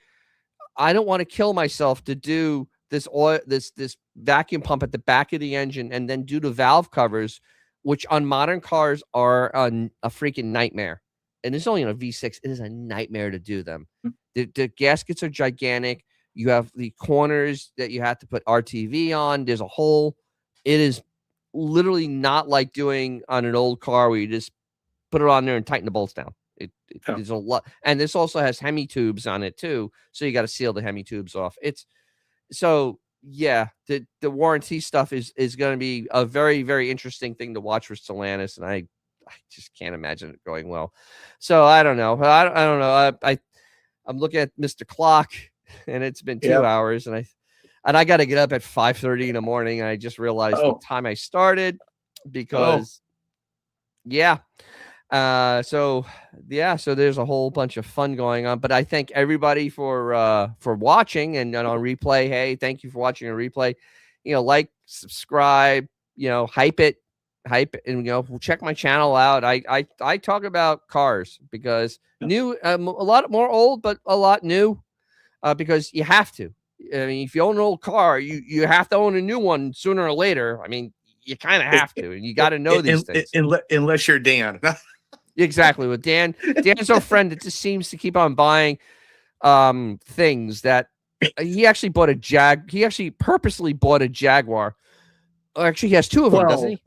I don't want to kill myself to do this this vacuum pump at the back of the engine and then do the valve covers, which on modern cars are a freaking nightmare. And it's only on a V6. It is a nightmare to do them. The gaskets are gigantic. You have the corners that you have to put RTV on. There's a hole. It is literally not like doing on an old car where you just put it on there and tighten the bolts down. There's a lot. And this also has Hemi tubes on it too. So you got to seal the Hemi tubes off. Yeah, the warranty stuff is going to be a very, very interesting thing to watch for Stellantis. And I just can't imagine it going well. So I don't know. I don't know. I'm looking at Mr. Clock, and it's been 2 hours, and I got to get up at 5:30 in the morning. And I just realized what time I started because, so there's a whole bunch of fun going on. But I thank everybody for watching and on replay. Hey, thank you for watching a replay. Like, subscribe. Hype it, and check my channel out. I talk about cars because new, a lot more old, but a lot new, because you have to. I mean, if you own an old car, you have to own a new one sooner or later. I mean, you kind of have to, and you got to know these things. Unless you're Dan. Exactly. With Dan's our friend that just seems to keep on buying things that he actually bought he actually purposely bought a Jaguar. Actually, he has two of them, doesn't he?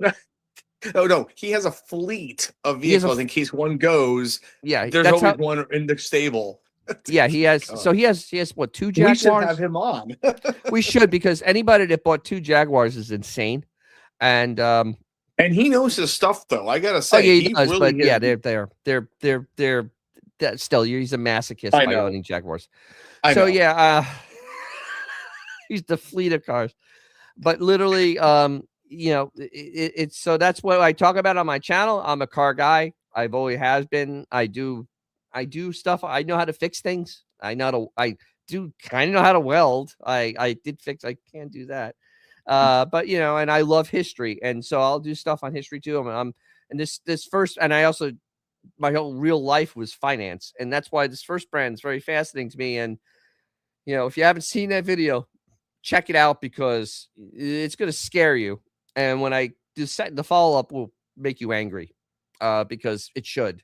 Oh no, he has a fleet of vehicles in case one goes. Yeah, there's always one in the stable. Yeah, he has. So he has what, 2 Jaguars? We should have him on. We should, because anybody that bought 2 Jaguars is insane. And he knows his stuff, though. I gotta say, he does, really but they're still, he's a masochist by owning Jaguars. He's the fleet of cars. But literally, it's so that's what I talk about on my channel. I'm a car guy. I've always has been. I do stuff. I know how to fix things. I do kind of know how to weld. I did fix. I can't do that. But and I love history, and so I'll do stuff on history too. And this first, and I also, my whole real life was finance, and that's why this first brand is very fascinating to me. And if you haven't seen that video, check it out, because it's going to scare you. And when I do the follow up, will make you angry, because it should,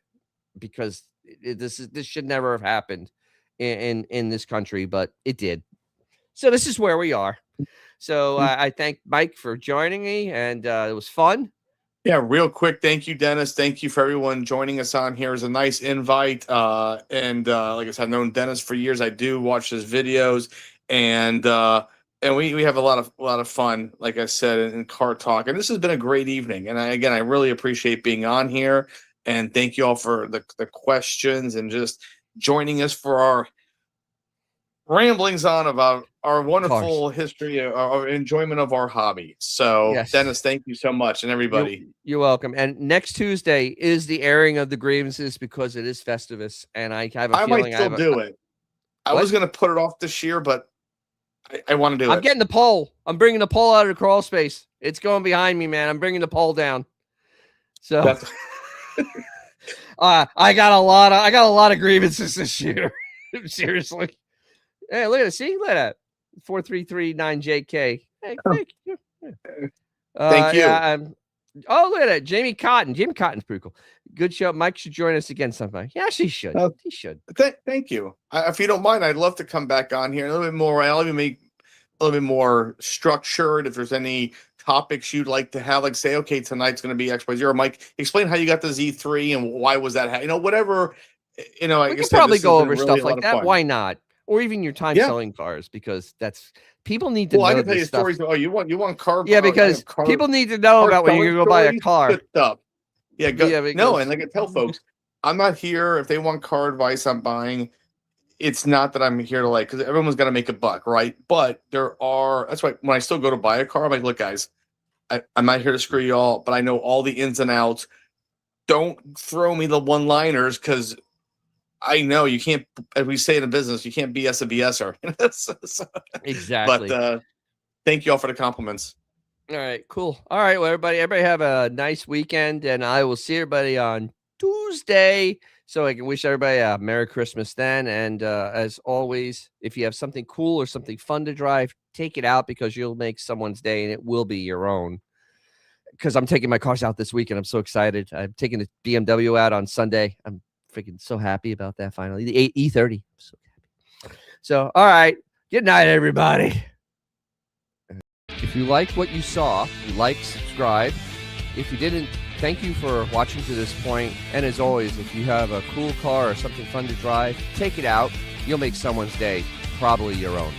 because this should never have happened in this country, but it did. So this is where we are. So I thank Mike for joining me, and it was fun. Yeah, real quick, thank you, Dennis. Thank you for everyone joining us on here. It was a nice invite. And like I said, I've known Dennis for years. I do watch his videos, and we have a lot of fun, like I said, in car talk. And this has been a great evening. And I really appreciate being on here. And thank you all for the questions and just joining us for our ramblings on about our wonderful history, our enjoyment of our hobby. So, yes. Dennis, thank you so much, and everybody. You're welcome. And next Tuesday is the airing of the grievances, because it is Festivus, and I have a feeling might still do it. I was going to put it off this year, but I want to do it. I'm getting the pole. I'm bringing the pole out of the crawl space. It's going behind me, man. I'm bringing the pole down. So I got a lot of grievances this year. Seriously. Hey, look at it. See, look at that. 4339JK. Hey, thank you. Thank you. Yeah, look at that. Jamie Cotton. Jamie Cotton's pretty cool. Good show. Mike should join us again sometime. Yeah, she should. He should. Thank you. If you don't mind, I'd love to come back on here a little bit more. I'll even make a little bit more structured. If there's any topics you'd like to have, like say, okay, tonight's going to be XY0. Mike, explain how you got the Z3 and why was that? Whatever. I we guess can probably go over stuff like that. Why not? Or even your time selling cars, because that's people need to know. I can tell you stuff. Stories. Oh, you want car? Yeah, because people need to know about when you're going to go buy a car. Yeah, no, and like I tell folks, I'm not here if they want car advice on buying. it's not that I'm here to like, because everyone's got to make a buck, right? But that's why when I still go to buy a car, I'm like, look, guys, I'm not here to screw y'all, but I know all the ins and outs. Don't throw me the one-liners, because I know you can't, as we say in the business, you can't BS a BSer. Exactly. But thank you all for the compliments. All right, cool. All right, well, everybody have a nice weekend, and I will see everybody on Tuesday. So I can wish everybody a Merry Christmas then. And as always, if you have something cool or something fun to drive, take it out, because you'll make someone's day, and it will be your own. Because I'm taking my cars out this weekend. I'm so excited. I'm taking the BMW out on Sunday. I'm freaking so happy about that finally. The E30. I'm so happy. So, all right. Good night, everybody. If you liked what you saw, like, subscribe. If you didn't, thank you for watching to this point. And as always, if you have a cool car or something fun to drive, take it out. You'll make someone's day, probably your own.